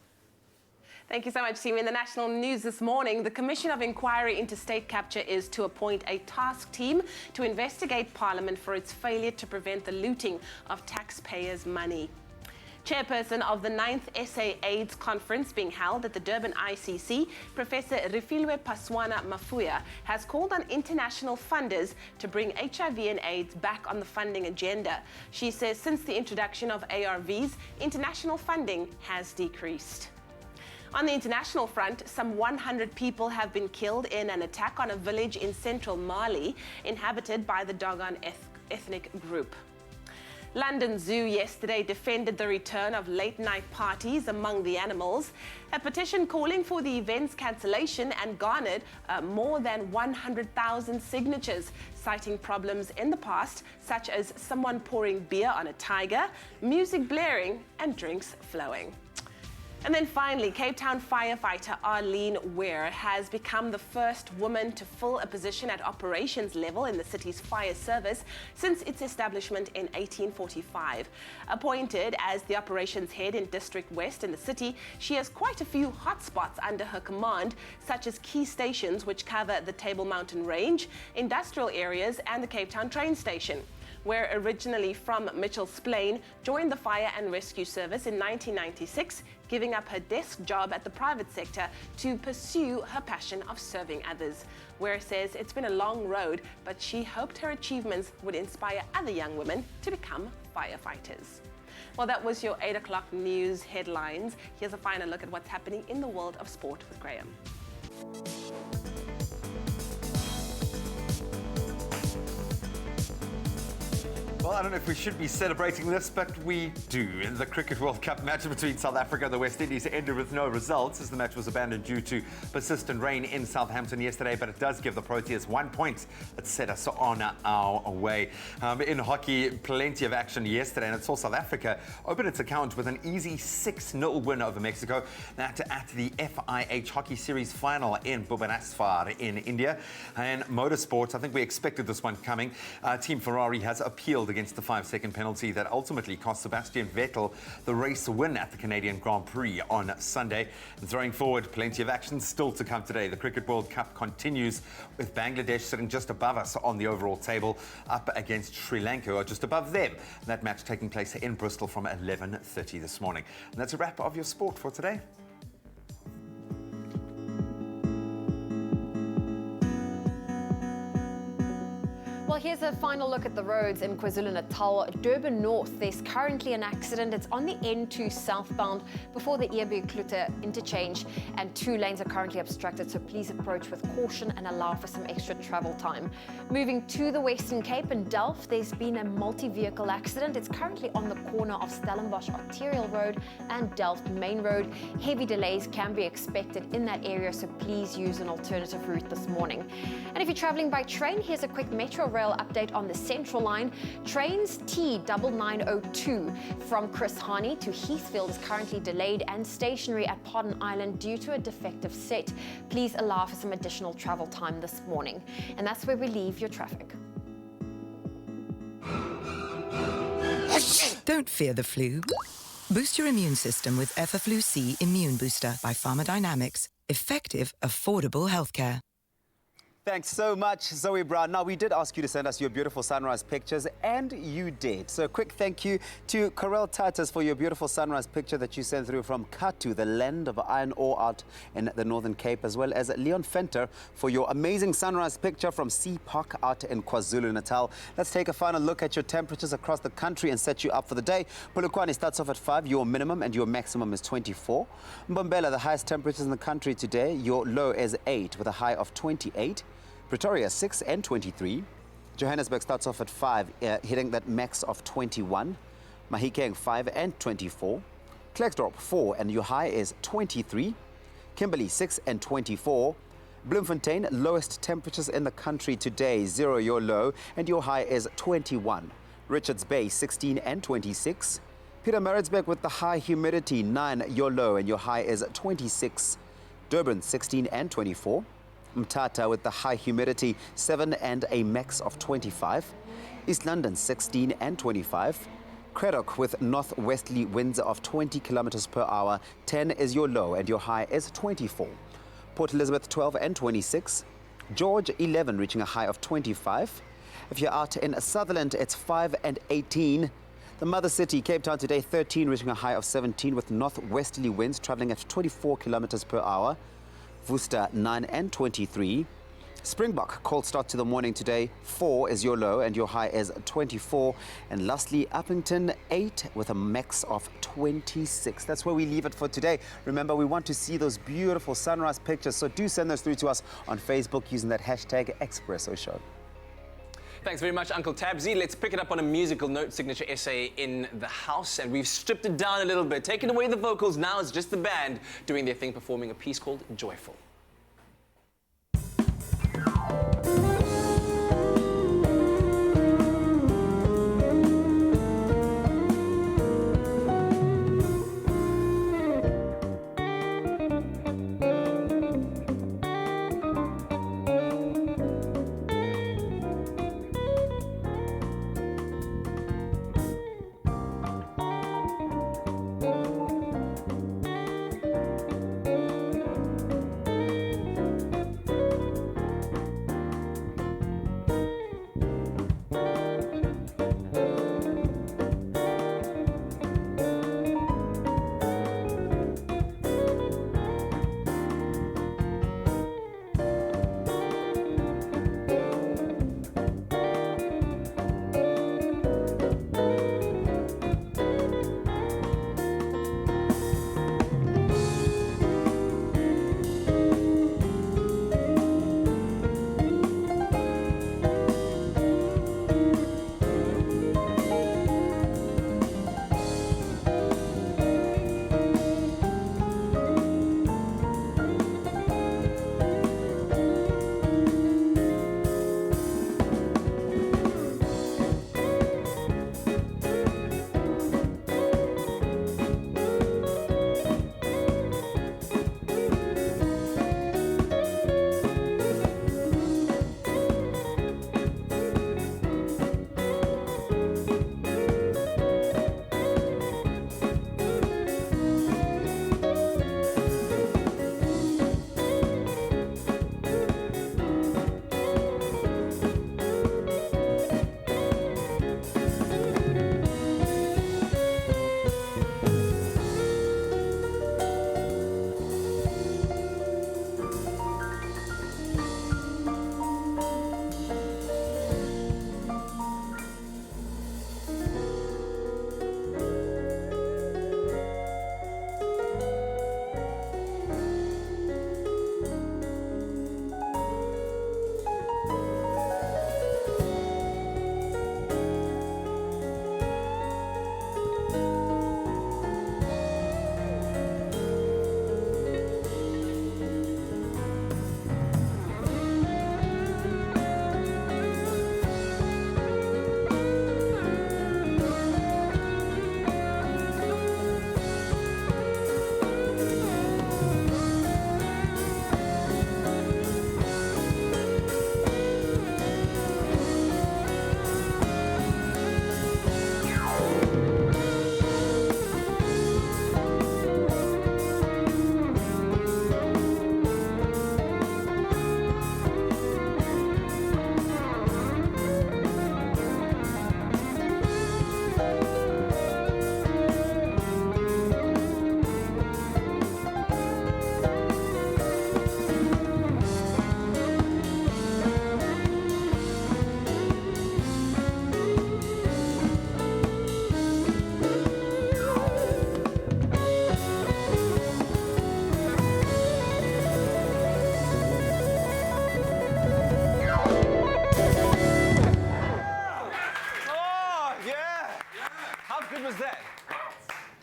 Thank you so much, Team. In the national news this morning, the Commission of Inquiry into State Capture is to appoint a task team to investigate Parliament for its failure to prevent the looting of taxpayers' money. Chairperson of the 9th SA AIDS Conference being held at the Durban ICC, Professor Refilwe Paswana Mafuya, has called on international funders to bring HIV and AIDS back on the funding agenda. She says since the introduction of ARVs, international funding has decreased. On the international front, some 100 people have been killed in an attack on a village in central Mali inhabited by the Dogon ethnic group. London Zoo yesterday defended the return of late-night parties among the animals. A petition calling for the event's cancellation and garnered more than 100,000 signatures, citing problems in the past, such as someone pouring beer on a tiger, music blaring, and drinks flowing. And then finally, Cape Town firefighter Arlene Ware has become the first woman to fill a position at operations level in the city's fire service since its establishment in 1845. Appointed as the operations head in District West in the city, she has quite a few hotspots under her command, such as key stations which cover the Table Mountain Range, industrial areas, and the Cape Town train station. Ware, originally from Mitchell's Plain, joined the Fire and Rescue Service in 1996, giving up her desk job at the private sector to pursue her passion of serving others. Ware says it's been a long road, but she hoped her achievements would inspire other young women to become firefighters. Well, that was your 8 o'clock news headlines. Here's a final look at what's happening in the world of sport with Graham. Well, I don't know if we should be celebrating this, but we do. In the Cricket World Cup match between South Africa and the West Indies ended with no results as the match was abandoned due to persistent rain in Southampton yesterday, but it does give the Proteas 1 point. It set us on our way. In hockey, plenty of action yesterday, and it saw South Africa open its account with an easy 6-0 win over Mexico. That at the FIH Hockey Series final in Bhubaneswar in India. And motorsports, I think we expected this one coming. Team Ferrari has appealed against the 5-second penalty that ultimately cost Sebastian Vettel the race win at the Canadian Grand Prix on Sunday. And throwing forward, plenty of action still to come today. The Cricket World Cup continues with Bangladesh sitting just above us on the overall table, up against Sri Lanka, or just above them. And that match taking place in Bristol from 11:30 this morning. And that's a wrap of your sport for today. Well, here's a final look at the roads in KwaZulu-Natal. Durban North, there's currently an accident. It's on the N2 southbound before the Eerbeek-Klute interchange, and 2 lanes are currently obstructed, so please approach with caution and allow for some extra travel time. Moving to the Western Cape and Delft, there's been a multi-vehicle accident. It's currently on the corner of Stellenbosch Arterial Road and Delft Main Road. Heavy delays can be expected in that area, so please use an alternative route this morning. And if you're traveling by train, here's a quick Metro Rail update on the Central Line. Trains T9902 from Chris Hani to Heathfield is currently delayed and stationary at Podden Island due to a defective set. Please allow for some additional travel time this morning. And that's where we leave your traffic. Don't fear the flu. Boost your immune system with Effaflu C Immune Booster by Pharmadynamics. Effective, affordable healthcare. Thanks so much, Zoe Brown. Now, we did ask you to send us your beautiful sunrise pictures, and you did. So a quick thank you to Corel Titus for your beautiful sunrise picture that you sent through from Katu, the land of iron ore out in the Northern Cape, as well as Leon Fenter for your amazing sunrise picture from Sea Park out in KwaZulu-Natal. Let's take a final look at your temperatures across the country and set you up for the day. Polokwane starts off at 5. Your minimum and your maximum is 24. Mbombela, the highest temperatures in the country today. Your low is 8 with a high of 28. Pretoria 6 and 23. Johannesburg starts off at 5, hitting that max of 21. Mahikeng 5 and 24. Klerksdorp 4 and your high is 23. Kimberley 6 and 24. Bloemfontein, lowest temperatures in the country today, 0 your low and your high is 21. Richards Bay 16 and 26. Pietermaritzburg with the high humidity, 9 your low and your high is 26. Durban 16 and 24. Mthatha with the high humidity, 7 and a max of 25. East London 16 and 25. Craddock with northwesterly winds of 20 kilometers per hour, 10 is your low and your high is 24. Port Elizabeth 12 and 26. George 11 reaching a high of 25. If you're out in Sutherland, it's 5 and 18. The mother city, Cape Town today 13 reaching a high of 17 with northwesterly winds traveling at 24 kilometers per hour. Worcester 9 and 23. Springbok, cold start to the morning today. 4 is your low and your high is 24. And lastly, Uppington 8 with a max of 26. That's where we leave it for today. Remember, we want to see those beautiful sunrise pictures, so do send those through to us on Facebook using that hashtag Expresso Show. Thanks very much, Uncle Tabsy. Let's pick it up on a musical note, signature essay in the house, and we've stripped it down a little bit, taken away the vocals. Now it's just the band doing their thing, performing a piece called Joyful.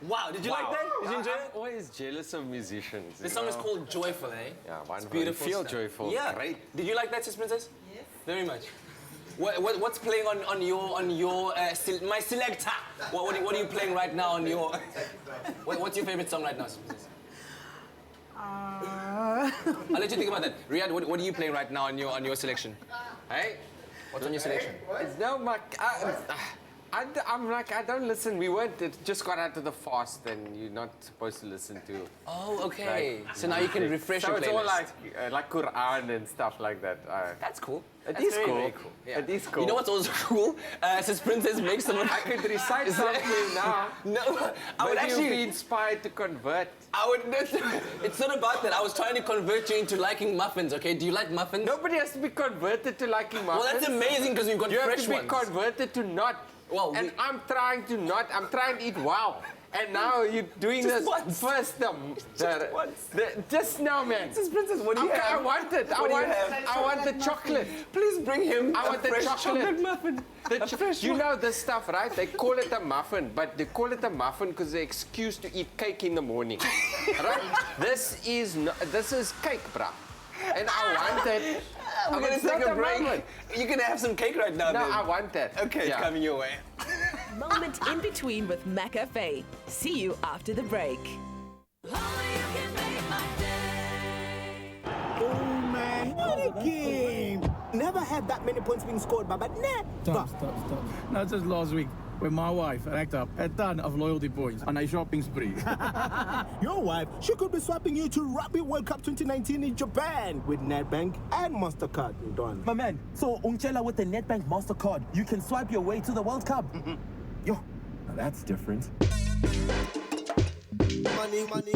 Wow, did you like that? Did you enjoy it? I'm always jealous of musicians. This song is called Joyful, eh? Yeah, it's beautiful. Feel stuff. joyful. Yeah. Great. Did you like that, Sis Princess? Yes. Very much. What's playing on your my selector? What are you playing right now on your? What's your favorite song right now, Sis Princess? I'll let you think about that. Riyadh, what are you playing right now on your selection? Hey, what's on your selection? It's no, I'm like, I don't listen. It just got out of the fast, and you're not supposed to listen to. Oh, okay. So now you can refresh your playlist. So it's all like Quran and stuff like that. That's cool. It That's is very, cool. very cool. Yeah. It is cool. You know what's also cool? Since Princess makes someone... I could recite something now. No, I would Maybe actually... you'll be inspired to convert. I would... It's not about that. I was trying to convert you into liking muffins, okay? Do you like muffins? Nobody has to be converted to liking muffins. Well, that's amazing because we've got fresh ones. You have to be converted to not. Well, and I'm trying to not. I'm trying to eat wow. And now you're doing Just this once. first. Just now, man. This is Princess, what do you have? I want it. I want the chocolate. Please bring him I want the fresh chocolate muffin. You know this stuff, right? They call it a muffin, but they call it a muffin because they're excuse to eat cake in the morning. Right? This is cake, bruh. And I want it. We're going to take a break. You're going to have some cake right now, No, then. I want that. Okay, it's coming your way. Moment in between with McAfee. See you after the break. Oh man, what a game! Never had that many points being scored by, but Stop. Not just last week, when my wife racked up a ton of loyalty points on a shopping spree. Your wife, she could be swapping you to Rugby World Cup 2019 in Japan with NetBank and MasterCard. Done. My man, so Ungchela with the NetBank MasterCard, you can swipe your way to the World Cup. Yo, now that's different. Money.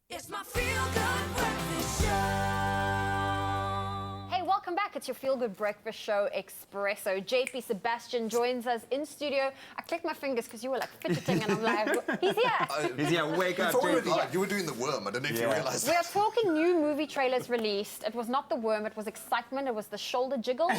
It's my feel-good breakfast show. Hey, welcome back. It's your feel-good breakfast show, Expresso. JP Sebastian joins us in studio. I clicked my fingers because you were like fidgeting, and I'm like, he's here. He's here. Wake up, Before we JP. went live, you were doing the worm. I don't know if you realised We are that. talking new movie trailers released. It was not the worm, it was excitement, it was the shoulder jiggle.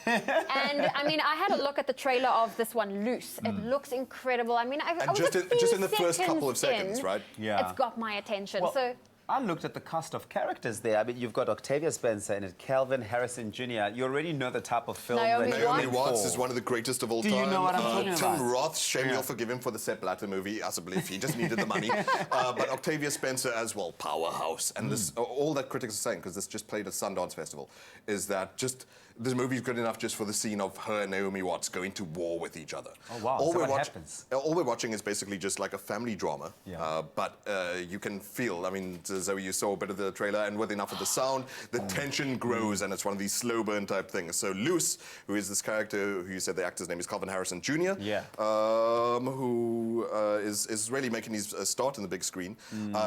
And I mean, I had a look at the trailer of this one, Loose. It looks incredible. I mean, I And was just in the first couple of seconds, in, right? Yeah. It's got my attention. Well, So I looked at the cast of characters there. I mean, you've got Octavia Spencer in it, Calvin Harrison Jr. You already know the type of film Naomi that Naomi you're Watts for. is one of the greatest of all Do time. you know what I'm talking Tim about? Roth, shame you'll forgive him for the Sepp Blatter movie. I believe he just needed the money. But Octavia Spencer as well, powerhouse. And this, all that critics are saying, because this just played at Sundance Festival, is that just this movie's good enough just for the scene of her and Naomi Watts going to war with each other. Oh, wow. All So we're what watch- happens? All we're watching is basically just like a family drama. Yeah. But you can feel, I mean, Zoe, you saw a bit of the trailer, and with enough of the sound, the tension grows, and it's one of these slow burn type things. So Luce, who is this character, who you said the actor's name is Calvin Harrison Jr., who is really making his start in the big screen.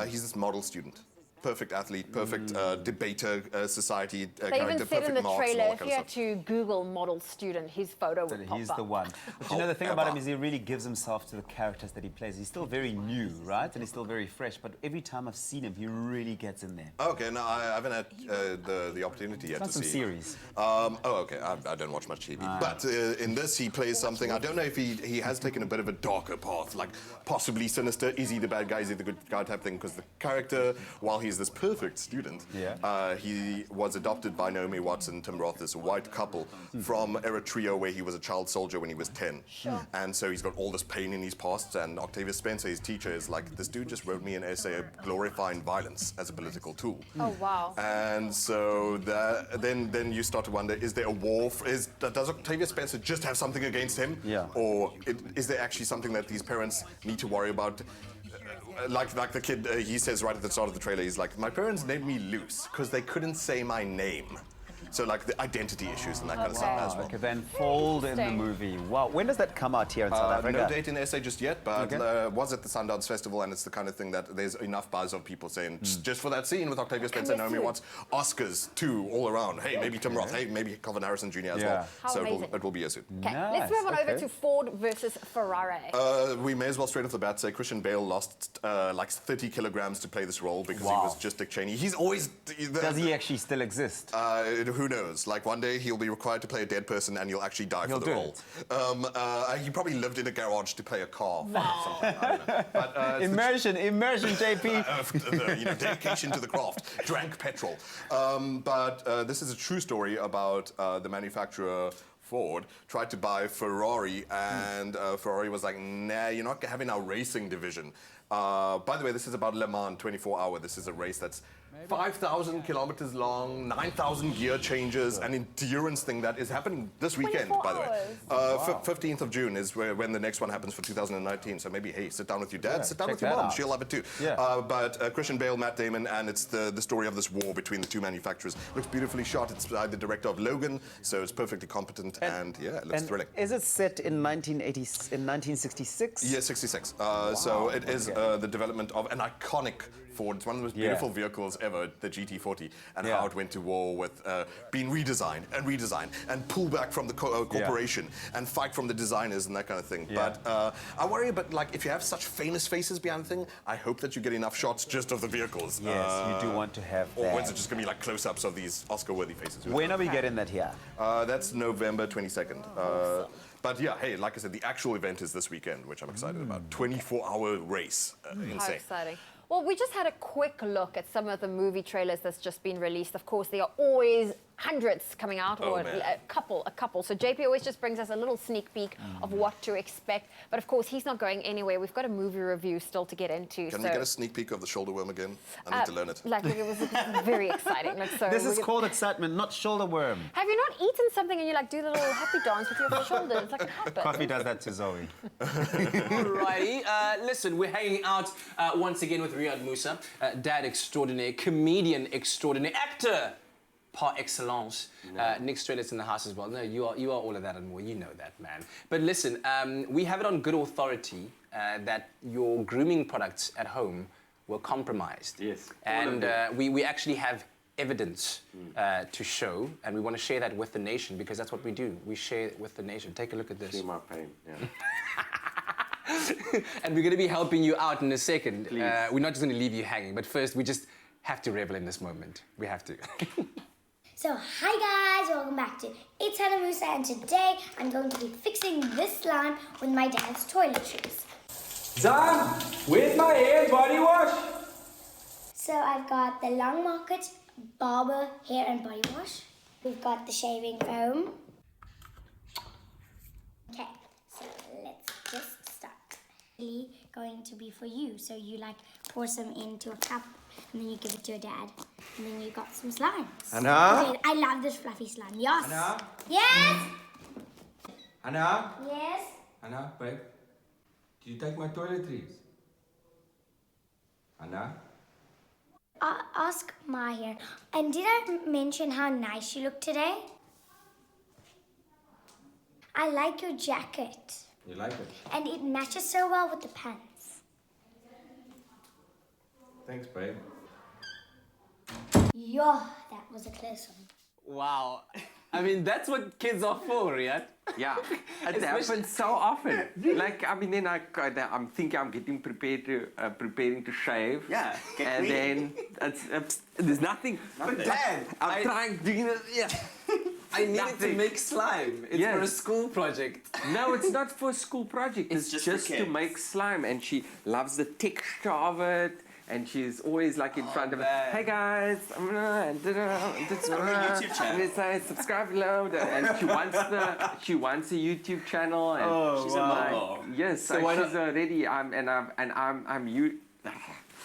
He's this model student. Perfect athlete, perfect debater, society they character, even said perfect in the marks and all trailer, that if kind you of had stuff. to Google model student, his photo would pop He's up. the one. But you know, the thing about him is he really gives himself to the characters that he plays. He's still very new, right? And he's still very fresh. But every time I've seen him, he really gets in there. Okay, no, I haven't had the opportunity yet Not to some see. series. Okay, I don't watch much TV. But in this, he plays something. I don't know if he has taken a bit of a darker path, like possibly sinister. Is he the bad guy? Is he the good guy type thing? Because the character, while he's he's this perfect student. He was adopted by Naomi Watts and Tim Roth, this white couple from Eritrea, where he was a child soldier when he was 10. And so he's got all this pain in his past, and Octavia Spencer, his teacher, is like, this dude just wrote me an essay glorifying violence as a political tool. Oh, wow. And so then you start to wonder, is there a war? Does Octavia Spencer just have something against him? Or is there actually something that these parents need to worry about? Like the kid, he says right at the start of the trailer, he's like, my parents named me Luce because they couldn't say my name. So like the identity issues and that kind of stuff as well. Okay, then Fold in the movie. Wow, when does that come out here in South Africa? No date in SA just yet, but was at the Sundance Festival, and it's the kind of thing that there's enough buzz of people saying, just for that scene with Octavia Spencer and Naomi Watts, Oscars too, all around. Hey, maybe Tim Roth, hey, maybe Calvin Harrison Jr. as well. How so amazing. it will be a suit. Okay, let's move on over to Ford versus Ferrari. We may as well straight off the bat say Christian Bale lost like 30 kilograms to play this role because he was just Dick Cheney. He's always... Does he actually still exist? Who knows? Like one day he'll be required to play a dead person and you'll actually die for the role. He probably lived in a garage to play a car. Something, I don't know. But, immersion, JP. Dedication to the craft. Drank petrol. But this is a true story about the manufacturer Ford tried to buy Ferrari, and Ferrari was like, nah, you're not having our racing division. By the way, this is about Le Mans 24-hour. This is a race that's 5,000 kilometers long, 9,000 gear changes, an endurance thing that is happening this weekend, by the way. 15th of June is when the next one happens for 2019. So maybe, hey, sit down with your dad, sit down with your mom. She'll love it too. But Christian Bale, Matt Damon, and it's the story of this war between the two manufacturers. Looks beautifully shot. It's by the director of Logan, so it's perfectly competent, and yeah, it looks thrilling. Is it set in 1966? Yeah, 66. So it is the development of an iconic Ford. It's one of the most beautiful vehicles ever, the GT40, and how it went to war with being redesigned and pull back from the corporation and fight from the designers and that kind of thing. But I worry about, like, if you have such famous faces behind the thing, I hope that you get enough shots just of the vehicles. Yes, you do want to have that. Or is it just going to be like close-ups of these Oscar-worthy faces? When are we getting that here? That's November 22nd. But yeah, hey, like I said, the actual event is this weekend, which I'm excited about. 24-hour race. Insane. How exciting. Well, we just had a quick look at some of the movie trailers that's just been released. Of course, there are always hundreds coming out, or a couple. So JP always just brings us a little sneak peek of what to expect. But of course, he's not going anywhere. We've got a movie review still to get into. Can we get a sneak peek of the shoulder worm again? I need to learn it. Like, it was very exciting. Like, so this is called excitement, not shoulder worm. Have you not eaten something and you like do the little happy dance with your shoulder? It's like it happens. Coffee does that to Zoe. Alrighty, listen, we're hanging out once again with Riyad Musa, dad extraordinaire, comedian extraordinaire, actor par excellence. Nick Strelitz in the house as well. No, you are all of that and more. You know that, man. But listen, we have it on good authority that your grooming products at home were compromised. Yes. And we actually have evidence to show, and we want to share that with the nation, because that's what we do. We share it with the nation. Take a look at this. Share my pain, And we're going to be helping you out in a second. We're not just going to leave you hanging, but first we just have to revel in this moment. We have to. So, hi guys, welcome back to It's Hannah Musa, and today I'm going to be fixing this slime with my dad's toiletries. Zan, where's my hair and body wash? So I've got the Long Market Barber Hair and Body Wash. We've got the shaving foam. Okay, so let's just start. Really going to be for you. So you like pour some into a cup, and then you give it to your dad. And then you got some slimes. Anna? Okay, I love this fluffy slime. Yes. Anna? Yes. Anna? Yes. Anna, babe, did you take my toiletries? Anna? Ask Mahir. And did I mention how nice you look today? I like your jacket. You like it? And it matches so well with the pants. Thanks, babe. Yo, that was a close one. Wow. I mean, that's what kids are for, Riyad. Yeah, it happens so often. Like, I mean, then I'm thinking I'm getting preparing to shave. Yeah, and then there's nothing. But Dad, I'm trying doing it. Yeah. I needed to make slime. It's for a school project. No, it's not for a school project. It's just to make slime, and she loves the texture of it. and she's always like in front of it. Hey guys, YouTube channel. And it's like subscribe below, and she wants a YouTube channel. And she's a mogul. Yes, So so why she's already. I'm you.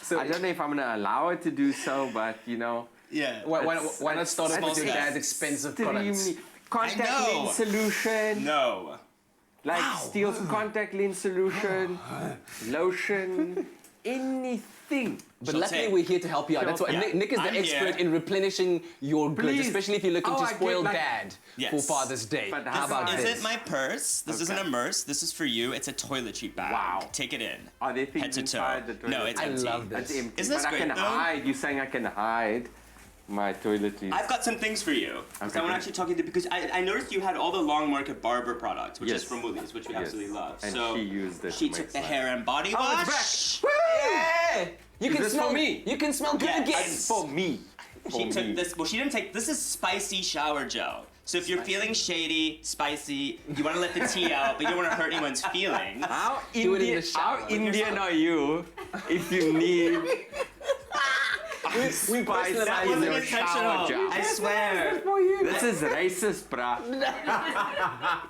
So I don't know if I'm gonna allow her to do so, but you know. Yeah. Why not start off with your dad's expensive products? Contact lens solution. No. Like Steele's contact lens solution, lotion, anything. But luckily we're here to help you out. That's why Nick is the expert in replenishing your goods, especially if you're looking to spoil dad for Father's Day. But how about this? Isn't my purse? This isn't a purse. This is for you. It's a toiletry bag. Wow. Take it in. Are there things head to toe? inside the toilet? No, it's empty. I love this. It's empty. Isn't this but great, I can though? hide. You're saying I can hide my toiletries. I've got some things for you. Okay. I want to actually talk to you because I noticed you had all the long market barber products, which is from Woolies, which we absolutely love. And so she used it. she took the hair and body Oh, wash. it's back. Yeah! You can this smell for me. You can smell good again. Yes. For me. She took this. Well, she didn't take. This is spicy shower gel. So if you're feeling shady, spicy, you want to let the tea out, but you don't want to hurt anyone's feelings. How Indian are you if you need we That wasn't intentional. I swear. This is racist, bruh.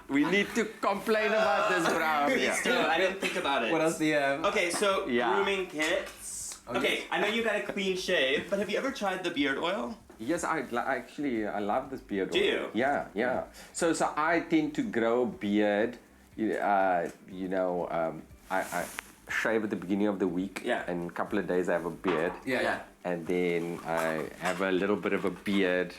We need to complain about this, bruh. Still, I didn't think about it. What else do you have? Okay, so grooming kits. Okay, I know you got a clean shave, but have you ever tried the beard oil? Yes, I love this beard Do oil. you? Yeah. So I tend to grow beard. I shave at the beginning of the week. Yeah. And a couple of days I have a beard. Yeah. And then I have a little bit of a beard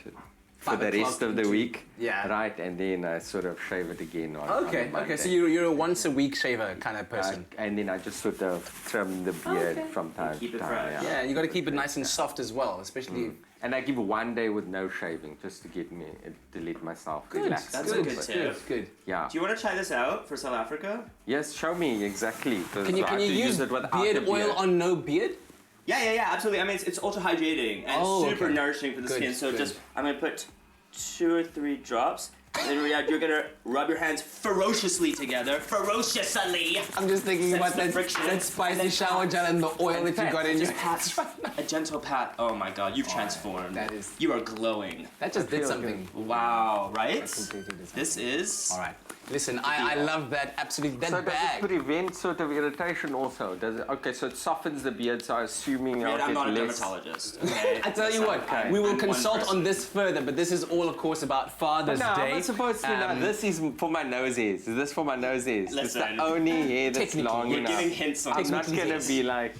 for the rest of the week. Yeah. Right, and then I sort of shave it again on Okay, Monday. so you're a once a week shaver kind of person. And then I just sort of trim the beard from time to time. Yeah, you got to keep it nice and soft as well, especially. And I give 1 day with no shaving just to get me to let myself relax. That's a good tip. Good. Yeah. Do you want to try this out for South Africa? Yes, show me exactly. Can you use it without beard the oil on no beard? Yeah, absolutely. I mean, it's ultra hydrating and super okay. nourishing for the Good, skin. So good. I'm gonna put 2 or 3 drops. And then Riyadh, you're gonna rub your hands ferociously together. Ferociously! I'm just thinking about that friction. spicy shower gel and the oil that you got in your hands. A gentle pat. Oh my god, you've transformed. That is. You are glowing. That just did something. Wow, right? Completely did something. This is. All right. Listen, I love that. Absolutely. That So bag. does it prevent sort of irritation also? Does it? Okay, so it softens the beard, so I'm assuming I'll I'm get not a less. dermatologist. Okay? I tell you what, we will consult on this further, but this is all, of course, about Father's No, Day. I'm not supposed to know. This is for my noses. Is this for my noses? It's Listen. the only hair that's long You're enough. giving hints on I'm not technically gonna hints. be like.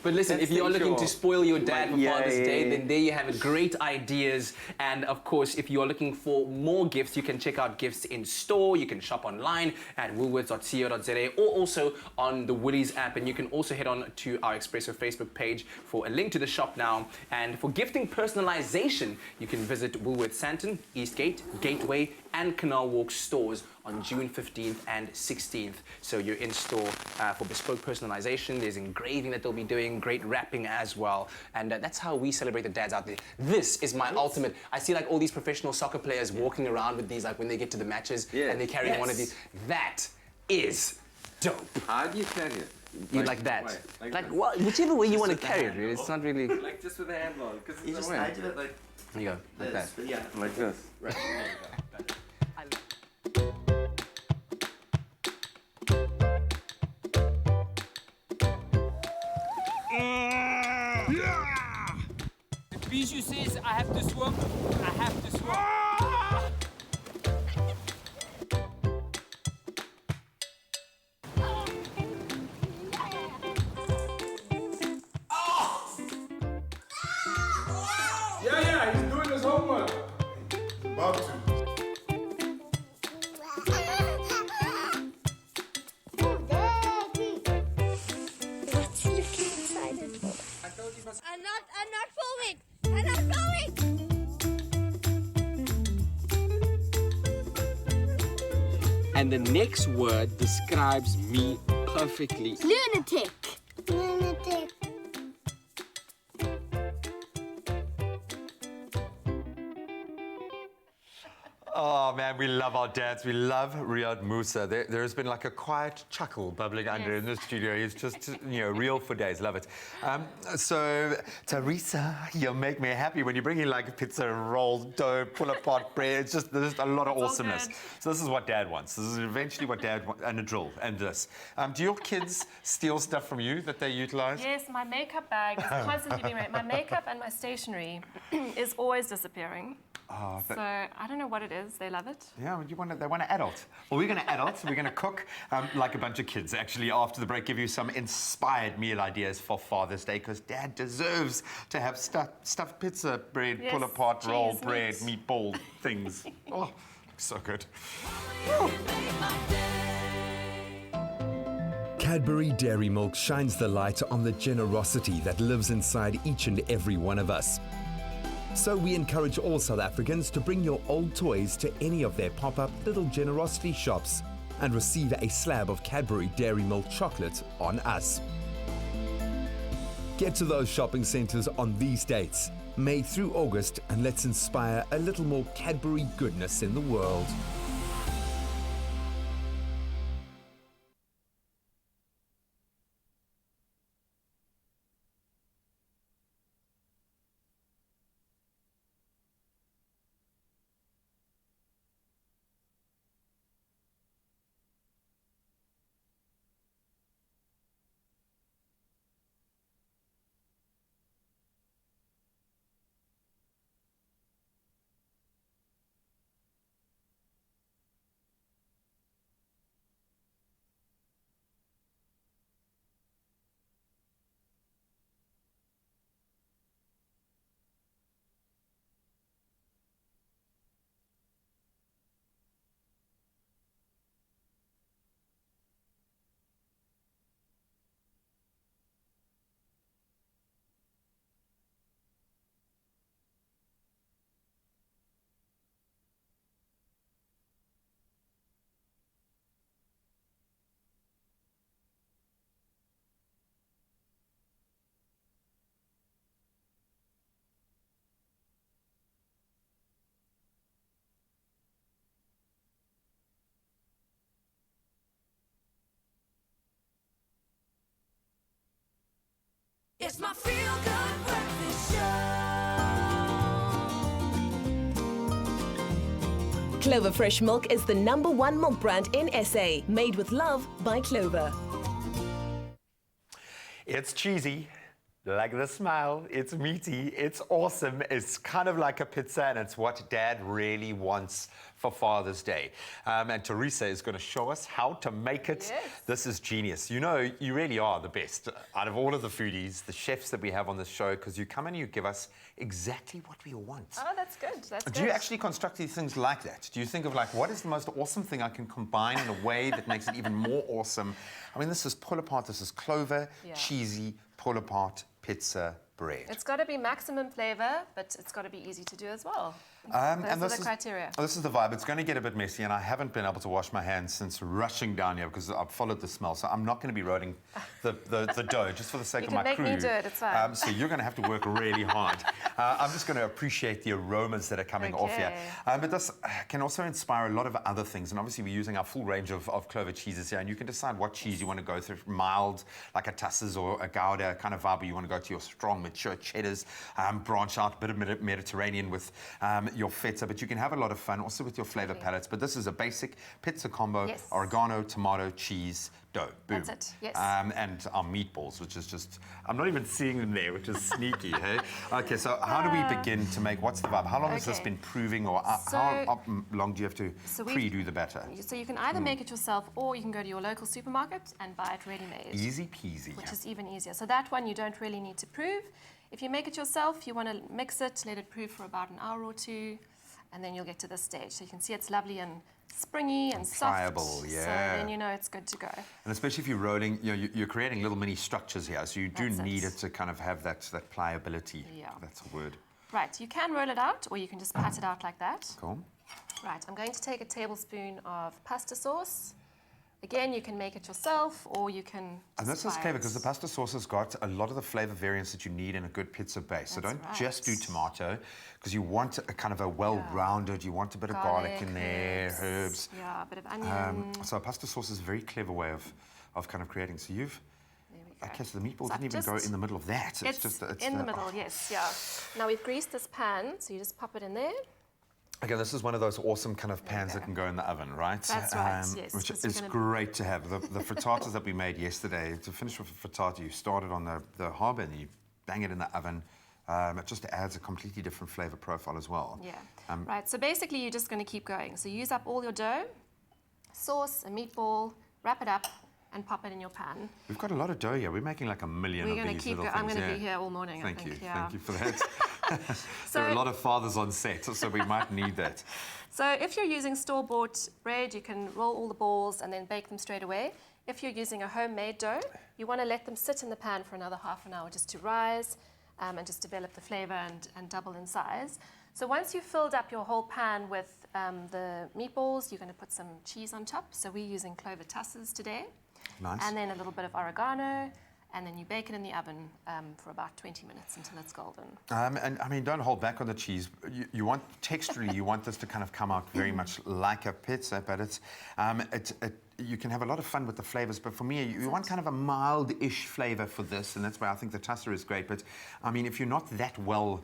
But listen, if you're looking to spoil your dad for Father's Day, yeah. then there you have it. Great ideas. And of course, if you're looking for more gifts, you can check out gifts in store. You can shop online at woolworths.co.za or also on the Woolies app. And you can also head on to our Expresso Facebook page for a link to the shop now. And for gifting personalization, you can visit Woolworths Santon, Eastgate, Gateway, and Canal Walk stores on June 15th and 16th. So you're in store for bespoke personalization. There's engraving that they'll be doing, great wrapping as well. And that's how we celebrate the dads out there. This is my ultimate. I see like all these professional soccer players walking around with these, like when they get to the matches and they're carrying one of these. That is dope. How do you carry it? You like that? Wait, Like this? what? Whichever way you Just want to with the carry it, hand. really. It's not really. Like just with the handle, because You just, I do it like There you go, like that. this. But yeah. like this. Right. Bijou says I have to swim. I have to swim. Yeah, he's doing his homework. About to. What's he looking excited for? I'm not falling. I'm not falling. And the next word describes me perfectly. Lunatic. Lunatic. Oh man, we love our dads. We love Riyad Musa. There has been like a quiet chuckle bubbling under in the studio. He's just, real for days. Love it. So, Teresa, you'll make me happy when you bring in like pizza, roll, dough, pull apart bread. It's just, there's a lot of awesomeness. So this is what Dad wants. This is eventually what Dad wants, and a drill, and this. Do your kids steal stuff from you that they utilize? Yes, my makeup bag is constantly being read. My makeup and my stationery is always disappearing. Oh, so I don't know what it is. They love it. Yeah, they want to adult. Well, we're going to adult. We're going to cook like a bunch of kids. Actually, after the break, give you some inspired meal ideas for Father's Day, because Dad deserves to have stuffed pizza, bread, Yes, pull-apart, cheese, roll, meat. bread, meatball things. Oh, looks so good. Cadbury Dairy Milk shines the light on the generosity that lives inside each and every one of us. So we encourage all South Africans to bring your old toys to any of their pop-up little generosity shops and receive a slab of Cadbury Dairy Milk chocolate on us. Get to those shopping centres on these dates, May through August, and let's inspire a little more Cadbury goodness in the world. It's my feel-good breakfast show. Clover Fresh Milk is the #1 milk brand in SA, made with love by Clover. It's cheesy, like the smile. It's meaty. It's awesome. It's kind of like a pizza, and it's what Dad really wants for Father's Day. And Teresa is going to show us how to make it. Yes. This is genius. You know, you really are the best out of all of the foodies, the chefs that we have on this show, because you come in and you give us exactly what we want. Oh, that's good. That's good. Do you actually construct these things like that? Do you think of like, what is the most awesome thing I can combine in a way that makes it even more awesome? I mean, this is pull apart, this is clover, cheesy, pull apart, pizza, bread. It's got to be maximum flavor, but it's got to be easy to do as well. Those And are the criteria. This is the vibe. It's going to get a bit messy, and I haven't been able to wash my hands since rushing down here because I've followed the smell. So I'm not going to be rolling the dough just for the sake of my crew. You can make me do it. It's fine. So you're going to have to work really hard. I'm just going to appreciate the aromas that are coming off here. But this can also inspire a lot of other things. And obviously, we're using our full range of clover cheeses here, and you can decide what cheese you want to go through. Mild, like a Tusses or a Gouda kind of vibe, or you want to go to your strong, mature cheddars. Branch out a bit of Mediterranean with your feta, but you can have a lot of fun also with your flavor palettes. But this is a basic pizza combo: oregano, tomato, cheese, dough. Boom. That's it. Yes. And our meatballs, which is just, I'm not even seeing them there, which is sneaky. Hey. Okay, so how do we begin to make? What's the vibe? How long has this been proving, or how long do you have to pre-do the batter? So you can either make it yourself, or you can go to your local supermarket and buy it ready-made. Easy peasy. Which is even easier. So that one you don't really need to prove. If you make it yourself, you want to mix it, let it prove for about an hour or two, and then you'll get to this stage. So you can see it's lovely and springy and soft. Pliable, yeah. So then you know it's good to go. And especially if you're rolling, you're creating little mini structures here, so you do need it to kind of have that pliability. Yeah. That's a word. Right, you can roll it out, or you can just pat it out like that. Cool. Right, I'm going to take a tablespoon of pasta sauce. Again, you can make it yourself, or you can. And this is clever because the pasta sauce has got a lot of the flavor variants that you need in a good pizza base. So don't just do tomato, because you want a kind of a well-rounded, you want a bit of garlic in there, herbs. Yeah, a bit of onion. So a pasta sauce is a very clever way of kind of creating. So you've, okay, so the meatball didn't even go in the middle of that. It's just in the middle, yes, yeah. Now we've greased this pan, so you just pop it in there. Again, this is one of those awesome kind of pans that can go in the oven, right? That's right, yes. Which is great to have. The frittatas that we made yesterday, to finish with a frittata, you start it on the hob and you bang it in the oven. It just adds a completely different flavor profile as well. Yeah, right. So basically, you're just going to keep going. So use up all your dough, sauce, a meatball, wrap it up, and pop it in your pan. We've got a lot of dough here. We're making like a million of these little things. I'm going to be here all morning, Thank I think. you. Yeah. Thank you for that. There are a lot of fathers on set, so we might need that. So if you're using store-bought bread, you can roll all the balls and then bake them straight away. If you're using a homemade dough, you want to let them sit in the pan for another half an hour just to rise and just develop the flavor and double in size. So once you've filled up your whole pan with the meatballs, you're going to put some cheese on top. So we're using clover tusses today. Nice. And then a little bit of oregano, and then you bake it in the oven for about 20 minutes until it's golden. And I mean, don't hold back on the cheese. You want, texturally, you want this to kind of come out very much like a pizza, but you can have a lot of fun with the flavors, but for me, you want kind of a mild-ish flavor for this, and that's why I think the Tusser is great. But I mean, if you're not that well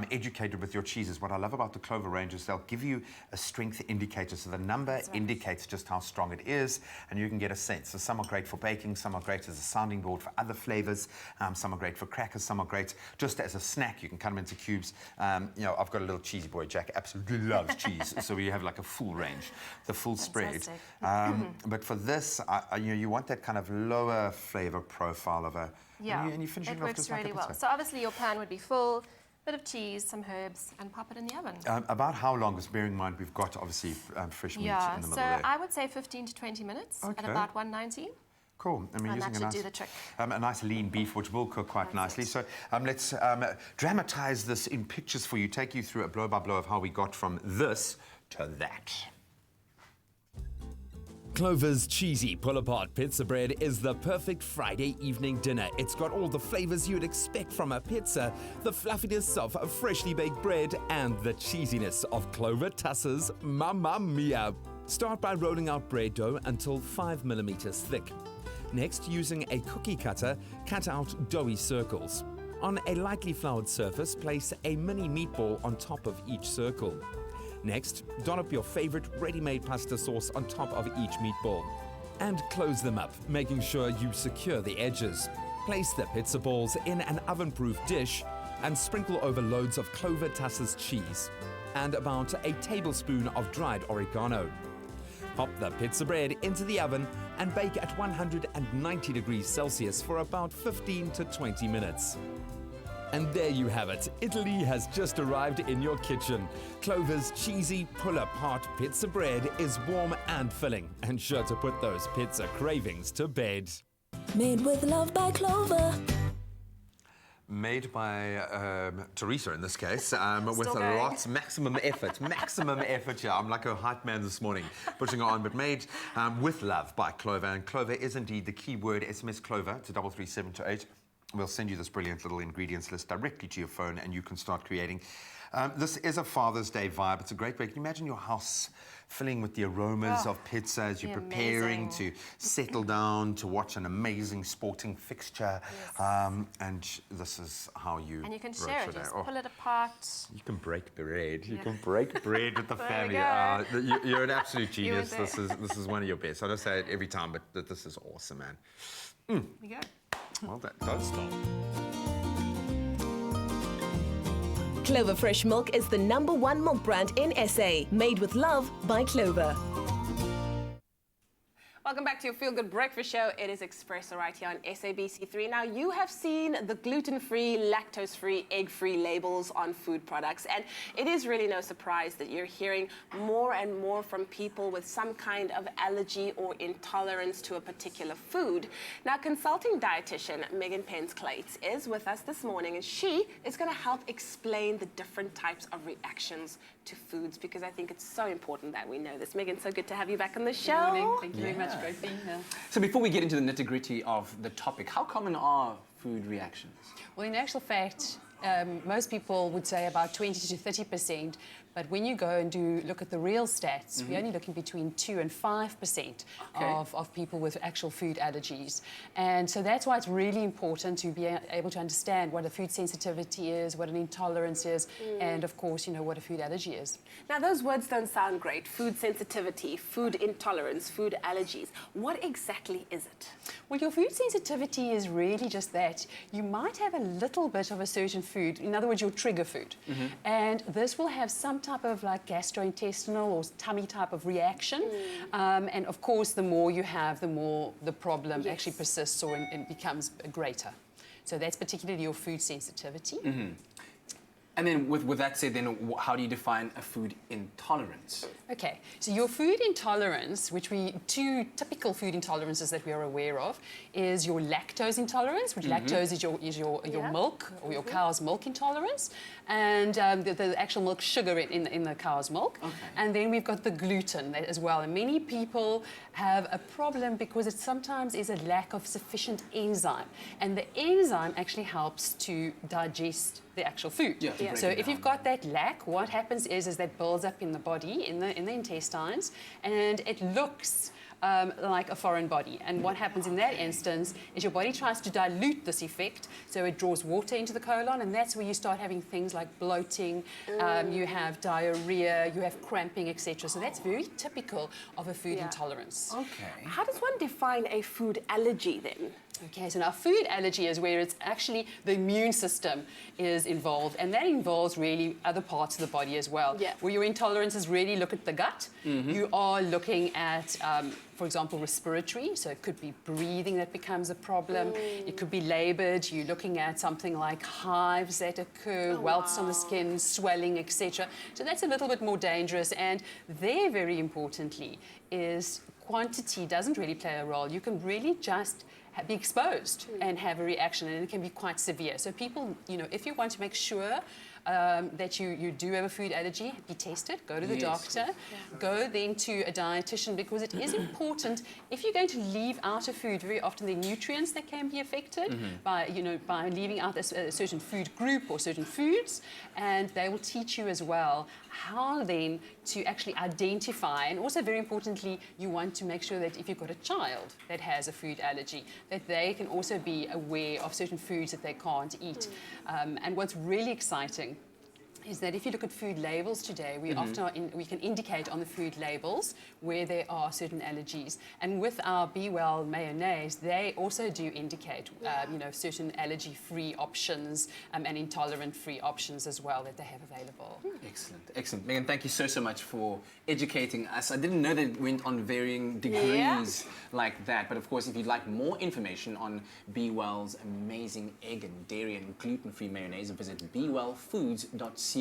educated with your cheeses, what I love about the Clover range is they'll give you a strength indicator. So the number indicates just how strong it is, and you can get a sense. So some are great for baking, some are great as a sounding board for other flavors, some are great for crackers, some are great just as a snack. You can cut them into cubes. You know, I've got a little cheesy boy. Jack absolutely loves cheese, so we have like a full range, the full spread. But for this, you want that kind of lower flavor profile of a... Yeah, and you finish it it off works just like really a well. pizza. So obviously your pan would be full, bit of cheese, some herbs, and pop it in the oven. About how long, because bearing in mind we've got obviously fresh meat in the middle there. So I would say 15 to 20 minutes at about 190. Cool. And we're using that should do the trick. A nice lean beef, which will cook quite nicely. So let's dramatize this in pictures for you, take you through a blow by blow of how we got from this to that. Clover's cheesy pull-apart pizza bread is the perfect Friday evening dinner. It's got all the flavors you'd expect from a pizza, the fluffiness of a freshly baked bread, and the cheesiness of Clover Tusses. Mamma mia! Start by rolling out bread dough until 5 millimeters thick. Next, using a cookie cutter, cut out doughy circles. On a lightly floured surface, place a mini meatball on top of each circle. Next, dollop your favorite ready-made pasta sauce on top of each meatball. And close them up, making sure you secure the edges. Place the pizza balls in an oven-proof dish and sprinkle over loads of Clover Tusses cheese and about a tablespoon of dried oregano. Pop the pizza bread into the oven and bake at 190 degrees Celsius for about 15 to 20 minutes. And there you have it. Italy has just arrived in your kitchen. Clover's cheesy pull-apart pizza bread is warm and filling and sure to put those pizza cravings to bed. Made with love by Clover. Made by Teresa in this case, with a lot, maximum effort here. I'm like a hype man this morning, pushing it on, but made with love by Clover. And Clover is indeed the key word, SMS Clover to 33728. We'll send you this brilliant little ingredients list directly to your phone and you can start creating. This is a Father's Day vibe. It's a great way. Can you imagine your house filling with the aromas of pizza as you're preparing to settle down to watch an amazing sporting fixture? And this is how you And you can share it. Just pull it apart. You can break bread. You can break bread with the family. You're an absolute genius. This is one of your best. I don't say it every time, but this is awesome, man. There we go. Well done. Don't stop. Clover Fresh Milk is the #1 milk brand in SA, made with love by Clover. Welcome back to your Feel Good Breakfast Show. It is Expresso right here on SABC3. Now, you have seen the gluten-free, lactose-free, egg-free labels on food products, and it is really no surprise that you're hearing more and more from people with some kind of allergy or intolerance to a particular food. Now, consulting dietitian Megan Pence-Clates is with us this morning, and she is going to help explain the different types of reactions to foods, because I think it's so important that we know this. Megan, so good to have you back on the show. Good morning. Thank you very much for Great being here. So before we get into the nitty-gritty of the topic, how common are food reactions? Well, in actual fact, most people would say about 20 to 30%, but when you go and look at the real stats, we're only looking between 2 and 5% of people with actual food allergies. And so that's why it's really important to be able to understand what a food sensitivity is, what an intolerance is, and of course, you know, what a food allergy is. Now, those words don't sound great. Food sensitivity, food intolerance, food allergies. What exactly is it? Well, your food sensitivity is really just that. You might have a little bit of a certain food, in other words, your trigger food. And this will have some type of like gastrointestinal or tummy type of reaction. And of course, the more you have, the more the problem actually persists or and becomes greater. So that's particularly your food sensitivity. And then with that said, then how do you define a food intolerance? Okay, so your food intolerance, two typical food intolerances that we are aware of, is your lactose intolerance, which lactose is your milk or your cow's milk intolerance, and the actual milk sugar in the cow's milk. And then we've got the gluten as well. And many people have a problem because it sometimes is a lack of sufficient enzyme. And the enzyme actually helps to digest the actual food. So if you've got that lack, what happens is that builds up in the body, in the intestines, and it looks like a foreign body. And what happens in that instance is your body tries to dilute this effect, so it draws water into the colon, and that's where you start having things like bloating, you have diarrhea, you have cramping, etc. So that's very typical of a food intolerance. Okay. How does one define a food allergy then? Okay, so now food allergy is where it's actually the immune system is involved, and that involves really other parts of the body as well. Where your intolerances really look at the gut. You are looking at, for example, respiratory, so it could be breathing that becomes a problem. It could be laboured. You're looking at something like hives that occur, welts on the skin, swelling, etc. So that's a little bit more dangerous, and there, very importantly, is quantity doesn't really play a role. You can really just be exposed and have a reaction, and it can be quite severe. So people, you know, if you want to make sure that you do have a food allergy, be tested, go to the doctor, go then to a dietitian, because it is important. If you're going to leave out a food, very often there are nutrients that can be affected by leaving out a certain food group or certain foods, and they will teach you as well how then to actually identify. And also, very importantly, you want to make sure that if you've got a child that has a food allergy, that they can also be aware of certain foods that they can't eat. And what's really exciting is that if you look at food labels today, we often we can indicate on the food labels where there are certain allergies. And with our Be Well mayonnaise, they also do indicate, you know, certain allergy-free options and intolerant-free options as well that they have available. Excellent, excellent. Megan, thank you so much for educating us. I didn't know that it went on varying degrees like that. But of course, if you'd like more information on Be Well's amazing egg and dairy and gluten-free mayonnaise, visit bewellfoods.co.za.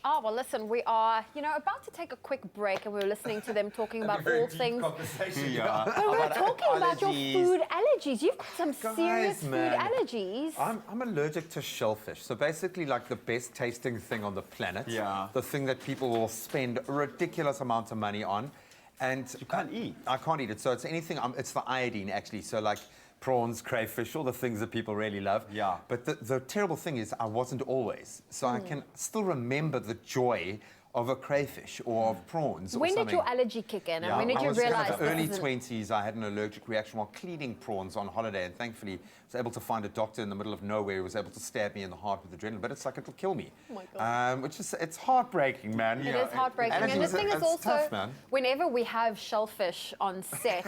Oh, well, listen, we are, you know, about to take a quick break, and we were listening to them talking about all things. But we were talking about your food allergies. You've got some serious food allergies. I'm allergic to shellfish. So basically, like the best tasting thing on the planet. The thing that people will spend ridiculous amounts of money on. And you can't eat. I can't eat it. So it's anything, it's the iodine, actually. So like prawns, crayfish, all the things that people really love. But the terrible thing is I wasn't always. So I can still remember the joy of a crayfish or of prawns or something. When did your allergy kick in? And when did you realize kind of early 20s, I had an allergic reaction while cleaning prawns on holiday, and thankfully I was able to find a doctor in the middle of nowhere who was able to stab me in the heart with adrenaline, but it's like it'll kill me. Oh my God. Which is, it's heartbreaking, man. It is heartbreaking. And the thing is also, tough, man. Whenever we have shellfish on set,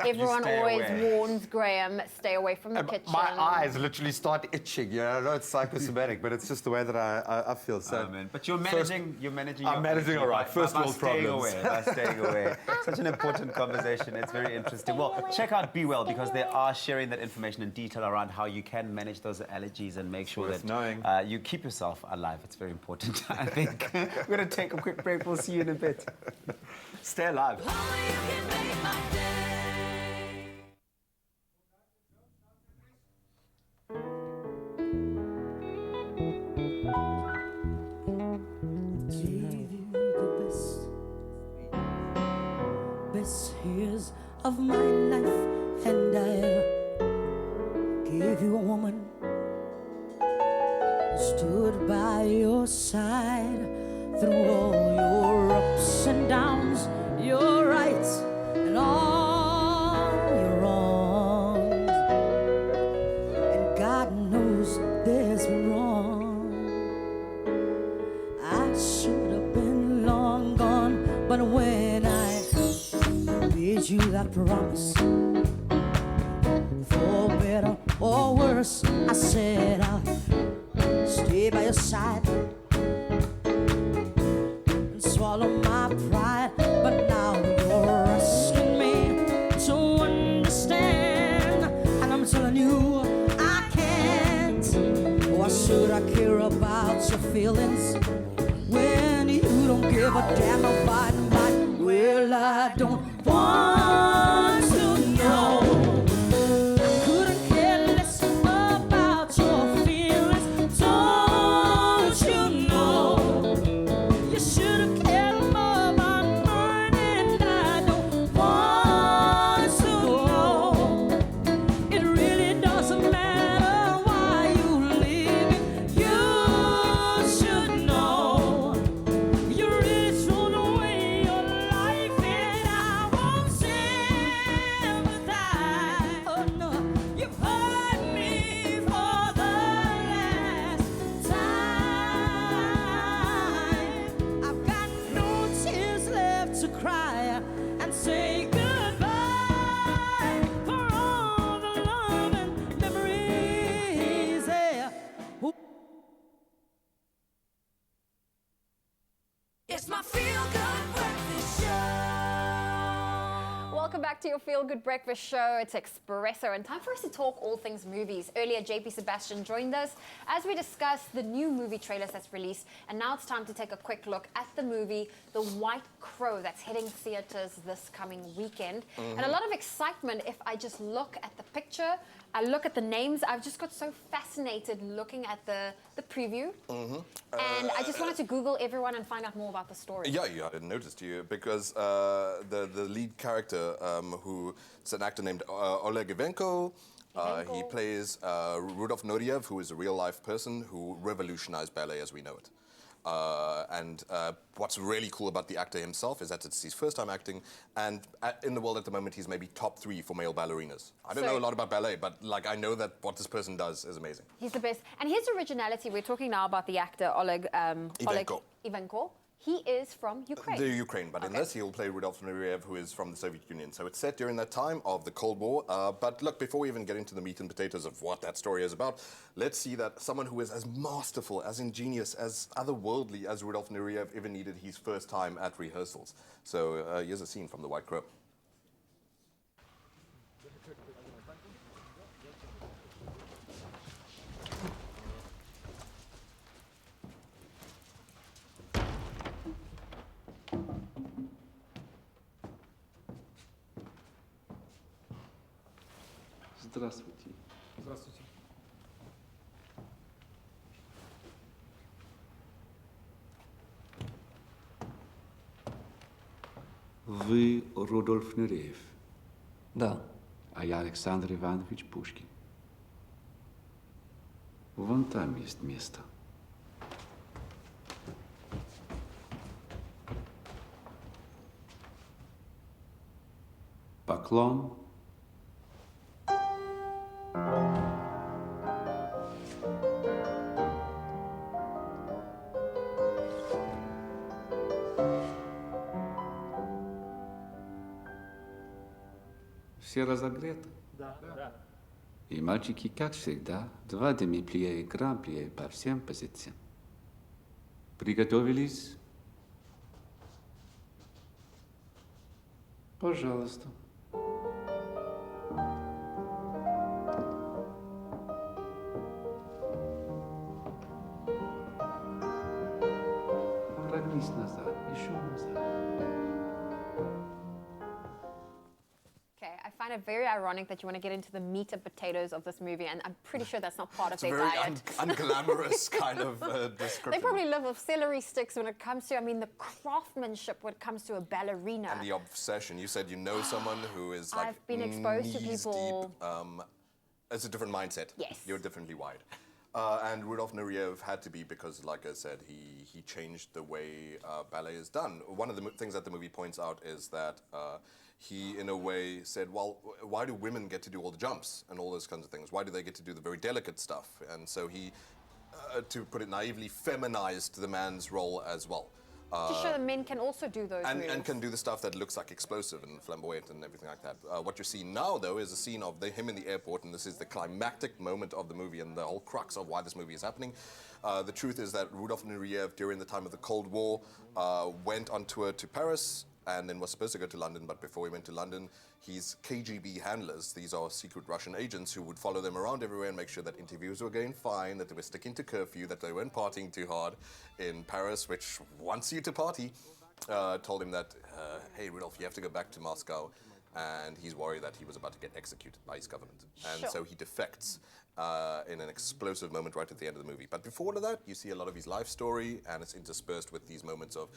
everyone always warns Graham, stay away from the kitchen. My eyes literally start itching. You know, I know it's psychosomatic, but it's just the way that I feel. So, but you're managing. I'm managing all right. First world problems. By staying away. Such an important conversation. It's very interesting. Well, check out Be Well, because they are sharing that information in detail around how you can manage those allergies and make sure that you keep yourself alive. It's very important, I think. We're going to take a quick break. We'll see you in a bit. Stay alive. Gave you the best of my life, and I'll give you a woman who stood by your side through all your ups and downs, your rights and all your wrongs. And God knows there's been wrong. I should have been long gone, but when I made you that promise, for better or worse, I said I'll stay by your side and swallow my pride. But now you're asking me to understand, and I'm telling you I can't. Why should I care about your feelings when you don't give a damn about mine? Well, I don't want to know. I couldn't care less about your feelings. Don't you know? You should have cared more about mine, and I don't want to know. It really doesn't matter why you leave me. You should know. You really thrown away your life, and I won't sympathize. Oh no, you've hurt me for the last time. I've got no tears left to cry and say goodbye for all the love and memories. Yeah. It's my feel-good breakfast show. Welcome back to your Feel Good Breakfast Show. It's Expresso, and time for us to talk all things movies. Earlier, JP Sebastian joined us as we discussed the new movie trailers that's released, and now it's time to take a quick look at the movie The White Crow that's hitting theaters this coming weekend. And a lot of excitement if I just look at the picture, I look at the names. I've just got so fascinated looking at the preview, and I just wanted to Google everyone and find out more about the story. Yeah, I noticed you because the lead character, who is an actor named Oleg Ivanko, he plays Rudolf Nureyev, who is a real-life person who revolutionized ballet as we know it. What's really cool about the actor himself is that it's his first time acting, and in the world at the moment he's maybe top 3 for male ballerinas. I don't know a lot about ballet, but like I know that what this person does is amazing. He's the best. And his originality, we're talking now about the actor Oleg Ivanko. He is from Ukraine. The Ukraine, but in this he'll play Rudolf Nureyev, who is from the Soviet Union. So it's set during that time of the Cold War. But look, before we even get into the meat and potatoes of what that story is about, let's see that someone who is as masterful, as ingenious, as otherworldly as Rudolf Nureyev ever needed his first time at rehearsals. So here's a scene from The White Crow. Здравствуйте. Здравствуйте. Вы Рудольф Нуреев? Да. А я Александр Иванович Пушкин. Вон там есть место. Поклон. Все разогреты? Да. И мальчики, как всегда, 2 demi-plie и гран-пlie по всем позициям. Приготовились? Пожалуйста. Прогнись назад, еще назад. Okay, I find find it very ironic that you want to get into the meat and potatoes of this movie, and I'm pretty sure that's not part of It's a their very diet. unglamorous kind of description. They probably live off celery sticks when it comes to, I mean, the craftsmanship when it comes to a ballerina. And the obsession. You said you know someone who is like I've been exposed to knees people. deep. It's a different mindset. Yes. You're differently wired. And Rudolf Nureyev had to be because, like I said, he changed the way ballet is done. One of the things that the movie points out is that he, in a way, said, well, why do women get to do all the jumps and all those kinds of things? Why do they get to do the very delicate stuff? And so he, to put it naively, feminized the man's role as well. To show that men can also do those moves. And can do the stuff that looks like explosive and flamboyant and everything like that. What you're seeing now, though, is a scene of him in the airport, and this is the climactic moment of the movie and the whole crux of why this movie is happening. The truth is that Rudolf Nureyev, during the time of the Cold War, went on tour to Paris and then was supposed to go to London, but before he went to London, his KGB handlers, these are secret Russian agents who would follow them around everywhere and make sure that interviews were going fine, that they were sticking to curfew, that they weren't partying too hard in Paris, which wants you to party, told him that, hey, Rudolf, you have to go back to Moscow, and he's worried that he was about to get executed by his government. And so he defects in an explosive moment right at the end of the movie. But before all of that, you see a lot of his life story, and it's interspersed with these moments of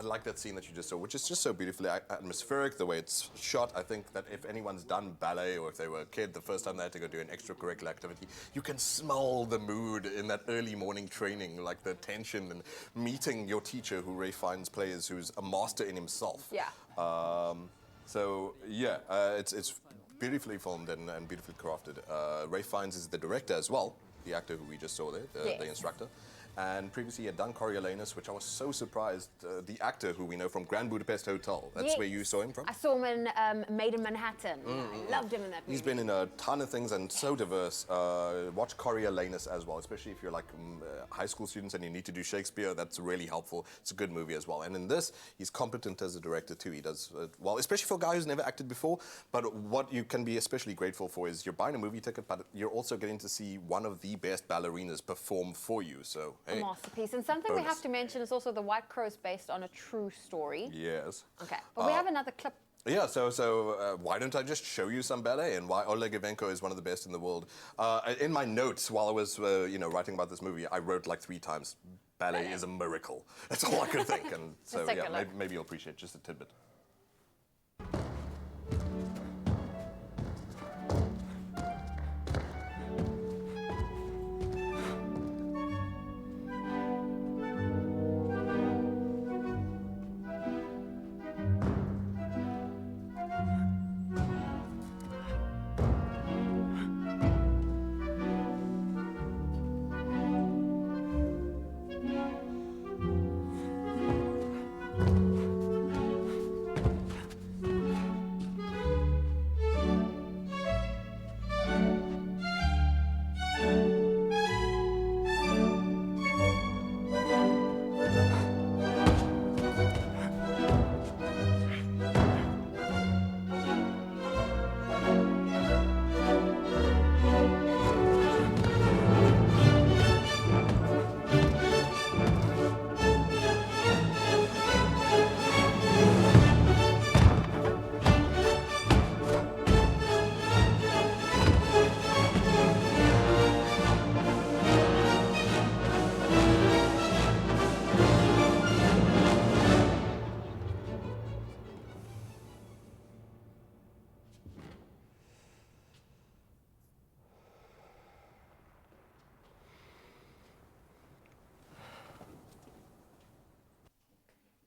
like that scene that you just saw, which is just so beautifully atmospheric, the way it's shot. I think that if anyone's done ballet or if they were a kid, the first time they had to go do an extracurricular activity, you can smell the mood in that early morning training, like the tension and meeting your teacher who Ray Fiennes plays, who's a master in himself. Yeah. It's beautifully filmed and beautifully crafted. Ray Fiennes is the director as well, the actor who we just saw there, the instructor. And previously he had done Coriolanus, which I was so surprised. The actor who we know from Grand Budapest Hotel, that's where you saw him from? I saw him in Made in Manhattan. I loved him in that movie. He's been in a ton of things and so diverse. Watch Coriolanus as well, especially if you're like high school students and you need to do Shakespeare. That's really helpful. It's a good movie as well. And in this, he's competent as a director too. He does well, especially for a guy who's never acted before. But what you can be especially grateful for is you're buying a movie ticket, but you're also getting to see one of the best ballerinas perform for you. So, hey. A masterpiece. And something we have to mention is also The White Crow is based on a true story. Yes. Okay, but we have another clip. Yeah, so why don't I just show you some ballet and why Oleg Ivanko is one of the best in the world. In my notes while I was writing about this movie, I wrote like 3 times, ballet is a miracle. That's all I could think. And so yeah, maybe you'll appreciate just a tidbit.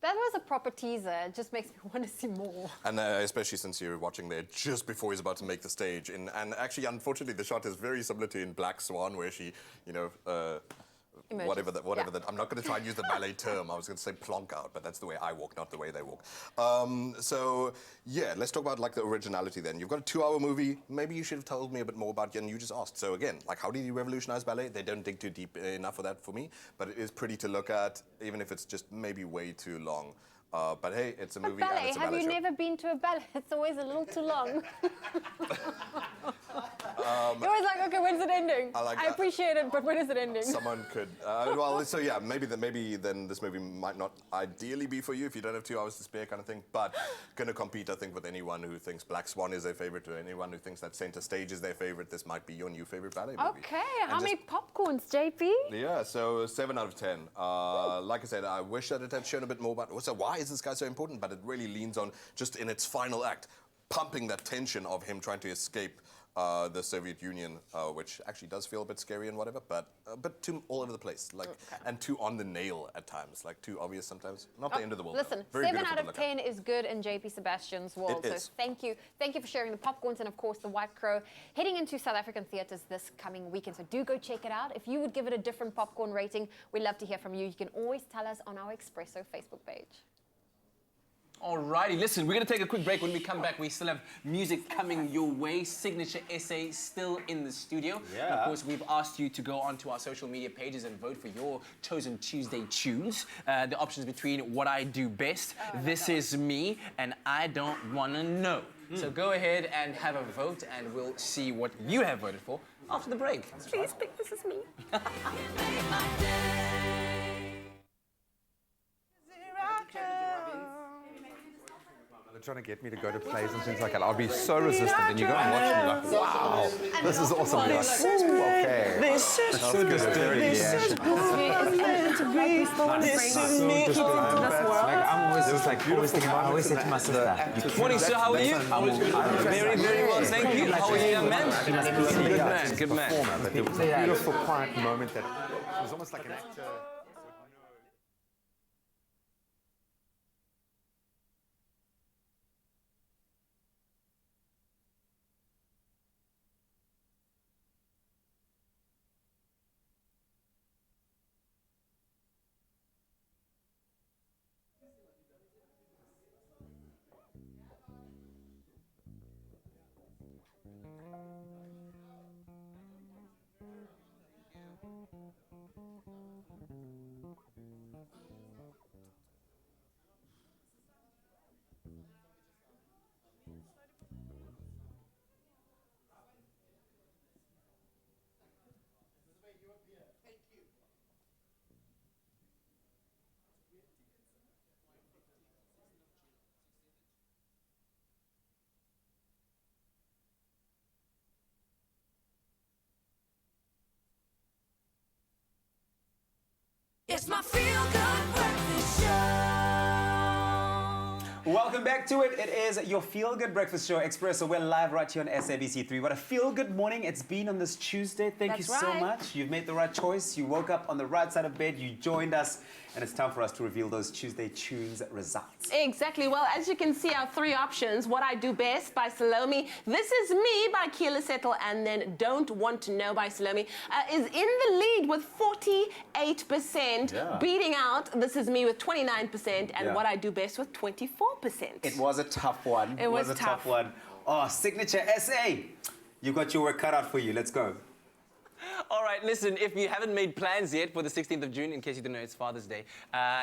That was a proper teaser. It just makes me want to see more. And especially since you're watching there just before he's about to make the stage. And actually, unfortunately, the shot is very similar to in Black Swan, where she, whatever that. I'm not going to try and use the ballet term. I was going to say plonk out, but that's the way I walk, not the way they walk. So yeah, let's talk about like the originality then. You've got a 2-hour movie. Maybe you should have told me a bit more about it, and you just asked. So again, like how did you revolutionize ballet? They don't dig too deep enough for that for me, but it is pretty to look at, even if it's just maybe way too long. But hey, it's a movie ballet, and it's a ballet have you show. never been to a ballet? It's always a little too long. You're always like, okay, when's it ending? I like I that. appreciate it, but when is it ending? Someone could. Well, so yeah, maybe then this movie might not ideally be for you if you don't have 2 hours to spare, kind of thing. But going to compete, I think, with anyone who thinks Black Swan is their favorite, or anyone who thinks that Center Stage is their favorite. This might be your new favorite ballet movie. Okay, And how just- many popcorns, JP? Yeah, so 7 out of 10. Like I said, I wish that it had shown a bit more about so why is this guy so important, but it really leans on just in its final act, pumping that tension of him trying to escape the Soviet Union, which actually does feel a bit scary and whatever, but a bit too all over the place, like, and too on the nail at times, like too obvious sometimes. Not the end of the world. Listen, though. Very 7 beautiful out to of look 10 is good in JP Sebastian's world. It So is. thank you for sharing the popcorns and of course the White Crow heading into South African theatres this coming weekend. So do go check it out. If you would give it a different popcorn rating, we'd love to hear from you. You can always tell us on our Expresso Facebook page. Alrighty, listen, we're going to take a quick break. When we come back, we still have music coming your way. Signature Essay still in the studio. Yeah. And of course, we've asked you to go onto our social media pages and vote for your chosen Tuesday tunes. The options between What I Do Best, This Is Me, and I Don't Wanna Know. So go ahead and have a vote, and we'll see what you have voted for after the break. Please pick This Is Me. They're trying to get me to go to plays and things like that. I'll be so resistant, and you go and watch me like, wow, this is awesome. You're like, ooh, okay. This is That's good. This is me. I'm always just like, I always say to my sister, Morning, sir. How are you? Very, very well, thank you. How are you, young man? Good man, good man. But it was a beautiful, quiet moment that it was almost like an actor. It's my feel-good breakfast show. Welcome back to it. It is your feel-good breakfast show, Expresso. We're live right here on SABC3. What a feel-good morning it's been on this Tuesday. Thank you so much. You've made the right choice. You woke up on the right side of bed. You joined us. And it's time for us to reveal those Tuesday Tunes results. Exactly. Well, as you can see, our 3 options: What I Do Best by Salome, This Is Me by Keela Settle, and then Don't Want to Know by Salome is in the lead with 48%, beating out This Is Me with 29% and What I Do Best with 24%. It was a tough one. It was a tough. tough one. Oh, Signature SA. You got your work cut out for you. Let's go. All right, listen, if you haven't made plans yet for the 16th of June, in case you didn't know it's Father's Day,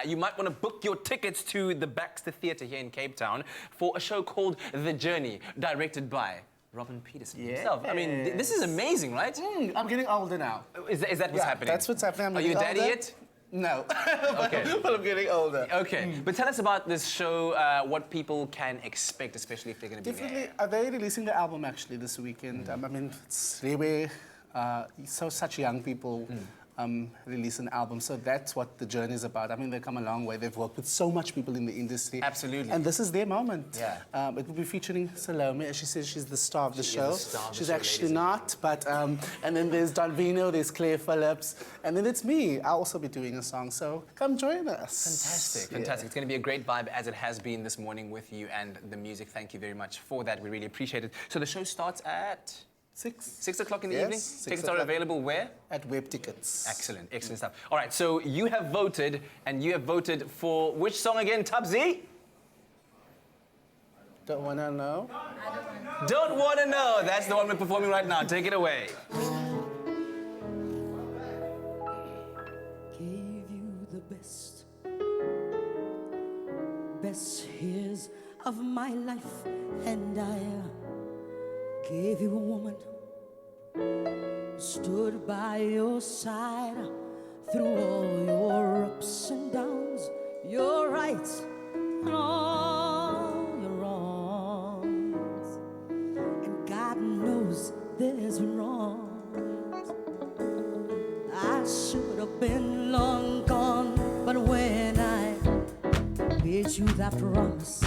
you might want to book your tickets to the Baxter Theatre here in Cape Town for a show called The Journey, directed by Robin Peterson himself. I mean, this is amazing, right? I'm getting older now. Is that what's happening? That's what's happening. Are you a daddy yet? No. Okay. But I'm getting older. Okay, but tell us about this show, what people can expect, especially if they're going to be Definitely, there. they're releasing the album actually this weekend. I mean, it's really such young people release an album, so that's what The Journey is about. I mean, they've come a long way. They've worked with so much people in the industry. Absolutely. And this is their moment. Yeah. It will be featuring Salome, as she says, she's the star of the She is show. the star of the She's show, actually ladies and not, but and then there's Don Vino, there's Claire Phillips, and then it's me. I'll also be doing a song, so come join us. Fantastic, fantastic. It's going to be a great vibe, as it has been this morning with you and the music. Thank you very much for that. We really appreciate it. So the show starts at 6 o'clock in the evening? Tickets are available where? At Web Tickets. Excellent, excellent stuff. All right, so you have voted, and you have voted for which song again, Tabzi? Don't wanna know? Don't Wanna Know. That's the one we're performing right now. Take it away. Gave you the best years of my life, and I gave you a woman stood by your side through all your ups and downs, your rights and all your wrongs. And God knows there's wrongs. I should have been long gone, but when I made you that promise,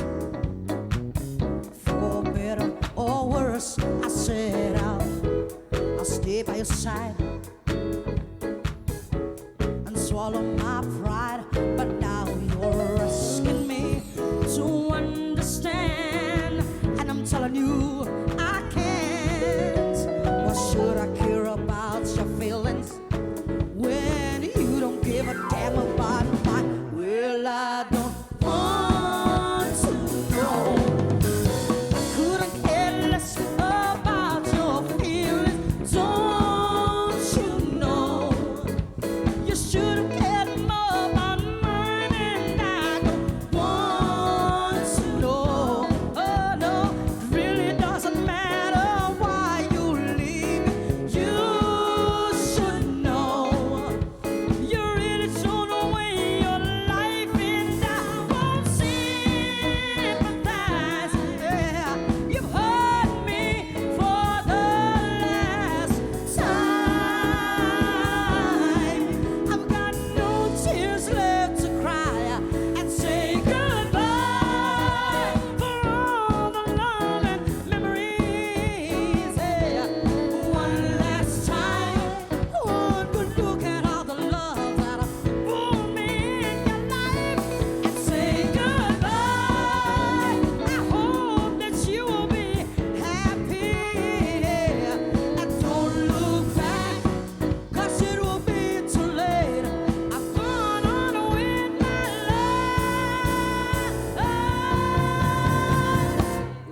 for better or worse, I said I'll stay by your side and swallow my pride. But now you're asking me to understand, and I'm telling you I can't. Why should I care about your feelings when you don't give a damn about mine? Well, I don't want to know. I couldn't care less about your feelings. Don't you know? You should have cared more about mine, and I don't want to know. Oh no, it really doesn't matter why you leave me. You should know. You really thrown away your life, and I won't sympathize. Yeah, you've hurt me for the last time. I've got no tears left to cry and say goodbye for all the love and memories. Yeah, one last time, one good look at all the love that brought me in your life and say goodbye. I hope that you will be happy, and don't look back, 'cause it will be too late. I've gone on with my life.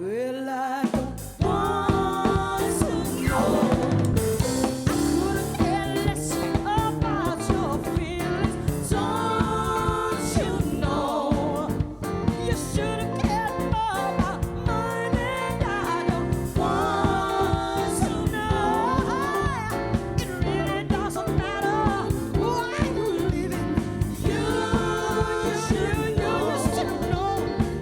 Well, I don't want to know. I couldn't care less about your feelings. Don't you know? You should have cared more about mine, and I don't want to know. It really doesn't matter why you're leaving. You should know.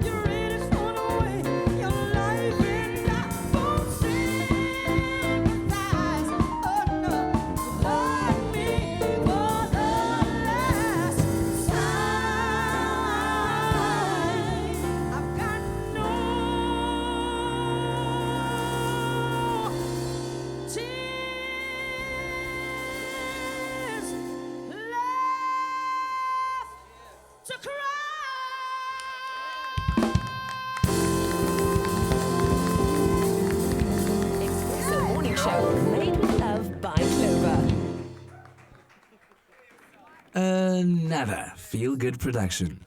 You really thrown away your life, and I won't sympathize. Oh no, you hurt me for the last time. I've got no tears left to cry. Expresso Morning Show, made with love by Clover. Another feel-good production.